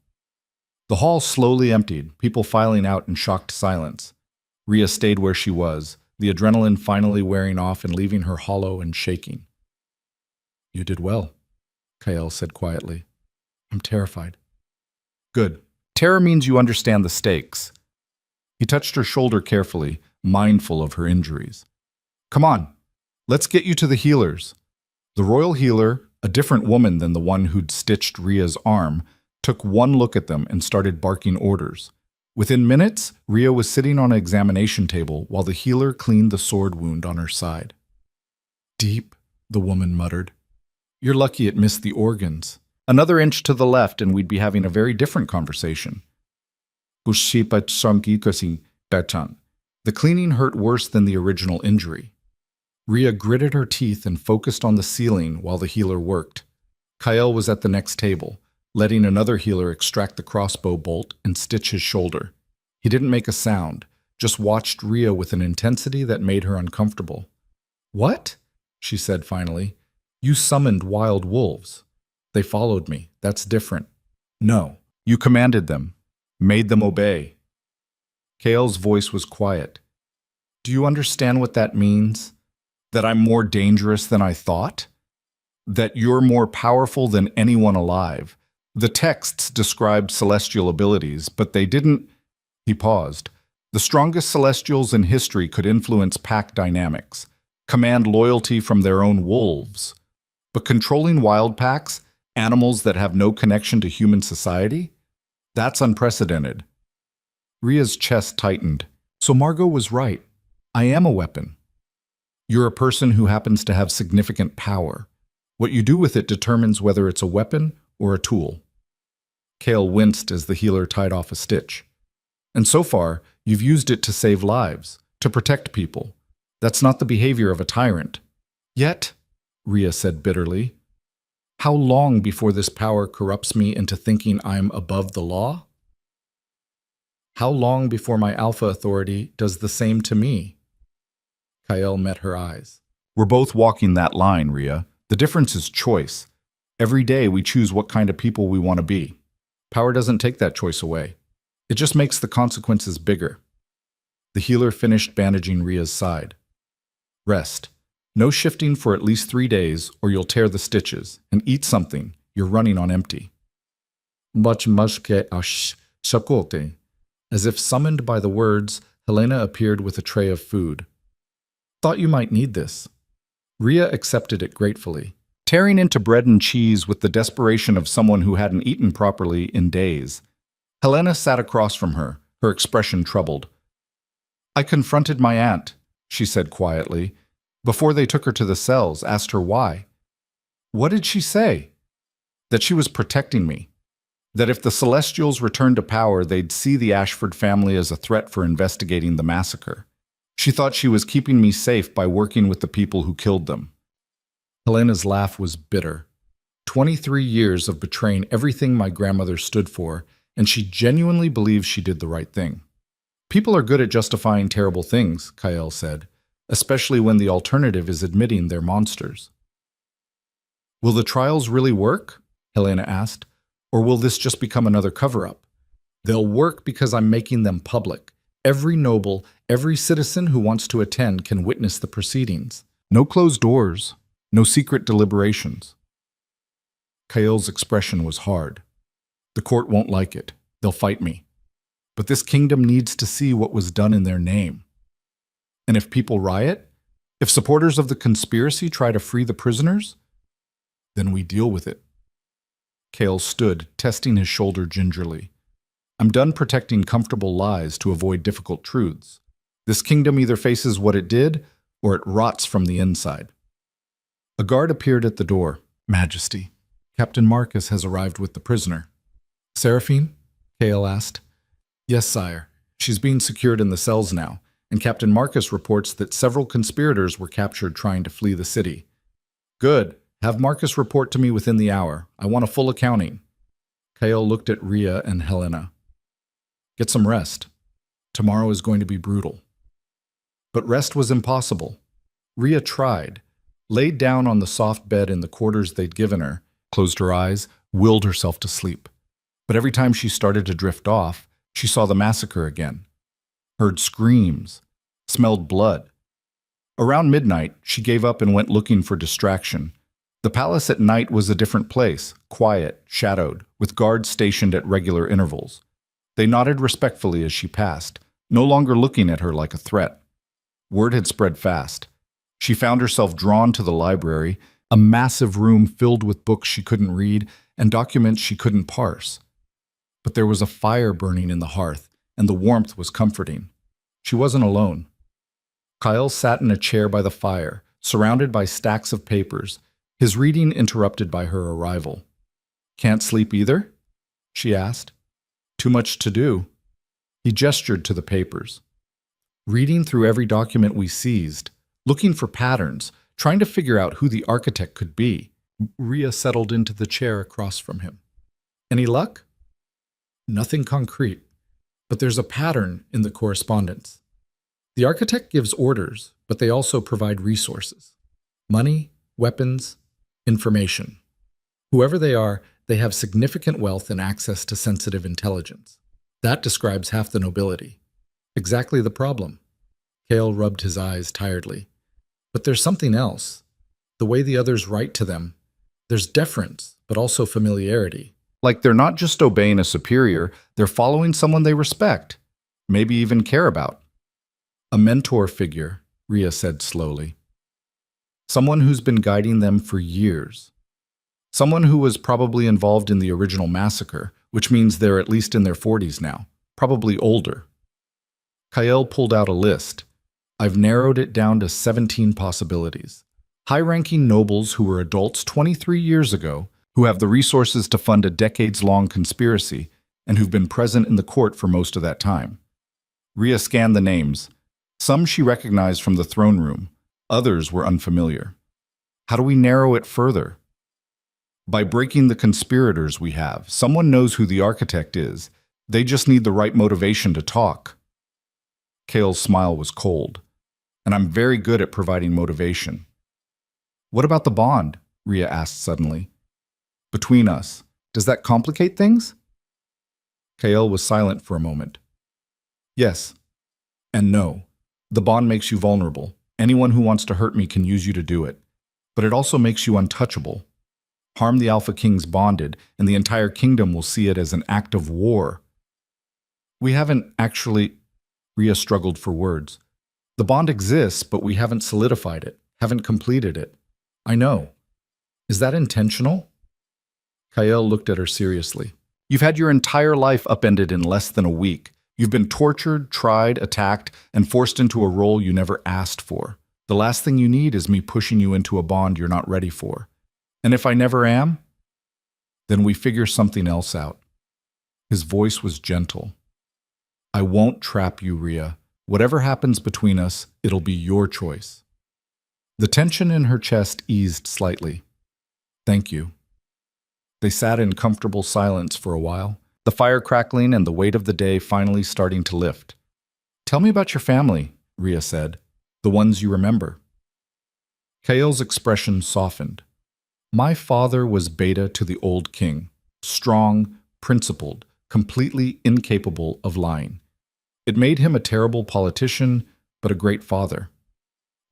Speaker 1: The hall slowly emptied, people filing out in shocked silence. Ria stayed where she was, the adrenaline finally wearing off and leaving her hollow and shaking. You did well, Kael said quietly. I'm terrified. Good. Terror means you understand the stakes. He touched her shoulder carefully, mindful of her injuries. Come on, let's get you to the healers. The royal healer, a different woman than the one who'd stitched Ria's arm, took one look at them and started barking orders. Within minutes, Ria was sitting on an examination table while the healer cleaned the sword wound on her side. Deep, the woman muttered. You're lucky it missed the organs. Another inch to the left and we'd be having a very different conversation. The cleaning hurt worse than the original injury. Ria gritted her teeth and focused on the ceiling while the healer worked. Kael was at the next table, letting another healer extract the crossbow bolt and stitch his shoulder. He didn't make a sound, just watched Ria with an intensity that made her uncomfortable. What? She said finally. You summoned wild wolves. They followed me. That's different. No, you commanded them, made them obey. Kael's voice was quiet. Do you understand what that means? That I'm more dangerous than I thought? That you're more powerful than anyone alive? The texts described celestial abilities, but they didn't. He paused. The strongest celestials in history could influence pack dynamics, command loyalty from their own wolves. But controlling wild packs, animals that have no connection to human society? That's unprecedented. Ria's chest tightened. So Margot was right. I am a weapon. You're a person who happens to have significant power. What you do with it determines whether it's a weapon or a tool. Kael winced as the healer tied off a stitch. And so far, you've used it to save lives, to protect people. That's not the behavior of a tyrant. Yet, Ria said bitterly, how long before this power corrupts me into thinking I'm above the law? How long before my alpha authority does the same to me? Kael met her eyes. We're both walking that line, Ria. The difference is choice. Every day we choose what kind of people we want to be. Power doesn't take that choice away. It just makes the consequences bigger. The healer finished bandaging Ria's side. Rest. No shifting for at least 3 days or you'll tear the stitches. And eat something. You're running on empty. As if summoned by the words, Helena appeared with a tray of food. Thought you might need this. Ria accepted it gratefully, tearing into bread and cheese with the desperation of someone who hadn't eaten properly in days. Helena sat across from her, her expression troubled. I confronted my aunt, she said quietly. Before they took her to the cells, asked her why. What did she say? That she was protecting me. That if the Celestials returned to power, they'd see the Ashford family as a threat for investigating the massacre. She thought she was keeping me safe by working with the people who killed them. Helena's laugh was bitter. 23 years of betraying everything my grandmother stood for, and she genuinely believes she did the right thing. People are good at justifying terrible things, Kael said, especially when the alternative is admitting they're monsters. Will the trials really work? Helena asked. Or will this just become another cover-up? They'll work because I'm making them public. Every noble, every citizen who wants to attend can witness the proceedings. No closed doors, no secret deliberations. Kael's expression was hard. The court won't like it. They'll fight me. But this kingdom needs to see what was done in their name. And if people riot, if supporters of the conspiracy try to free the prisoners, then we deal with it. Kael stood, testing his shoulder gingerly. I'm done protecting comfortable lies to avoid difficult truths. This kingdom either faces what it did, or it rots from the inside. A guard appeared at the door. Majesty, Captain Marcus has arrived with the prisoner. Seraphine? Kael asked. Yes, sire. She's being secured in the cells now, and Captain Marcus reports that several conspirators were captured trying to flee the city. Good. Have Marcus report to me within the hour. I want a full accounting. Kael looked at Rhea and Helena. Get some rest. Tomorrow is going to be brutal. But rest was impossible. Rhea tried, laid down on the soft bed in the quarters they'd given her, closed her eyes, willed herself to sleep. But every time she started to drift off, she saw the massacre again. Heard screams, smelled blood. Around midnight, she gave up and went looking for distraction. The palace at night was a different place, quiet, shadowed, with guards stationed at regular intervals. They nodded respectfully as she passed, no longer looking at her like a threat. Word had spread fast. She found herself drawn to the library, a massive room filled with books she couldn't read and documents she couldn't parse. But there was a fire burning in the hearth, and the warmth was comforting. She wasn't alone. Kael sat in a chair by the fire, surrounded by stacks of papers, his reading interrupted by her arrival. Can't sleep either? She asked. Too much to do. He gestured to the papers. Reading through every document we seized, looking for patterns, trying to figure out who the architect could be. Rhea settled into the chair across from him. Any luck? Nothing concrete, but there's a pattern in the correspondence. The architect gives orders, but they also provide resources. Money, weapons, information. Whoever they are, they have significant wealth and access to sensitive intelligence. That describes half the nobility. Exactly the problem. Kael rubbed his eyes tiredly. But there's something else. The way the others write to them. There's deference, but also familiarity. Like they're not just obeying a superior, they're following someone they respect, maybe even care about. A mentor figure, Rhea said slowly. Someone who's been guiding them for years. Someone who was probably involved in the original massacre, which means they're at least in their 40s now, probably older. Kael pulled out a list. I've narrowed it down to 17 possibilities. High-ranking nobles who were adults 23 years ago, who have the resources to fund a decades-long conspiracy, and who've been present in the court for most of that time. Rhea scanned the names. Some she recognized from the throne room. Others were unfamiliar. How do we narrow it further? By breaking the conspirators we have. Someone knows who the architect is. They just need the right motivation to talk. Kael's smile was cold. And I'm very good at providing motivation. What about the bond? Rhea asked suddenly. Between us, does that complicate things? Kael was silent for a moment. Yes. And no. The bond makes you vulnerable. Anyone who wants to hurt me can use you to do it. But it also makes you untouchable. Harm the Alpha Kings bonded, and the entire kingdom will see it as an act of war. We haven't actually... Rhea struggled for words. The bond exists, but we haven't solidified it, haven't completed it. I know. Is that intentional? Kael looked at her seriously. You've had your entire life upended in less than a week. You've been tortured, tried, attacked, and forced into a role you never asked for. The last thing you need is me pushing you into a bond you're not ready for. And if I never am, then we figure something else out. His voice was gentle. I won't trap you, Rhea. Whatever happens between us, it'll be your choice. The tension in her chest eased slightly. Thank you. They sat in comfortable silence for a while, the fire crackling and the weight of the day finally starting to lift. Tell me about your family, Rhea said. The ones you remember. Kael's expression softened. My father was beta to the old king, strong, principled, completely incapable of lying. It made him a terrible politician, but a great father.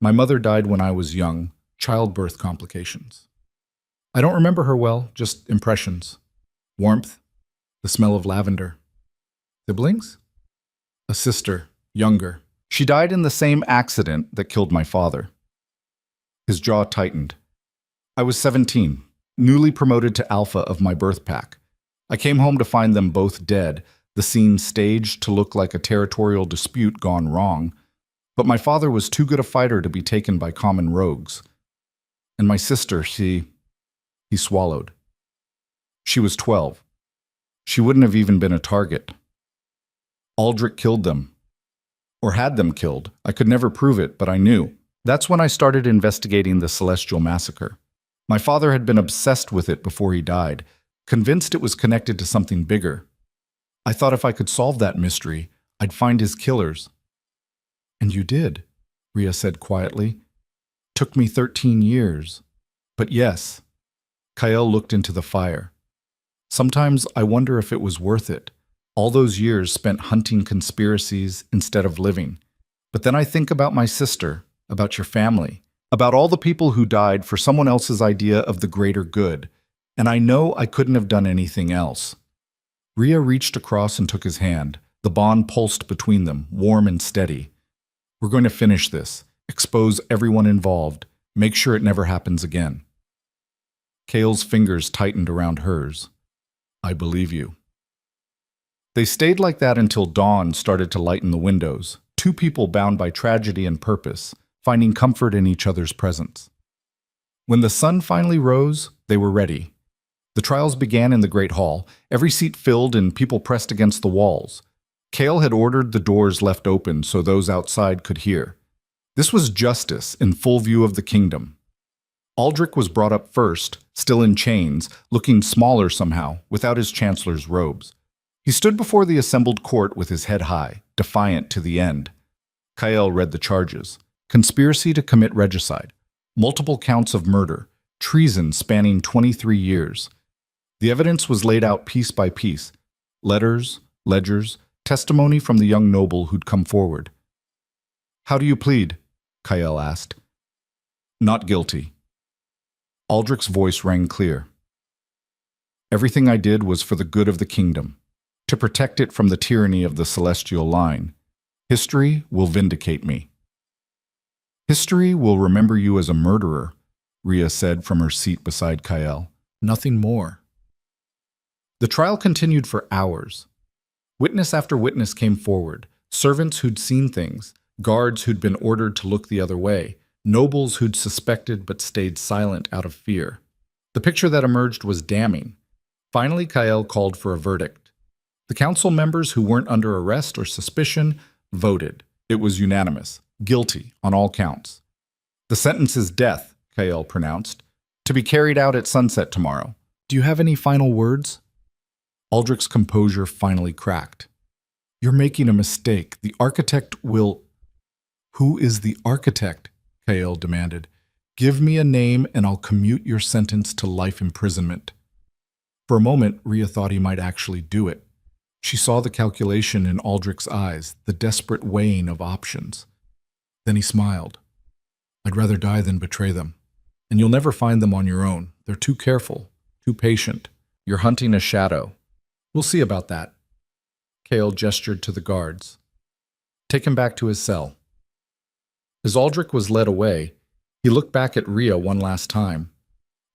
Speaker 1: My mother died when I was young, childbirth complications. I don't remember her well, just impressions. Warmth, the smell of lavender. Siblings? A sister, younger. She died in the same accident that killed my father. His jaw tightened. I was 17, newly promoted to alpha of my birth pack. I came home to find them both dead, the scene staged to look like a territorial dispute gone wrong. But my father was too good a fighter to be taken by common rogues. And my sister, he swallowed. She was 12. She wouldn't have even been a target. Aldrich killed them. Or had them killed. I could never prove it, but I knew. That's when I started investigating the Celestial Massacre. My father had been obsessed with it before he died, convinced it was connected to something bigger. I thought if I could solve that mystery, I'd find his killers. And you did, Rhea said quietly. Took me 13 years. But yes. Kael looked into the fire. Sometimes I wonder if it was worth it. All those years spent hunting conspiracies instead of living. But then I think about my sister, about your family, about all the people who died for someone else's idea of the greater good, and I know I couldn't have done anything else. Rhea reached across and took his hand. The bond pulsed between them, warm and steady. We're going to finish this, expose everyone involved, make sure it never happens again. Kael's fingers tightened around hers. I believe you. They stayed like that until dawn started to lighten the windows, two people bound by tragedy and purpose, finding comfort in each other's presence. When the sun finally rose, they were ready. The trials began in the Great Hall, every seat filled and people pressed against the walls. Kael had ordered the doors left open so those outside could hear. This was justice in full view of the kingdom. Aldrich was brought up first, still in chains, looking smaller somehow, without his chancellor's robes. He stood before the assembled court with his head high, defiant to the end. Kael read the charges. Conspiracy to commit regicide, multiple counts of murder, treason spanning 23 years. The evidence was laid out piece by piece. Letters, ledgers, testimony from the young noble who'd come forward. How do you plead? Kael asked. Not guilty. Aldrich's voice rang clear. Everything I did was for the good of the kingdom, to protect it from the tyranny of the celestial line. History will vindicate me. History will remember you as a murderer, Rhea said from her seat beside Kael. Nothing more. The trial continued for hours. Witness after witness came forward, servants who'd seen things, guards who'd been ordered to look the other way, nobles who'd suspected but stayed silent out of fear. The picture that emerged was damning. Finally, Kael called for a verdict. The council members who weren't under arrest or suspicion voted. It was unanimous. Guilty on all counts. The sentence is death, Kael pronounced, to be carried out at sunset tomorrow. Do you have any final words? Aldrich's composure finally cracked. You're making a mistake. The architect will... Who is the architect? Kael demanded. Give me a name and I'll commute your sentence to life imprisonment. For a moment, Rhea thought he might actually do it. She saw the calculation in Aldrich's eyes, the desperate weighing of options. Then he smiled. I'd rather die than betray them. And you'll never find them on your own. They're too careful, too patient. You're hunting a shadow. We'll see about that. Kael gestured to the guards. Take him back to his cell. As Aldrich was led away, he looked back at Rhea one last time.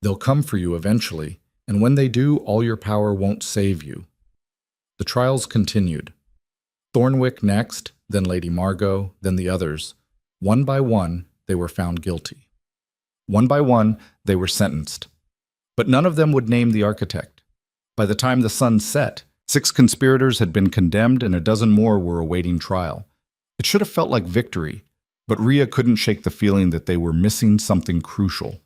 Speaker 1: They'll come for you eventually, and when they do, all your power won't save you. The trials continued. Thornwick next, then Lady Margot, then the others. One by one, they were found guilty. One by one, they were sentenced. But none of them would name the architect. By the time the sun set, 6 conspirators had been condemned and a dozen more were awaiting trial. It should have felt like victory, but Rhea couldn't shake the feeling that they were missing something crucial.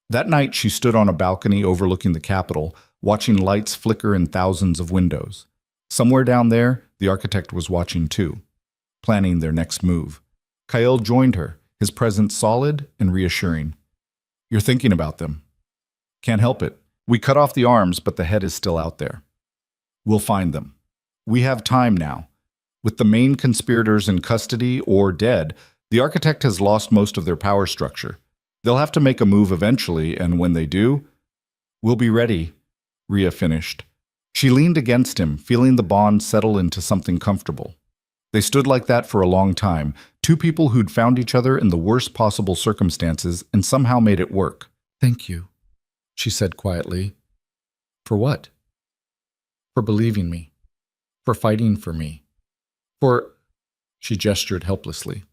Speaker 1: That night, she stood on a balcony overlooking the Capitol, watching lights flicker in thousands of windows. Somewhere down there, the architect was watching too, planning their next move. Kyle joined her, his presence solid and reassuring. "You're thinking about them." "Can't help it. We cut off the arms, but the head is still out there. We'll find them. We have time now. With the main conspirators in custody or dead, the architect has lost most of their power structure. They'll have to make a move eventually, and when they do, we'll be ready," Rhea finished. She leaned against him, feeling the bond settle into something comfortable. They stood like that for a long time, 2 people who'd found each other in the worst possible circumstances and somehow made it work. "Thank you," she said quietly. "For what?" "For believing me. For fighting for me. For—" She gestured helplessly.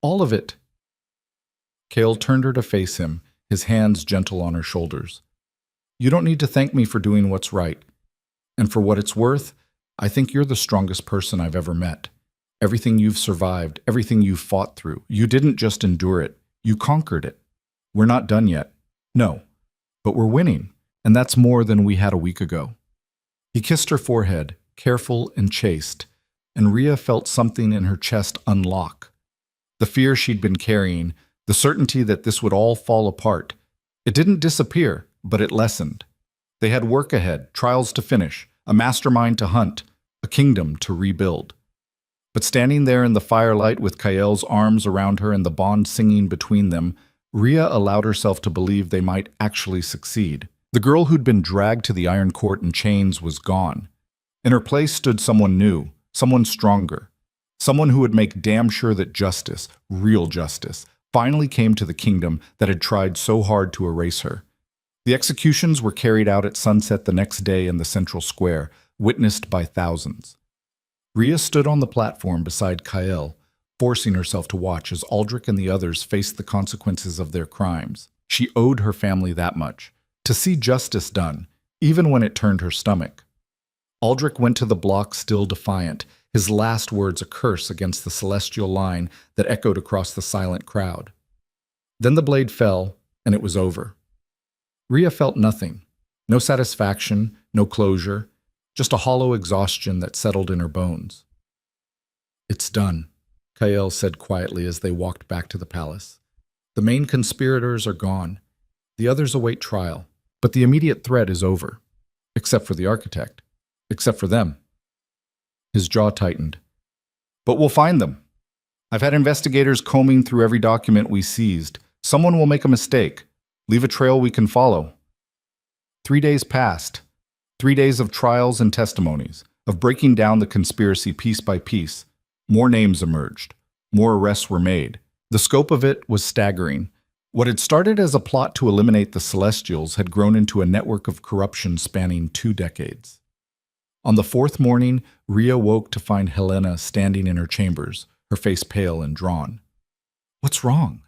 Speaker 1: "All of it." Cale turned her to face him, his hands gentle on her shoulders. "You don't need to thank me for doing what's right. And for what it's worth, I think you're the strongest person I've ever met. Everything you've survived, everything you've fought through, you didn't just endure it, you conquered it. We're not done yet. No. But we're winning, and that's more than we had a week ago." He kissed her forehead, careful and chaste, and Rhea felt something in her chest unlock. The fear she'd been carrying, the certainty that this would all fall apart. It didn't disappear, but it lessened. They had work ahead, trials to finish, a mastermind to hunt, a kingdom to rebuild. But standing there in the firelight with Kael's arms around her and the bond singing between them, Rhea allowed herself to believe they might actually succeed. The girl who'd been dragged to the Iron Court in chains was gone. In her place stood someone new, someone stronger, someone who would make damn sure that justice, real justice, finally came to the kingdom that had tried so hard to erase her. The executions were carried out at sunset the next day in the central square, witnessed by thousands. Rhea stood on the platform beside Kael, forcing herself to watch as Aldrich and the others faced the consequences of their crimes. She owed her family that much, to see justice done, even when it turned her stomach. Aldrich went to the block still defiant, his last words a curse against the celestial line that echoed across the silent crowd. Then the blade fell, and it was over. Rhea felt nothing, no satisfaction, no closure, just a hollow exhaustion that settled in her bones. "It's done," Kael said quietly as they walked back to the palace. "The main conspirators are gone. The others await trial, but the immediate threat is over. Except for the architect. Except for them." His jaw tightened. "But we'll find them. I've had investigators combing through every document we seized. Someone will make a mistake, leave a trail we can follow." 3 days passed. 3 days of trials and testimonies, of breaking down the conspiracy piece by piece. More names emerged. More arrests were made. The scope of it was staggering. What had started as a plot to eliminate the Celestials had grown into a network of corruption spanning 2 decades. On the 4th morning, Rhea woke to find Helena standing in her chambers, her face pale and drawn. "What's wrong?"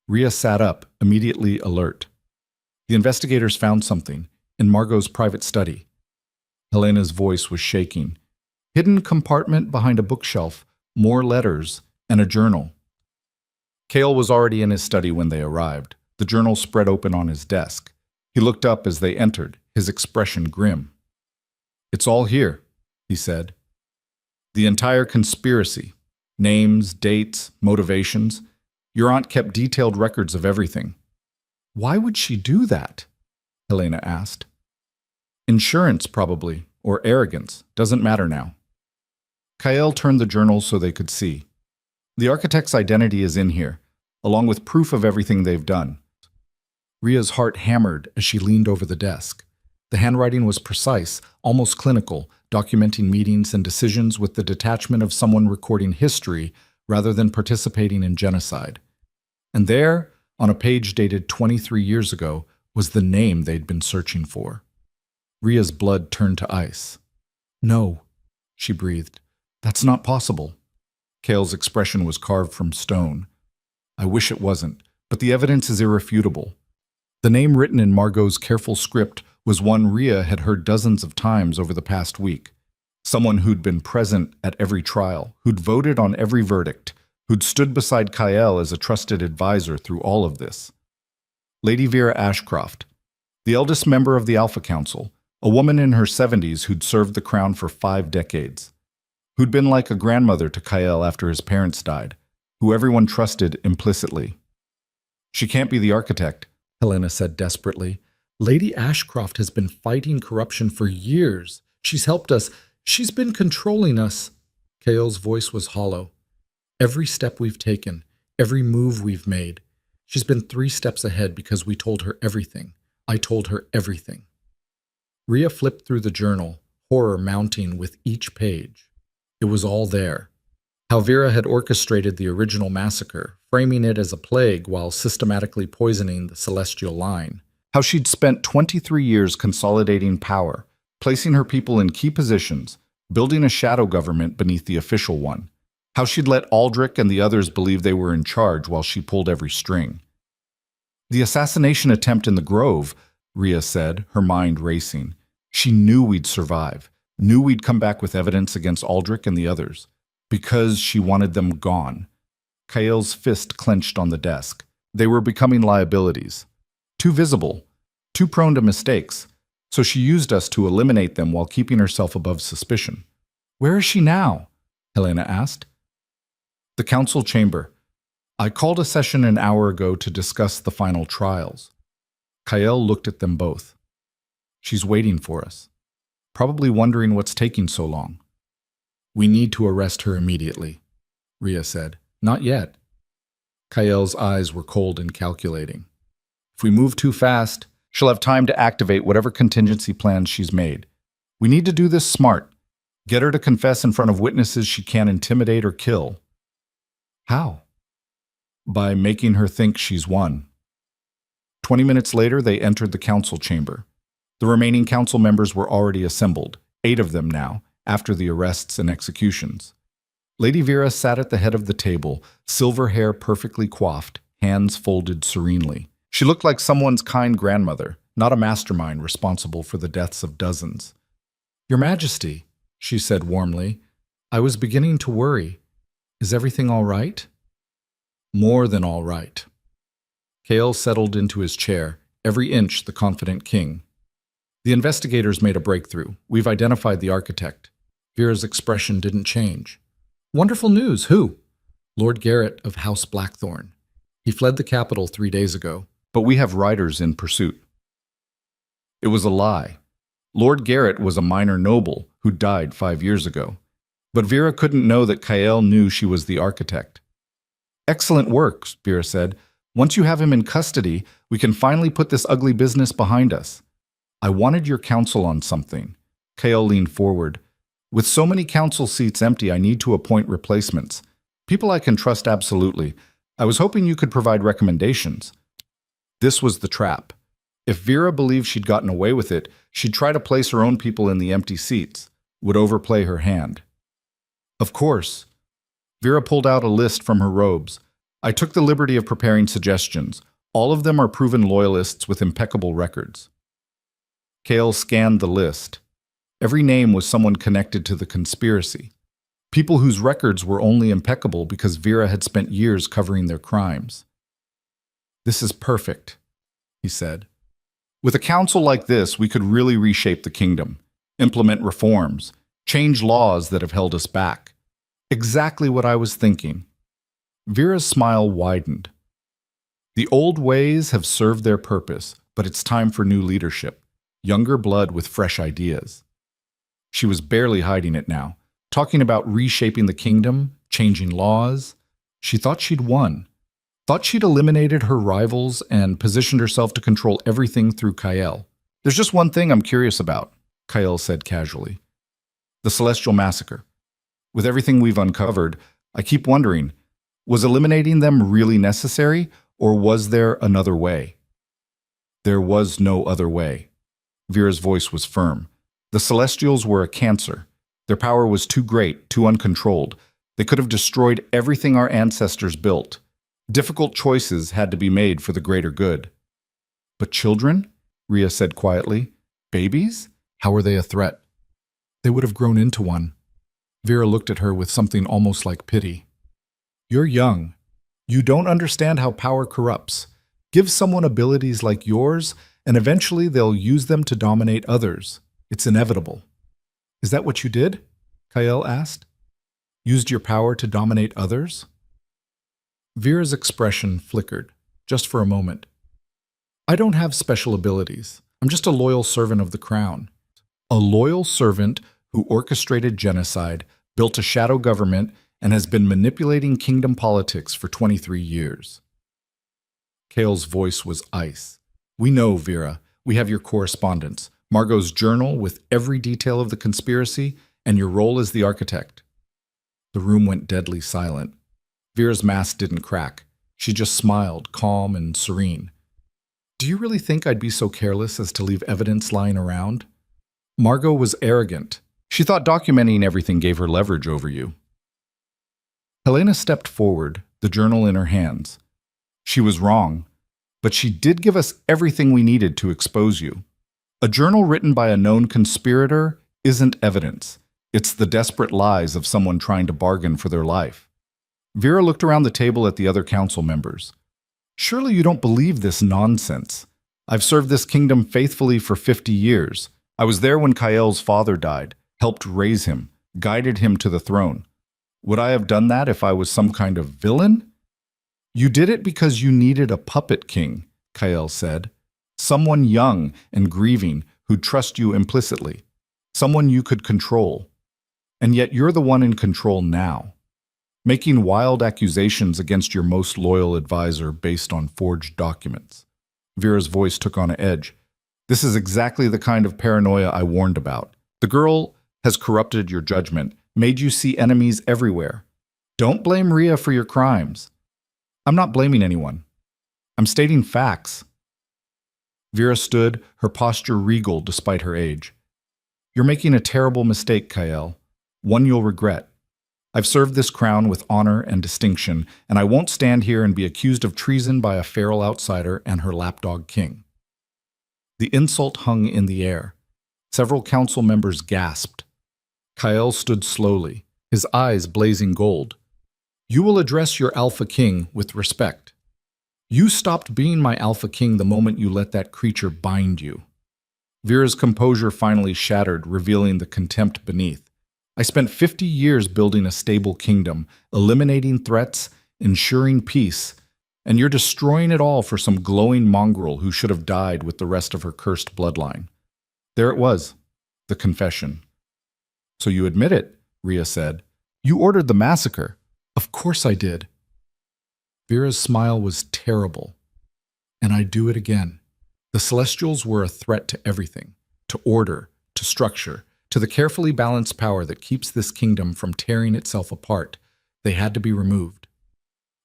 Speaker 1: Rhea sat up, immediately alert. "The investigators found something in Margot's private study." Helena's voice was shaking. Hidden compartment behind a bookshelf, more letters, and a journal. Cale was already in his study when they arrived, the journal spread open on his desk. He looked up as they entered, his expression grim. "It's all here," he said. "The entire conspiracy. Names, dates, motivations. Your aunt kept detailed records of everything." "Why would she do that?" Helena asked. "Insurance, probably, or arrogance. Doesn't matter now." Kael turned the journal so they could see. "The architect's identity is in here, along with proof of everything they've done." Rhea's heart hammered as she leaned over the desk. The handwriting was precise, almost clinical, documenting meetings and decisions with the detachment of someone recording history rather than participating in genocide. And there, on a page dated 23 years ago, was the name they'd been searching for. Rhea's blood turned to ice. "No," she breathed. "That's not possible." Cale's expression was carved from stone. I wish it wasn't, but the evidence is irrefutable. The name written in Margot's careful script was one Rhea had heard dozens of times over the past week. Someone who'd been present at every trial, who'd voted on every verdict, who'd stood beside Kyle as a trusted advisor through all of this. Lady Vera Ashcroft, the eldest member of the Alpha Council, a woman in her 70s who'd served the crown for 5 decades, who'd been like a grandmother to Kyle after his parents died, who everyone trusted implicitly. She can't be the architect, Helena said desperately. Lady Ashcroft has been fighting corruption for years. She's helped us. She's been controlling us. Kyle's voice was hollow. Every step we've taken, every move we've made, she's been 3 steps ahead because we told her everything. I told her everything. Rhea flipped through the journal, horror mounting with each page. It was all there. How Vera had orchestrated the original massacre, framing it as a plague while systematically poisoning the celestial line. How she'd spent 23 years consolidating power, placing her people in key positions, building a shadow government beneath the official one. How she'd let Aldrich and the others believe they were in charge while she pulled every string. The assassination attempt in the Grove, Rhea said, her mind racing. She knew we'd survive, knew we'd come back with evidence against Aldrich and the others, because she wanted them gone. Kyle's fist clenched on the desk. They were becoming liabilities. Too visible, too prone to mistakes, so she used us to eliminate them while keeping herself above suspicion. Where is she now? Helena asked. The council chamber. I called a session an hour ago to discuss the final trials. Kyle looked at them both. She's waiting for us, probably wondering what's taking so long. We need to arrest her immediately, Rhea said. Not yet. Kyle's eyes were cold and calculating. If we move too fast, she'll have time to activate whatever contingency plans she's made. We need to do this smart. Get her to confess in front of witnesses she can't intimidate or kill. How? By making her think she's won. 20 minutes later, they entered the council chamber. The remaining council members were already assembled, 8 of them now, after the arrests and executions. Lady Vera sat at the head of the table, silver hair perfectly coiffed, hands folded serenely. She looked like someone's kind grandmother, not a mastermind responsible for the deaths of dozens. Your Majesty, she said warmly, I was beginning to worry. Is everything all right? More than all right. Kyle settled into his chair, every inch the confident king. The investigators made a breakthrough. We've identified the architect. Vera's expression didn't change. Wonderful news. Who? Lord Garrett of House Blackthorn. He fled the capital 3 days ago, but we have riders in pursuit. It was a lie. Lord Garrett was a minor noble who died 5 years ago. But Vera couldn't know that Kyle knew she was the architect. Excellent work, Vera said. Once you have him in custody, we can finally put this ugly business behind us. I wanted your counsel on something. Kyle leaned forward. With so many council seats empty, I need to appoint replacements. People I can trust absolutely. I was hoping you could provide recommendations. This was the trap. If Vera believed she'd gotten away with it, she'd try to place her own people in the empty seats, would overplay her hand. Of course. Vera pulled out a list from her robes. I took the liberty of preparing suggestions. All of them are proven loyalists with impeccable records. Kale scanned the list. Every name was someone connected to the conspiracy. People whose records were only impeccable because Vera had spent years covering their crimes. This is perfect, he said. With a council like this, we could really reshape the kingdom, implement reforms, change laws that have held us back. Exactly what I was thinking. Vera's smile widened. The old ways have served their purpose, but it's time for new leadership, younger blood with fresh ideas. She was barely hiding it now, talking about reshaping the kingdom, changing laws. She thought she'd won, thought she'd eliminated her rivals and positioned herself to control everything through Kyle. There's just one thing I'm curious about, Kyle said casually. The Celestial Massacre. With everything we've uncovered, I keep wondering, was eliminating them really necessary, or was there another way? There was no other way. Vera's voice was firm. The Celestials were a cancer. Their power was too great, too uncontrolled. They could have destroyed everything our ancestors built. Difficult choices had to be made for the greater good. But children? Rhea said quietly. Babies? How are they a threat? They would have grown into one. Vera looked at her with something almost like pity. You're young. You don't understand how power corrupts. Give someone abilities like yours, and eventually they'll use them to dominate others. It's inevitable. Is that what you did? Kael asked. Used your power to dominate others? Vera's expression flickered, just for a moment. I don't have special abilities. I'm just a loyal servant of the crown. A loyal servant who orchestrated genocide, built a shadow government, and has been manipulating kingdom politics for 23 years. Kael's voice was ice. We know, Vera. We have your correspondence, Margot's journal with every detail of the conspiracy, and your role as the architect. The room went deadly silent. Vera's mask didn't crack. She just smiled, calm and serene. Do you really think I'd be so careless as to leave evidence lying around? Margot was arrogant. She thought documenting everything gave her leverage over you. Helena stepped forward, the journal in her hands. She was wrong, but she did give us everything we needed to expose you. A journal written by a known conspirator isn't evidence. It's the desperate lies of someone trying to bargain for their life. Vera looked around the table at the other council members. Surely you don't believe this nonsense. I've served this kingdom faithfully for 50 years. I was there when Kael's father died, helped raise him, guided him to the throne. Would I have done that if I was some kind of villain? You did it because you needed a puppet king, Kael said. Someone young and grieving who'd trust you implicitly. Someone you could control. And yet you're the one in control now. Making wild accusations against your most loyal advisor based on forged documents. Vera's voice took on an edge. This is exactly the kind of paranoia I warned about. The girl has corrupted your judgment, made you see enemies everywhere. Don't blame Rhea for your crimes. I'm not blaming anyone. I'm stating facts. Vera stood, her posture regal despite her age. You're making a terrible mistake, Kael. One you'll regret. I've served this crown with honor and distinction, and I won't stand here and be accused of treason by a feral outsider and her lapdog king. The insult hung in the air. Several council members gasped. Kael stood slowly, his eyes blazing gold. You will address your Alpha King with respect. You stopped being my Alpha King the moment you let that creature bind you. Vera's composure finally shattered, revealing the contempt beneath. I spent 50 years building a stable kingdom, eliminating threats, ensuring peace, and you're destroying it all for some glowing mongrel who should have died with the rest of her cursed bloodline. There it was, the confession. So you admit it, Rhea said. You ordered the massacre. Of course I did. Vera's smile was terrible. And I'd do it again. The Celestials were a threat to everything, to order, to structure, to the carefully balanced power that keeps this kingdom from tearing itself apart. They had to be removed.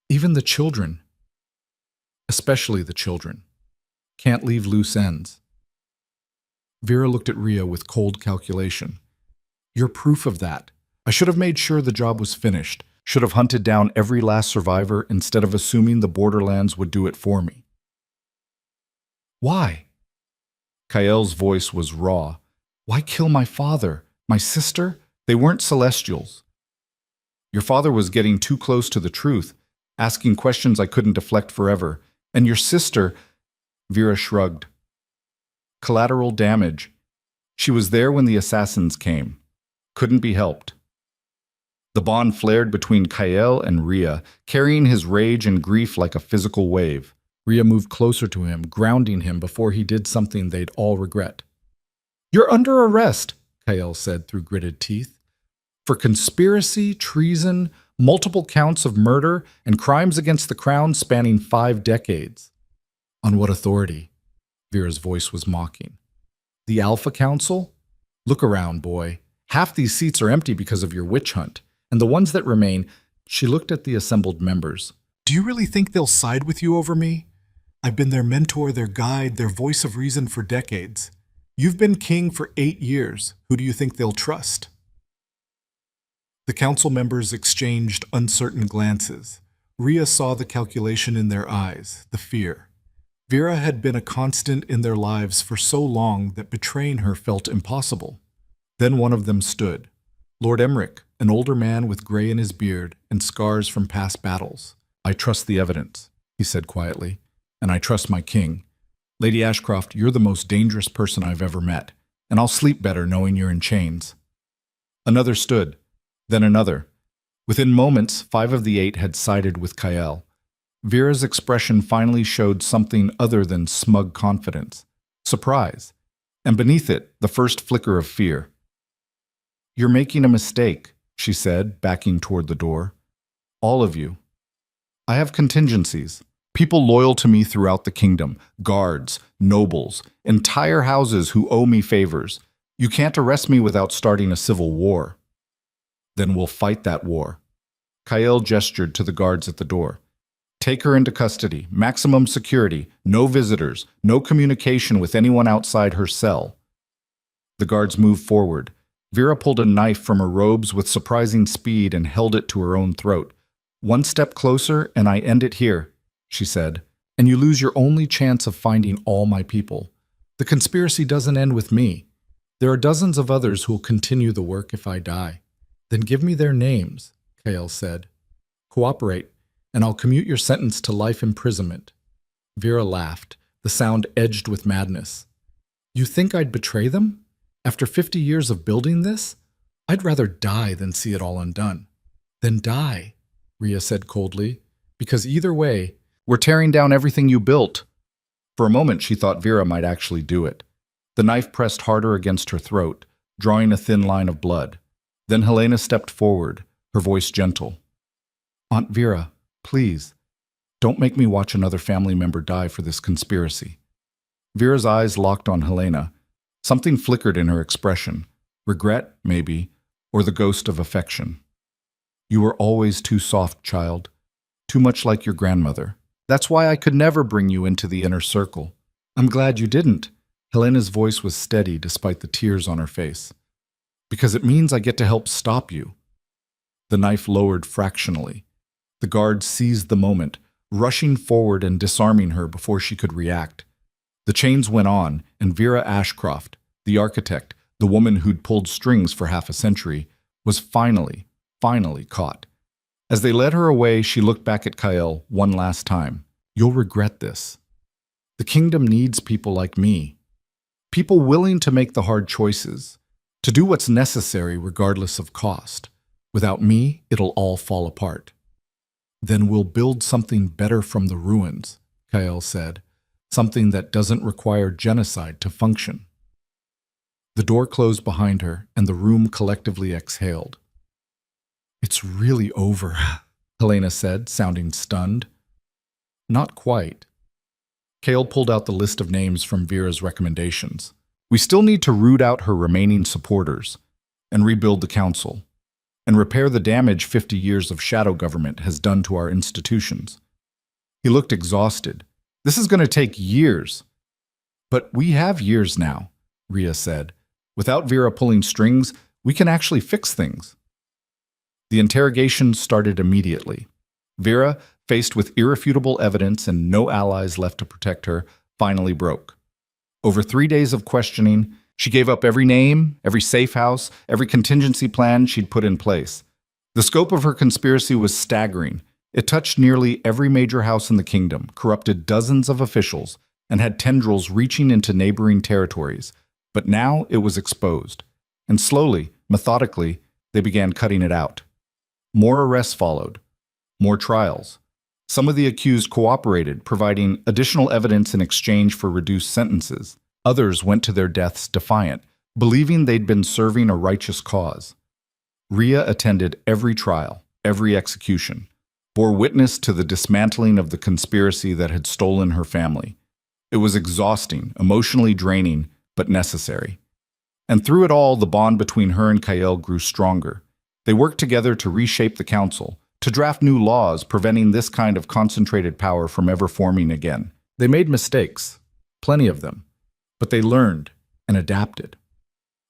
Speaker 1: Even the children, especially the children, can't leave loose ends. Vera looked at Rhea with cold calculation. You're proof of that. I should have made sure the job was finished, should have hunted down every last survivor instead of assuming the Borderlands would do it for me. Why? Kael's voice was raw. Why kill my father, my sister? They weren't Celestials. Your father was getting too close to the truth, asking questions I couldn't deflect forever. And your sister, Vera shrugged. Collateral damage. She was there when the assassins came. Couldn't be helped. The bond flared between Kael and Rhea, carrying his rage and grief like a physical wave. Rhea moved closer to him, grounding him before he did something they'd all regret. You're under arrest, Kael said through gritted teeth, for conspiracy, treason, multiple counts of murder, and crimes against the crown spanning 5 decades. On what authority? Vera's voice was mocking. The Alpha Council? Look around, boy. Half these seats are empty because of your witch hunt, and the ones that remain, she looked at the assembled members. Do you really think they'll side with you over me? I've been their mentor, their guide, their voice of reason for decades. You've been king for 8 years. Who do you think they'll trust? The council members exchanged uncertain glances.
Speaker 2: Rhea saw the calculation in their eyes, the fear. Vera had been a constant in their lives for so long that betraying her felt impossible. Then one of them stood. Lord Emmerich, an older man with gray in his beard and scars from past battles. "I trust the evidence," he said quietly, "and I trust my king. Lady Ashcroft, you're the most dangerous person I've ever met, and I'll sleep better knowing you're in chains." Another stood, then another. Within moments, 5 of the 8 had sided with Kael. Vera's expression finally showed something other than smug confidence, surprise, and beneath it, the first flicker of fear. "You're making a mistake," she said, backing toward the door. "All of you. I have contingencies. People loyal to me throughout the kingdom, guards, nobles, entire houses who owe me favors. You can't arrest me without starting a civil war." "Then we'll fight that war." Kael gestured to the guards at the door. "Take her into custody, maximum security, no visitors, no communication with anyone outside her cell." The guards moved forward. Vera pulled a knife from her robes with surprising speed and held it to her own throat. "One step closer and I end it here," she said, "and you lose your only chance of finding all my people. The conspiracy doesn't end with me. There are dozens of others who will continue the work if I die." "Then give me their names," Kael said. "Cooperate, and I'll commute your sentence to life imprisonment." Vera laughed, the sound edged with madness. "You think I'd betray them? After 50 years of building this? I'd rather die than see it all undone." "Then die," Rhea said coldly, "because either way, we're tearing down everything you built." For a moment she thought Vera might actually do it. The knife pressed harder against her throat, drawing a thin line of blood. Then Helena stepped forward, her voice gentle. "Aunt Vera, please, don't make me watch another family member die for this conspiracy." Vera's eyes locked on Helena. Something flickered in her expression. Regret, maybe, or the ghost of affection. "You were always too soft, child. Too much like your grandmother. That's why I could never bring you into the inner circle." "I'm glad you didn't." Helena's voice was steady despite the tears on her face. "Because it means I get to help stop you." The knife lowered fractionally. The guard seized the moment, rushing forward and disarming her before she could react. The chains went on, and Vera Ashcroft, the architect, the woman who'd pulled strings for half a century, was finally caught. As they led her away, she looked back at Kael one last time. "You'll regret this. The kingdom needs people like me. People willing to make the hard choices, to do what's necessary regardless of cost. Without me, it'll all fall apart." "Then we'll build something better from the ruins," Kael said. "Something that doesn't require genocide to function." The door closed behind her, and the room collectively exhaled. "It's really over," Helena said, sounding stunned. "Not quite." Kael pulled out the list of names from Vera's recommendations. "We still need to root out her remaining supporters, and rebuild the council, and repair the damage 50 years of shadow government has done to our institutions." He looked exhausted. "This is going to take years." "But we have years now," Rhea said. "Without Vera pulling strings, we can actually fix things." The interrogation started immediately. Vera, faced with irrefutable evidence and no allies left to protect her, finally broke. Over 3 days of questioning, she gave up every name, every safe house, every contingency plan she'd put in place. The scope of her conspiracy was staggering. It touched nearly every major house in the kingdom, corrupted dozens of officials, and had tendrils reaching into neighboring territories. But now it was exposed. And slowly, methodically, they began cutting it out. More arrests followed. More trials. Some of the accused cooperated, providing additional evidence in exchange for reduced sentences. Others went to their deaths defiant, believing they'd been serving a righteous cause. Rhea attended every trial, every execution, bore witness to the dismantling of the conspiracy that had stolen her family. It was exhausting, emotionally draining, but necessary. And through it all, the bond between her and Kael grew stronger. They worked together to reshape the council, to draft new laws preventing this kind of concentrated power from ever forming again. They made mistakes, plenty of them, but they learned and adapted.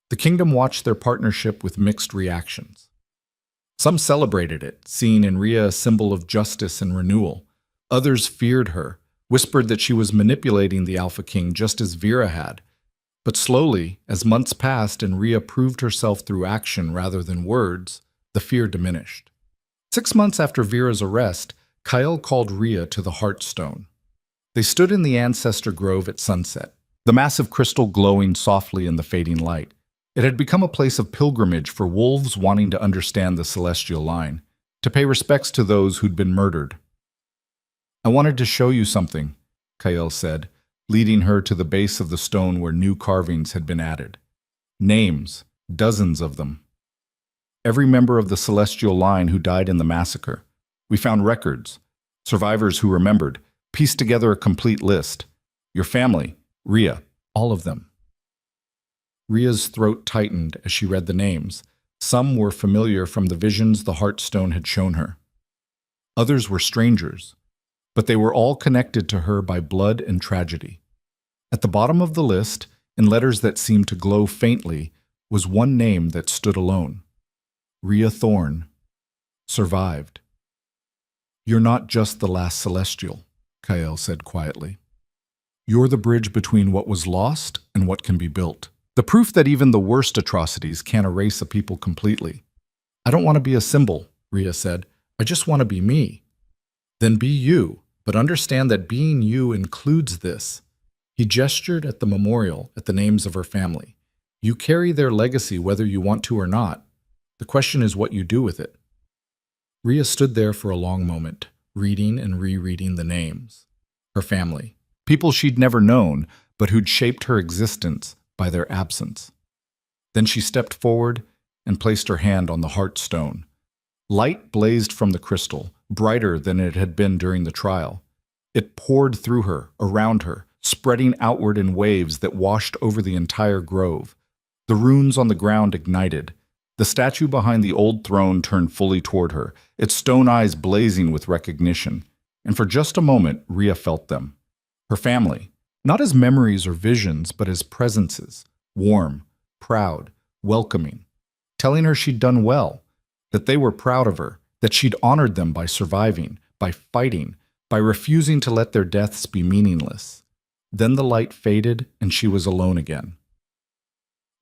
Speaker 2: The kingdom watched their partnership with mixed reactions.
Speaker 1: Some celebrated it, seeing in Rhea a symbol of justice and renewal. Others feared her, whispered that she was manipulating the Alpha King just as Vera had. But slowly, as months passed and Rhea proved herself through action rather than words, the fear diminished. 6 months after Vera's arrest, Kyle called Rhea to the Heartstone. They stood in the ancestor grove at sunset, the massive crystal glowing softly in the fading light. It had become a place of pilgrimage for wolves wanting to understand the celestial line, to pay respects to those who'd been murdered. "I wanted to show you something," Kyle said, leading her to the base of the stone where new carvings had been added. Names, dozens of them. Every member of the celestial line who died in the massacre. We found records, survivors who remembered, pieced together a complete list. Your family, Rhea, all of them. Rhea's throat tightened as she read the names. Some were familiar from the visions the Heartstone had shown her. Others were strangers, but they were all connected to her by blood and tragedy. At the bottom of the list, in letters that seemed to glow faintly, was one name that stood alone. Rhea Thorne. Survived. "You're not just the last celestial," Kyle said quietly. "You're the bridge between what was lost and what can be built. The proof that even the worst atrocities can't erase a people completely." "I don't want to be a symbol," Rhea said. "I just want to be me." "Then be you, but understand that being you includes this." He gestured at the memorial, at the names of her family. "You carry their legacy whether you want to or not. The question is what you do with it." Rhea stood there for a long moment, reading and rereading the names. Her family. People she'd never known, but who'd shaped her existence by their absence. Then she stepped forward and placed her hand on the Heartstone. Light blazed from the crystal, brighter than it had been during the trial. It poured through her, around her, spreading outward in waves that washed over the entire grove. The runes on the ground ignited. The statue behind the old throne turned fully toward her, its stone eyes blazing with recognition. And for just a moment, Rhea felt them. Her family. Not as memories or visions, but as presences, warm, proud, welcoming, telling her she'd done well, that they were proud of her, that she'd honored them by surviving, by fighting, by refusing to let their deaths be meaningless. Then the light faded and she was alone again.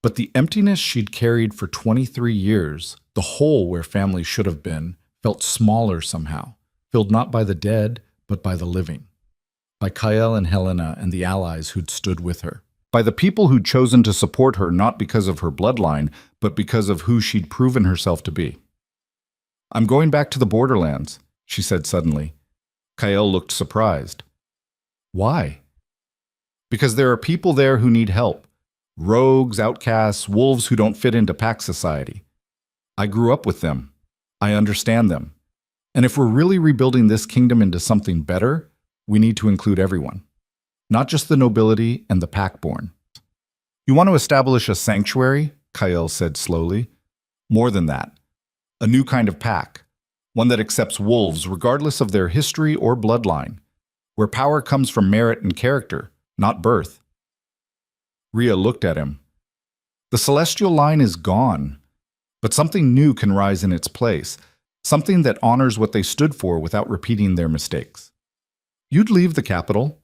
Speaker 1: But the emptiness she'd carried for 23 years, the hole where family should have been, felt smaller somehow, filled not by the dead, but by the living. By Kyle and Helena and the allies who'd stood with her. By the people who'd chosen to support her not because of her bloodline, but because of who she'd proven herself to be. "I'm going back to the borderlands," she said suddenly. Kyle looked surprised. "Why?" "Because there are people there who need help. Rogues, outcasts, wolves who don't fit into pack society. I grew up with them. I understand them. And if we're really rebuilding this kingdom into something better, we need to include everyone, not just the nobility and the pack-born." "You want to establish a sanctuary?" Kyle said slowly. "More than that. A new kind of pack. One that accepts wolves regardless of their history or bloodline. Where power comes from merit and character, not birth." Rhea looked at him. "The celestial line is gone, but something new can rise in its place. Something that honors what they stood for without repeating their mistakes. You'd leave the capital.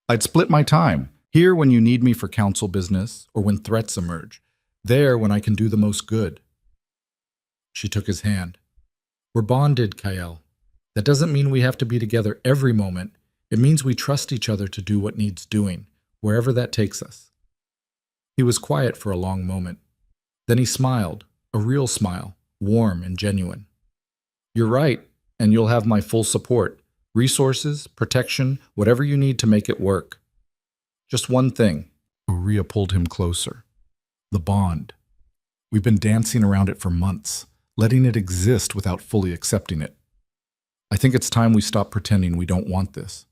Speaker 1: I'd split my time. Here when you need me for council business or when threats emerge. There when I can do the most good." She took his hand. "We're bonded, Kyle. That doesn't mean we have to be together every moment. It means we trust each other to do what needs doing, wherever that takes us." He was quiet for a long moment. Then he smiled, a real smile, warm and genuine. "You're right, and you'll have my full support. Resources, protection, whatever you need to make it work. Just one thing." Rhea pulled him closer. "The bond. We've been dancing around it for months, letting it exist without fully accepting it. I think it's time we stop pretending we don't want this."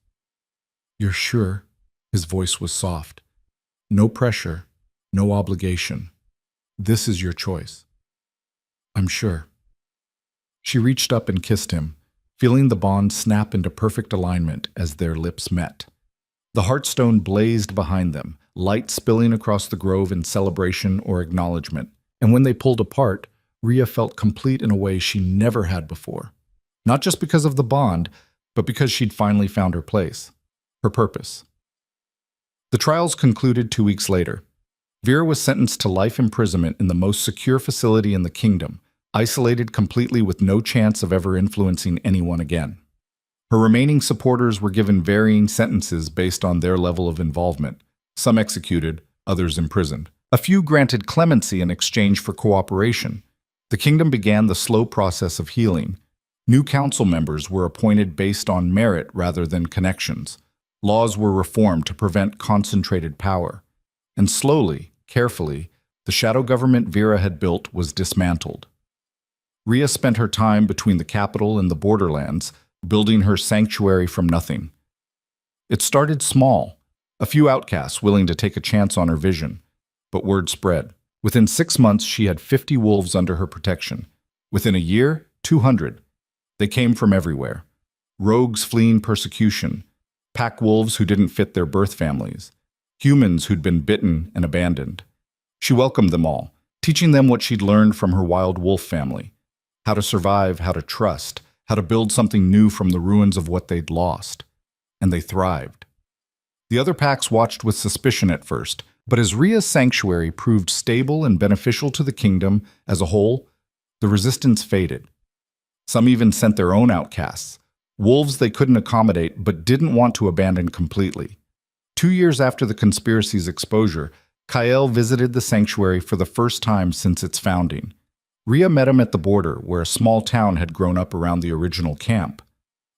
Speaker 1: "You're sure?" His voice was soft. "No pressure, no obligation. This is your choice." "I'm sure." She reached up and kissed him, feeling the bond snap into perfect alignment as their lips met. The Heartstone blazed behind them, light spilling across the grove in celebration or acknowledgement, and when they pulled apart, Rhea felt complete in a way she never had before. Not just because of the bond, but because she'd finally found her place, her purpose. The trials concluded 2 weeks later. Vera was sentenced to life imprisonment in the most secure facility in the kingdom, isolated completely with no chance of ever influencing anyone again. Her remaining supporters were given varying sentences based on their level of involvement, some executed, others imprisoned. A few granted clemency in exchange for cooperation. The kingdom began the slow process of healing. New council members were appointed based on merit rather than connections. Laws were reformed to prevent concentrated power. And slowly, carefully, the shadow government Vera had built was dismantled. Rhea spent her time between the capital and the borderlands, building her sanctuary from nothing. It started small, a few outcasts willing to take a chance on her vision, but word spread. Within 6 months, she had 50 wolves under her protection. Within a year, 200. They came from everywhere. Rogues fleeing persecution, pack wolves who didn't fit their birth families, humans who'd been bitten and abandoned. She welcomed them all, teaching them what she'd learned from her wild wolf family: how to survive, how to trust, how to build something new from the ruins of what they'd lost. And they thrived. The other packs watched with suspicion at first, but as Rhea's sanctuary proved stable and beneficial to the kingdom as a whole, the resistance faded. Some even sent their own outcasts, wolves they couldn't accommodate but didn't want to abandon completely. 2 years after the conspiracy's exposure, Kael visited the sanctuary for the first time since its founding. Rhea met him at the border, where a small town had grown up around the original camp.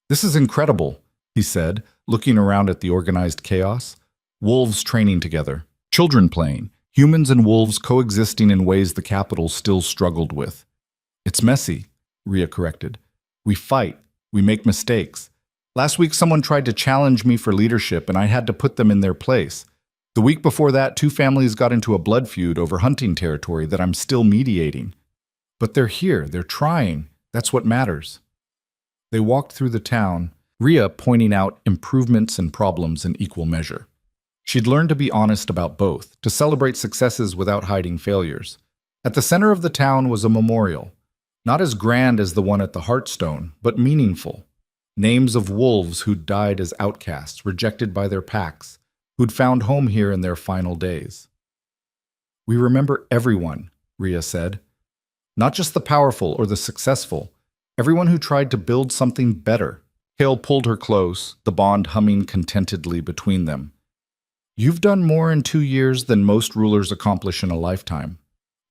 Speaker 1: "This is incredible," he said, looking around at the organized chaos. Wolves training together, children playing, humans and wolves coexisting in ways the capital still struggled with. "It's messy," Rhea corrected. "We fight, we make mistakes. Last week someone tried to challenge me for leadership and I had to put them in their place. The week before that, 2 families got into a blood feud over hunting territory that I'm still mediating. But they're here, they're trying. That's what matters." They walked through the town, Rhea pointing out improvements and problems in equal measure. She'd learned to be honest about both, to celebrate successes without hiding failures. At the center of the town was a memorial, not as grand as the one at the Heartstone, but meaningful. Names of wolves who'd died as outcasts, rejected by their packs, who'd found home here in their final days. "We remember everyone," Rhea said. "Not just the powerful or the successful, everyone who tried to build something better." Hale pulled her close, the bond humming contentedly between them. "You've done more in 2 years than most rulers accomplish in a lifetime.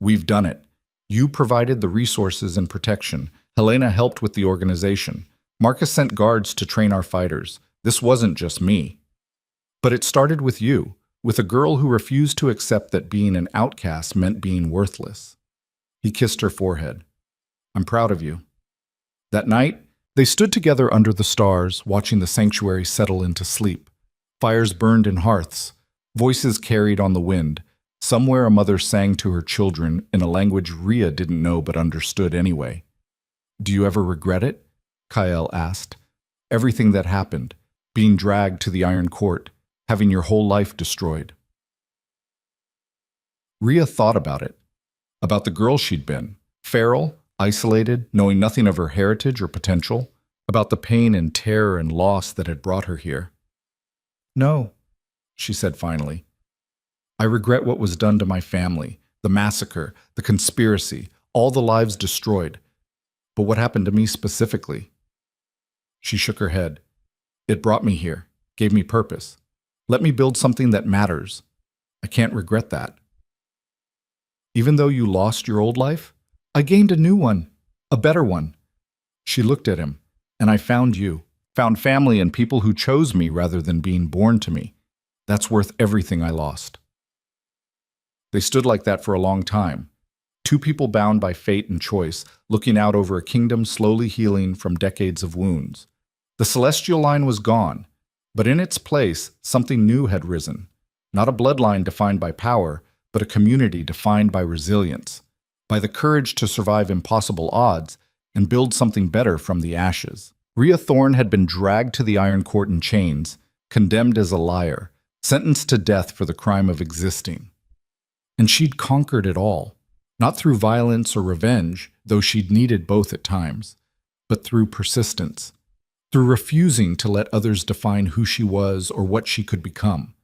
Speaker 1: We've done it. You provided the resources and protection. Helena helped with the organization. Marcus sent guards to train our fighters. This wasn't just me. But it started with you, with a girl who refused to accept that being an outcast meant being worthless." He kissed her forehead. "I'm proud of you." That night, they stood together under the stars, watching the sanctuary settle into sleep. Fires burned in hearths, voices carried on the wind. Somewhere a mother sang to her children in a language Rhea didn't know but understood anyway. "Do you ever regret it?" Kael asked. "Everything that happened, being dragged to the Iron Court, having your whole life destroyed." Rhea thought about it. About the girl she'd been, feral, isolated, knowing nothing of her heritage or potential, about the pain and terror and loss that had brought her here. "No," she said finally. "I regret what was done to my family, the massacre, the conspiracy, all the lives destroyed. But what happened to me specifically?" She shook her head. "It brought me here, gave me purpose. Let me build something that matters. I can't regret that." "Even though you lost your old life, I gained a new one, a better one." She looked at him. "And I found you, found family and people who chose me rather than being born to me. That's worth everything I lost." They stood like that for a long time, 2 people bound by fate and choice, looking out over a kingdom slowly healing from decades of wounds. The celestial line was gone, but in its place, something new had risen. Not a bloodline defined by power, but a community defined by resilience, by the courage to survive impossible odds and build something better from the ashes. Rhea Thorne had been dragged to the Iron Court in chains, condemned as a liar, sentenced to death for the crime of existing. And she'd conquered it all.
Speaker 2: Not through violence or revenge, though she'd needed both at times, but through persistence, through refusing to let others define who she was or what she could become,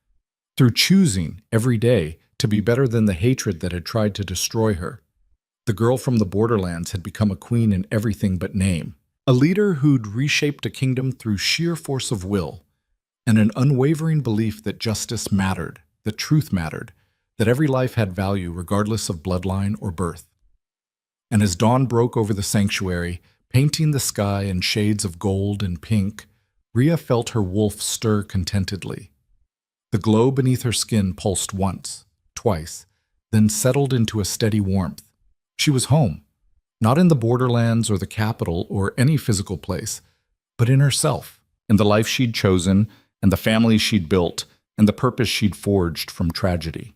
Speaker 2: through choosing every day to be better than the hatred that had tried to destroy her. The girl from the borderlands had become a queen in everything but name, a leader who'd reshaped a kingdom through sheer force of will, and an unwavering belief that justice mattered, that truth mattered, that every life had value regardless of bloodline or birth. And as dawn broke over the sanctuary, painting the sky in shades of gold and pink, Rhea felt her wolf stir contentedly. The glow beneath her skin pulsed once, twice, then settled into a steady warmth. She was home, not in the borderlands or the capital or any physical place, but in herself, in the life she'd chosen, and the family she'd built, and the purpose she'd forged from tragedy.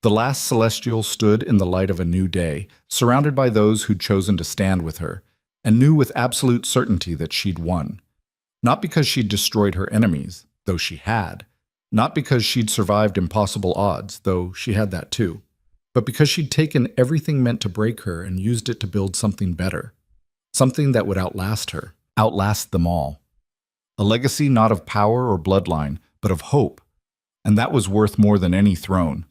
Speaker 2: The last Celestial stood in the light of a new day, surrounded by those who'd chosen to stand with her, and knew with absolute certainty that she'd won. Not because she'd destroyed her enemies, though she had. Not because she'd survived impossible odds, though she had that too. But because she'd taken everything meant to break her and used it to build something better. Something that would outlast her, outlast them all. A legacy not of power or bloodline, but of hope. And that was worth more than any throne,